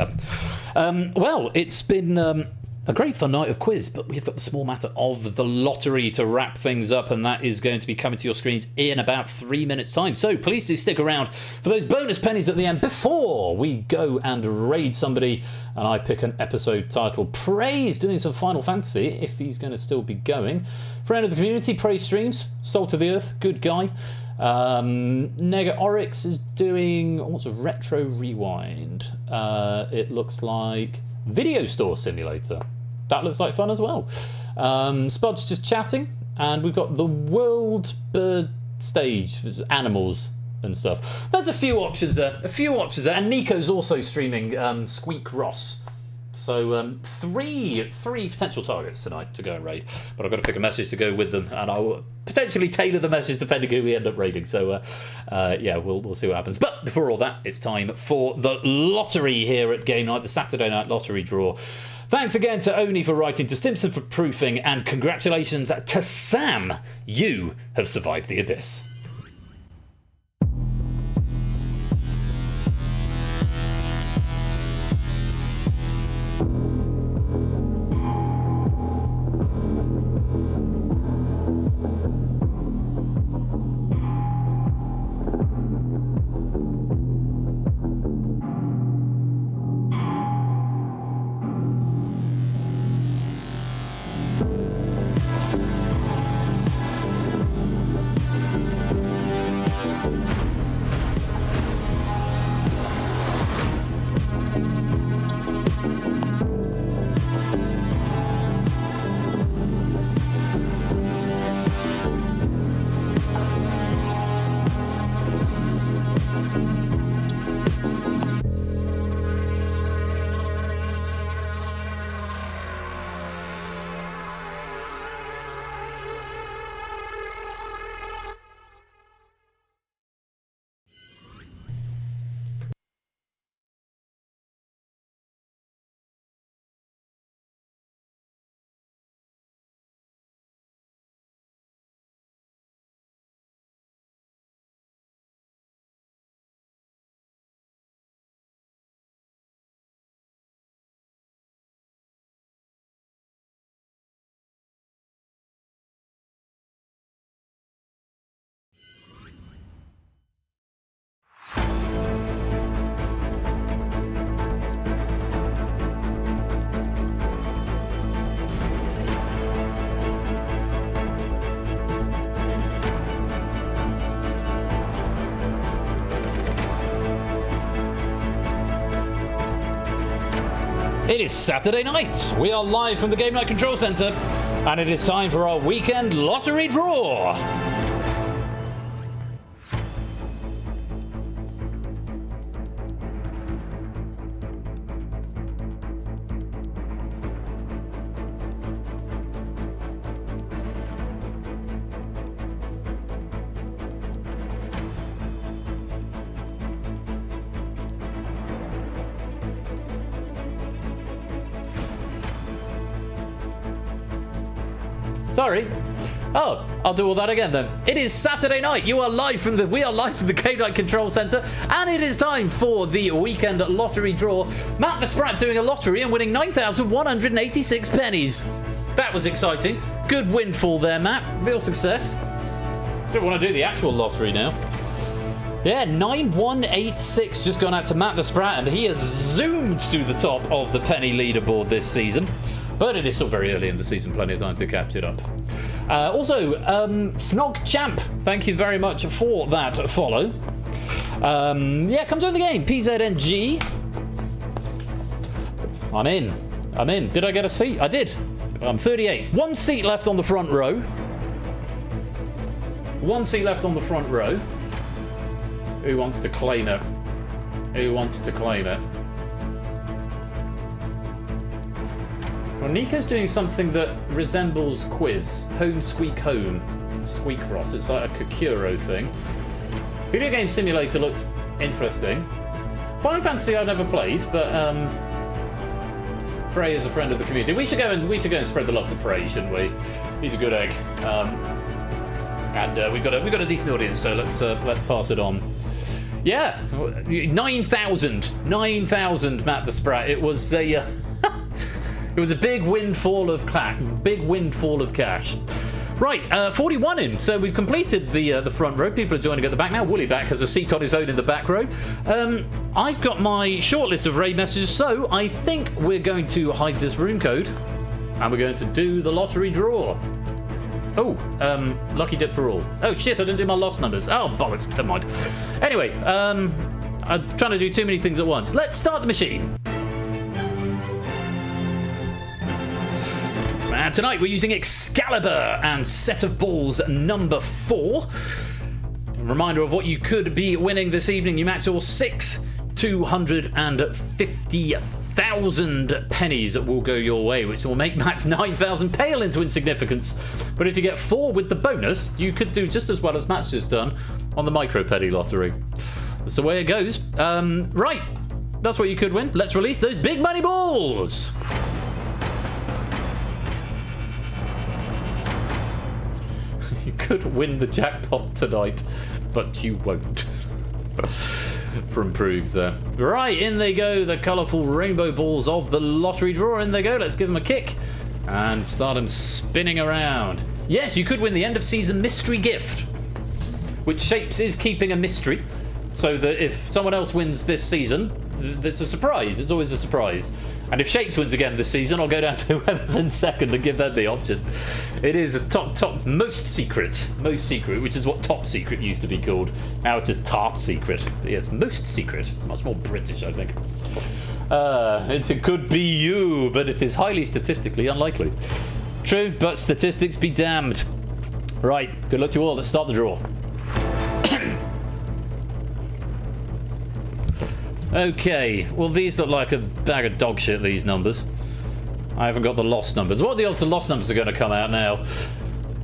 Well, it's been a great fun night of quiz, but we've got the small matter of the lottery to wrap things up, and that is going to be coming to your screens in about 3 minutes' time. So please do stick around for those bonus pennies at the end before we go and raid somebody, and I pick an episode title. Prey's doing some Final Fantasy, if he's going to still be going. Friend of the community, Prey streams, Salt of the Earth, good guy. Nega Oryx is doing, what's a Retro Rewind? It looks like Video Store Simulator. That looks like fun as well. Spud's just chatting, and we've got the World Bird stage, animals and stuff. There's a few options there. And Nico's also streaming Squeak Ross. So 3 potential targets tonight to go and raid, but I've got to pick a message to go with them, and I will potentially tailor the message depending who we end up raiding. So yeah, we'll see what happens. But before all that, it's time for the lottery here at Game Night, the Saturday night lottery draw. Thanks again to Oni for writing, to Stimson for proofing, and congratulations to Sam. You have survived the Abyss. It is Saturday night. We are live from the Game Night Control Center, and it is time for our weekend lottery draw. Sorry. Oh, I'll do all that again then. It is Saturday night. We are live from the Game Night Control Center, and it is time for the weekend lottery draw. Matt the Sprat doing a lottery and winning 9,186 pennies. That was exciting. Good windfall there, Matt. Real success. So we want to do the actual lottery now. Yeah, 9186 just gone out to Matt the Sprat, and he has zoomed to the top of the penny leaderboard this season. But it is still very early in the season, plenty of time to catch it up. Also, Fnog Champ, thank you very much for that follow. Yeah, come join the game, PZNG. I'm in. Did I get a seat? I did. I'm 38th. One seat left on the front row. One seat left on the front row. Who wants to claim it? Who wants to claim it? Well, Nico's doing something that resembles Quiz. Home Squeak Home. Squeakross. It's like a Kokuro thing. Video Game Simulator looks interesting. Final Fantasy I've never played, but Prey is a friend of the community. We should go and spread the love to Prey, shouldn't we? He's a good egg. And we've got a decent audience, so let's pass it on. Yeah, 9,000, Matt the Sprat. It was a it was a big windfall of cash. Right, 41 in, so we've completed the front row. People are joining at the back now. Woolly Back has a seat on his own in the back row. I've got my short list of raid messages, so I think we're going to hide this room code, and we're going to do the lottery draw. Oh, lucky dip for all. Oh shit, I didn't do my lost numbers. Oh, bollocks, never mind. Anyway, I'm trying to do too many things at once. Let's start the machine. And tonight we're using Excalibur and Set of Balls number 4. A reminder of what you could be winning this evening. You max your 250,000 pennies that will go your way, which will make max 9,000 pale into insignificance. But if you get 4 with the bonus, you could do just as well as Matt's just done on the micro penny lottery. That's the way it goes. Right, that's what you could win. Let's release those big money balls. You could win the jackpot tonight, but you won't. From Proves there. Right, in they go, the colourful rainbow balls of the lottery draw. In they go, let's give them a kick and start them spinning around. Yes, you could win the end of season mystery gift, which Shapes is keeping a mystery, so that if someone else wins this season, it's a surprise. It's always a surprise. And if Shapes wins again this season, I'll go down to whoever's in second and give them the option. It is a top, most secret, which is what top secret used to be called. Now it's just top secret. But yes, most secret. It's much more British, I think. It could be you, but it is highly statistically unlikely. True, but statistics be damned. Right, good luck to you all. Let's start the draw. Okay, well these look like a bag of dog shit, these numbers. I haven't got the lost numbers. What are the odds the lost numbers are going to come out now?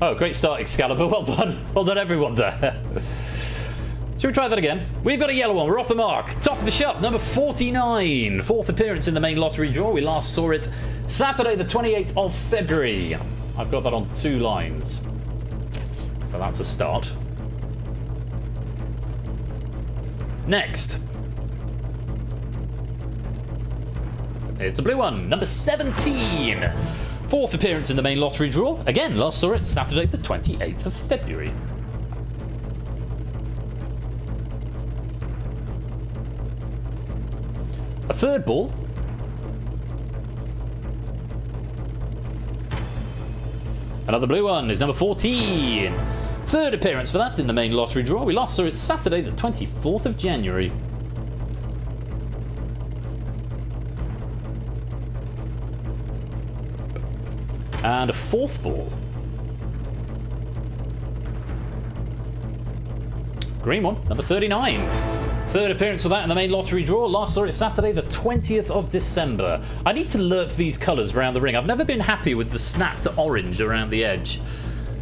Oh, great start, Excalibur. Well done. Well done, everyone there. Should we try that again? We've got a yellow one. We're off the mark. Top of the shop, number 49. 4th appearance in the main lottery draw. We last saw it Saturday, the 28th of February. I've got that on 2 lines. So that's a start. Next. It's a blue one, number 17. 4th appearance in the main lottery draw. Again, last saw it Saturday, the 28th of February. A 3rd ball. Another blue one is number 14. 3rd appearance for that in the main lottery draw. We last saw it Saturday, the 24th of January. And a fourth ball. Green one, number 39. Third appearance for that in the main lottery draw. Last saw it Saturday, the 20th of December. I need to lerp these colours around the ring. I've never been happy with the snapped orange around the edge.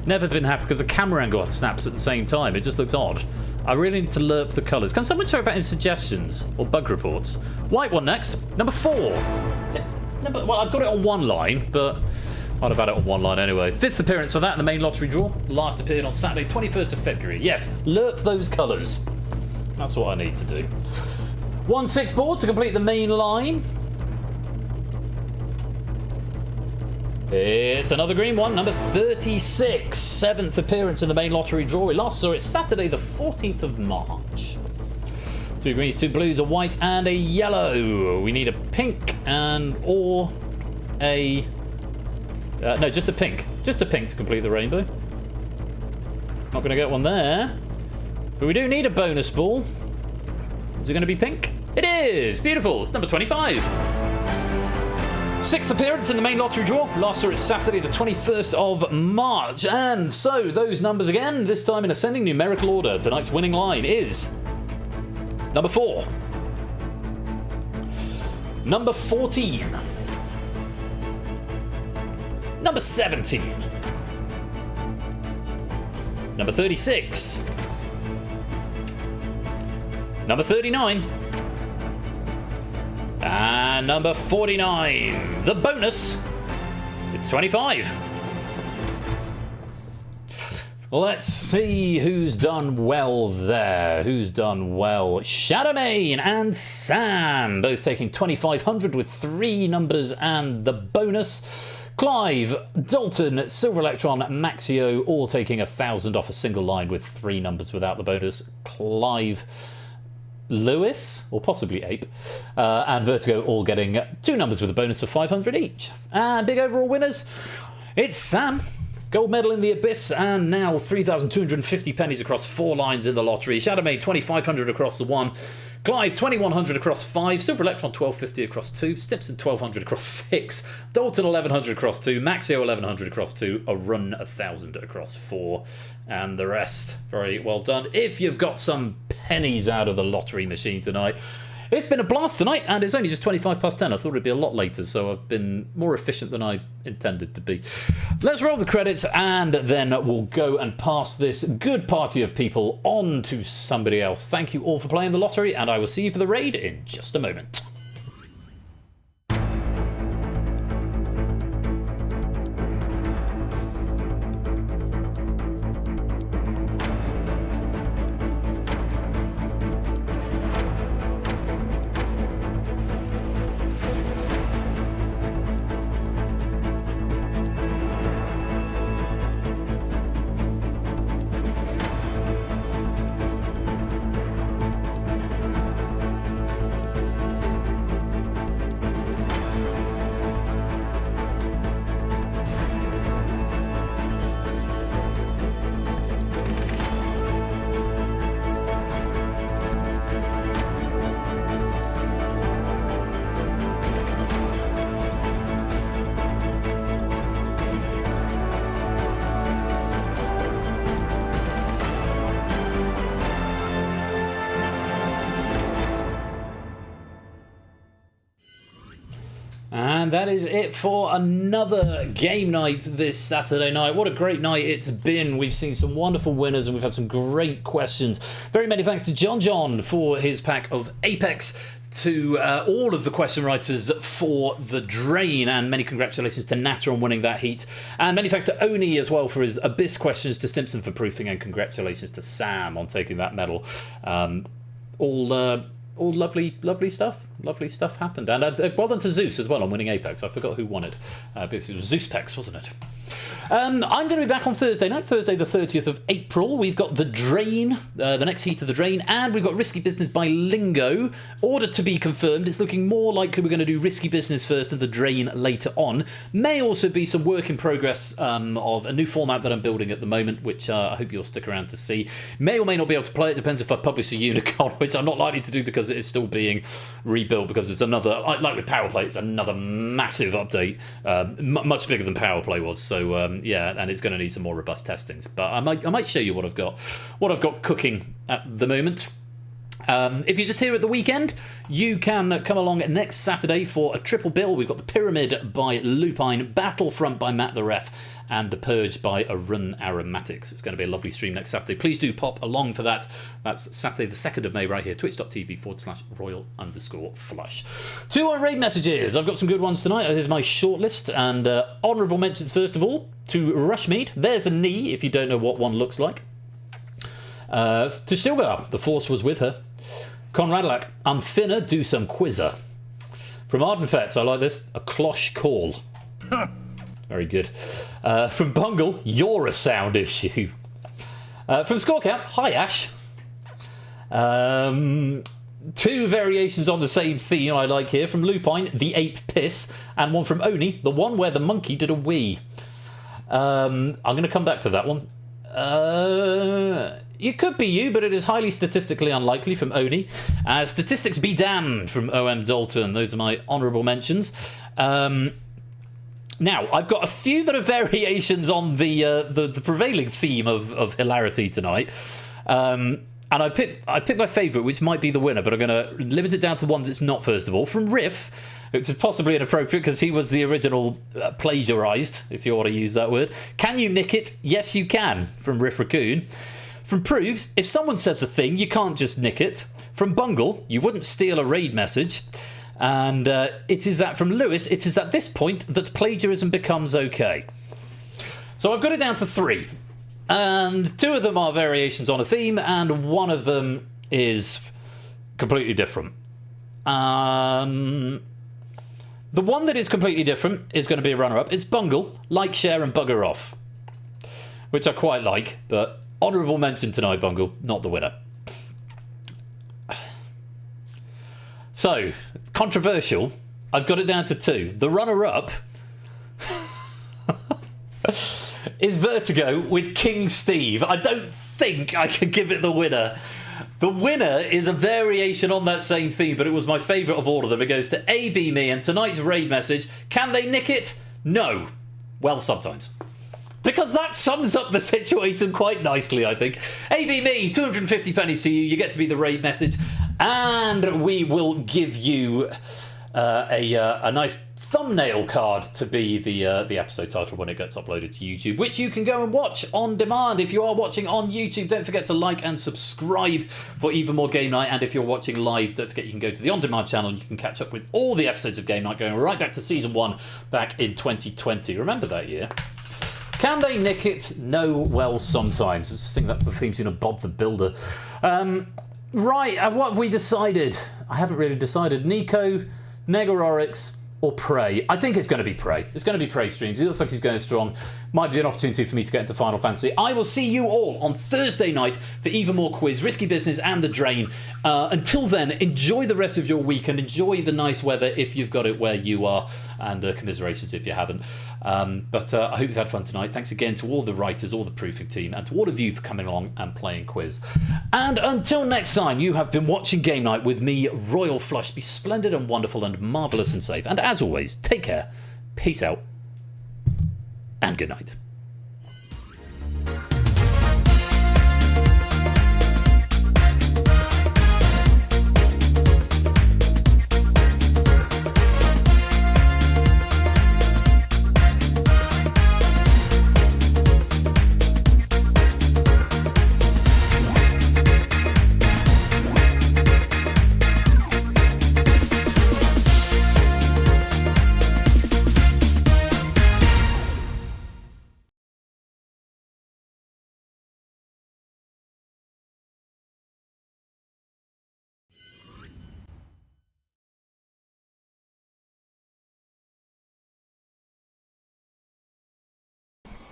Never been happy because the camera angle snaps at the same time. It just looks odd. I really need to lerp the colours. Can someone check that in suggestions or bug reports? White one next, number 4. Well, I've got it on one line, but I'd have had it on one line anyway. Fifth appearance for that in the main lottery draw. Last appeared on Saturday, 21st of February. Yes, lerp those colours. That's what I need to do. 1/6 board to complete the main line. It's another green one, number 36. 7th appearance in the main lottery draw. We last saw it Saturday, the 14th of March. 2 greens, 2 blues, a white and a yellow. We need a pink or a... no, just a pink. Just a pink to complete the rainbow. Not going to get one there. But we do need a bonus ball. Is it going to be pink? It is! Beautiful! It's number 25. 6th appearance in the main lottery draw. Last saw it Saturday, the 21st of March. And so, those numbers again, this time in ascending numerical order. Tonight's winning line is number 4. Number 14. Number 17. Number 36. Number 39. And number 49. The bonus, it's 25. Let's see who's done well there. Who's done well? Shadowmane and Sam, both taking 2,500 with 3 numbers and the bonus. Clive, Dalton, Silver Electron, Maxio, all taking 1,000 off a single line with 3 numbers without the bonus. Clive, Lewis, or possibly Ape, and Vertigo all getting 2 numbers with a bonus of 500 each. And big overall winners, it's Sam. Gold medal in the Abyss, and now 3,250 pennies across 4 lines in the lottery. Shadowmane, 2,500 across the 1. Clive, 2,100 across 5. Silver Electron, 1,250 across 2. Stimson, 1,200 across 6. Dalton, 1,100 across 2. Maxio, 1,100 across 2. A run, 1,000 across 4. And the rest, very well done. If you've got some pennies out of the lottery machine tonight, it's been a blast tonight, and it's only just 25 past 10. I thought it'd be a lot later, so I've been more efficient than I intended to be. Let's roll the credits, and then we'll go and pass this good party of people on to somebody else. Thank you all for playing the lottery, and I will see you for the raid in just a moment. And that is it for another game night this Saturday night. What a great night it's been. We've seen some wonderful winners and we've had some great questions. Very many thanks to John for his pack of Apex, to all of the question writers for the Drain, and many congratulations to Natter on winning that heat. And many thanks to Oni as well for his Abyss questions, to Stimson for proofing, and congratulations to Sam on taking that medal. All lovely stuff. Lovely stuff happened. And well done to Zeus as well on winning Apex. I forgot who won it. But it was Zeus Pex, wasn't it? I'm going to be back on Thursday night, Thursday the 30th of April. We've got The Drain, the next heat of The Drain, and we've got Risky Business by Lingo. Order to be confirmed. It's looking more likely we're going to do Risky Business first and The Drain later on. May also be some work in progress of a new format that I'm building at the moment, which I hope you'll stick around to see. May or may not be able to play. It depends if I publish a Unicorn, which I'm not likely to do because it is still being rebuilt, because it's another, like with Power Play, it's another massive update, much bigger than Power Play was. So yeah, and it's going to need some more robust testings. But I might show you what I've got cooking at the moment. If you're just here at the weekend, you can come along next Saturday for a triple bill. We've got The Pyramid by Lupine, Battlefront by Matt the Ref, and The Purge by Arun Aromatics. It's going to be a lovely stream next Saturday. Please do pop along for that. That's Saturday the 2nd of May right here, twitch.tv/royal_flush. 2 raid messages. I've got some good ones tonight. Here's my shortlist, and honourable mentions first of all to Rushmead. There's a knee, if you don't know what one looks like. To Stilgar, the Force was with her. Conradlak, I'm finna do some quizzer. From Ardenfex, I like this, a cloche call. Very good. From Bungle, you're a sound issue. From Scorecount, hi Ash. 2 variations on the same theme I like here. From Lupine, the ape piss. And one from Oni, the one where the monkey did a wee. I'm going to come back to that one. It could be you, but it is highly statistically unlikely, from Oni. Statistics be damned, from OM Dalton. Those are my honourable mentions. Now, I've got a few that are variations on the prevailing theme of hilarity tonight. And I picked my favourite, which might be the winner, but I'm going to limit it down to ones it's not, first of all. From Riff, which is possibly inappropriate because he was the original plagiarised, if you want to use that word. Can you nick it? Yes, you can, from Riff Raccoon. From Proogs, if someone says a thing, you can't just nick it. From Bungle, you wouldn't steal a raid message. And it is from Lewis, it is at this point that plagiarism becomes okay. So I've got it down to 3. And 2 of them are variations on a theme, and 1 of them is completely different. The one that is completely different is going to be a runner-up. It's Bungle, like, share, and bugger off. Which I quite like, but honourable mention tonight, Bungle, not the winner. So, it's controversial. I've got it down to 2. The runner-up is Vertigo with King Steve. I don't think I can give it the winner. The winner is a variation on that same theme, but it was my favourite of all of them. It goes to AB Me, and tonight's raid message, can they nick it? No. Well, sometimes. Because that sums up the situation quite nicely, I think. AB Me, 250 pennies to you. You get to be the raid message. And we will give you a nice thumbnail card to be the episode title when it gets uploaded to YouTube, which you can go and watch on demand. If you are watching on YouTube, don't forget to like and subscribe for even more Game Night. And if you're watching live, don't forget you can go to the on-demand channel and you can catch up with all the episodes of Game Night going right back to Season 1 back in 2020. Remember that year? Can they nick it? No, well, sometimes. I think that's the theme tune of Bob the Builder. Right, what have we decided? I haven't really decided. Nico, Negororix, or Prey? I think it's going to be Prey. It's going to be Prey streams. He looks like he's going strong. Might be an opportunity for me to get into Final Fantasy. I will see you all on Thursday night for even more quiz, Risky Business, and The Drain. Until then, enjoy the rest of your weekend. Enjoy the nice weather if you've got it where you are, and commiserations if you haven't. But I hope you've had fun tonight. Thanks again to all the writers, all the proofing team, and to all of you for coming along and playing quiz. And until next time, you have been watching Game Night with me, Royal Flush. Be splendid and wonderful and marvellous and safe. And as always, take care, peace out, and good night.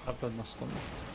I've done my stomach.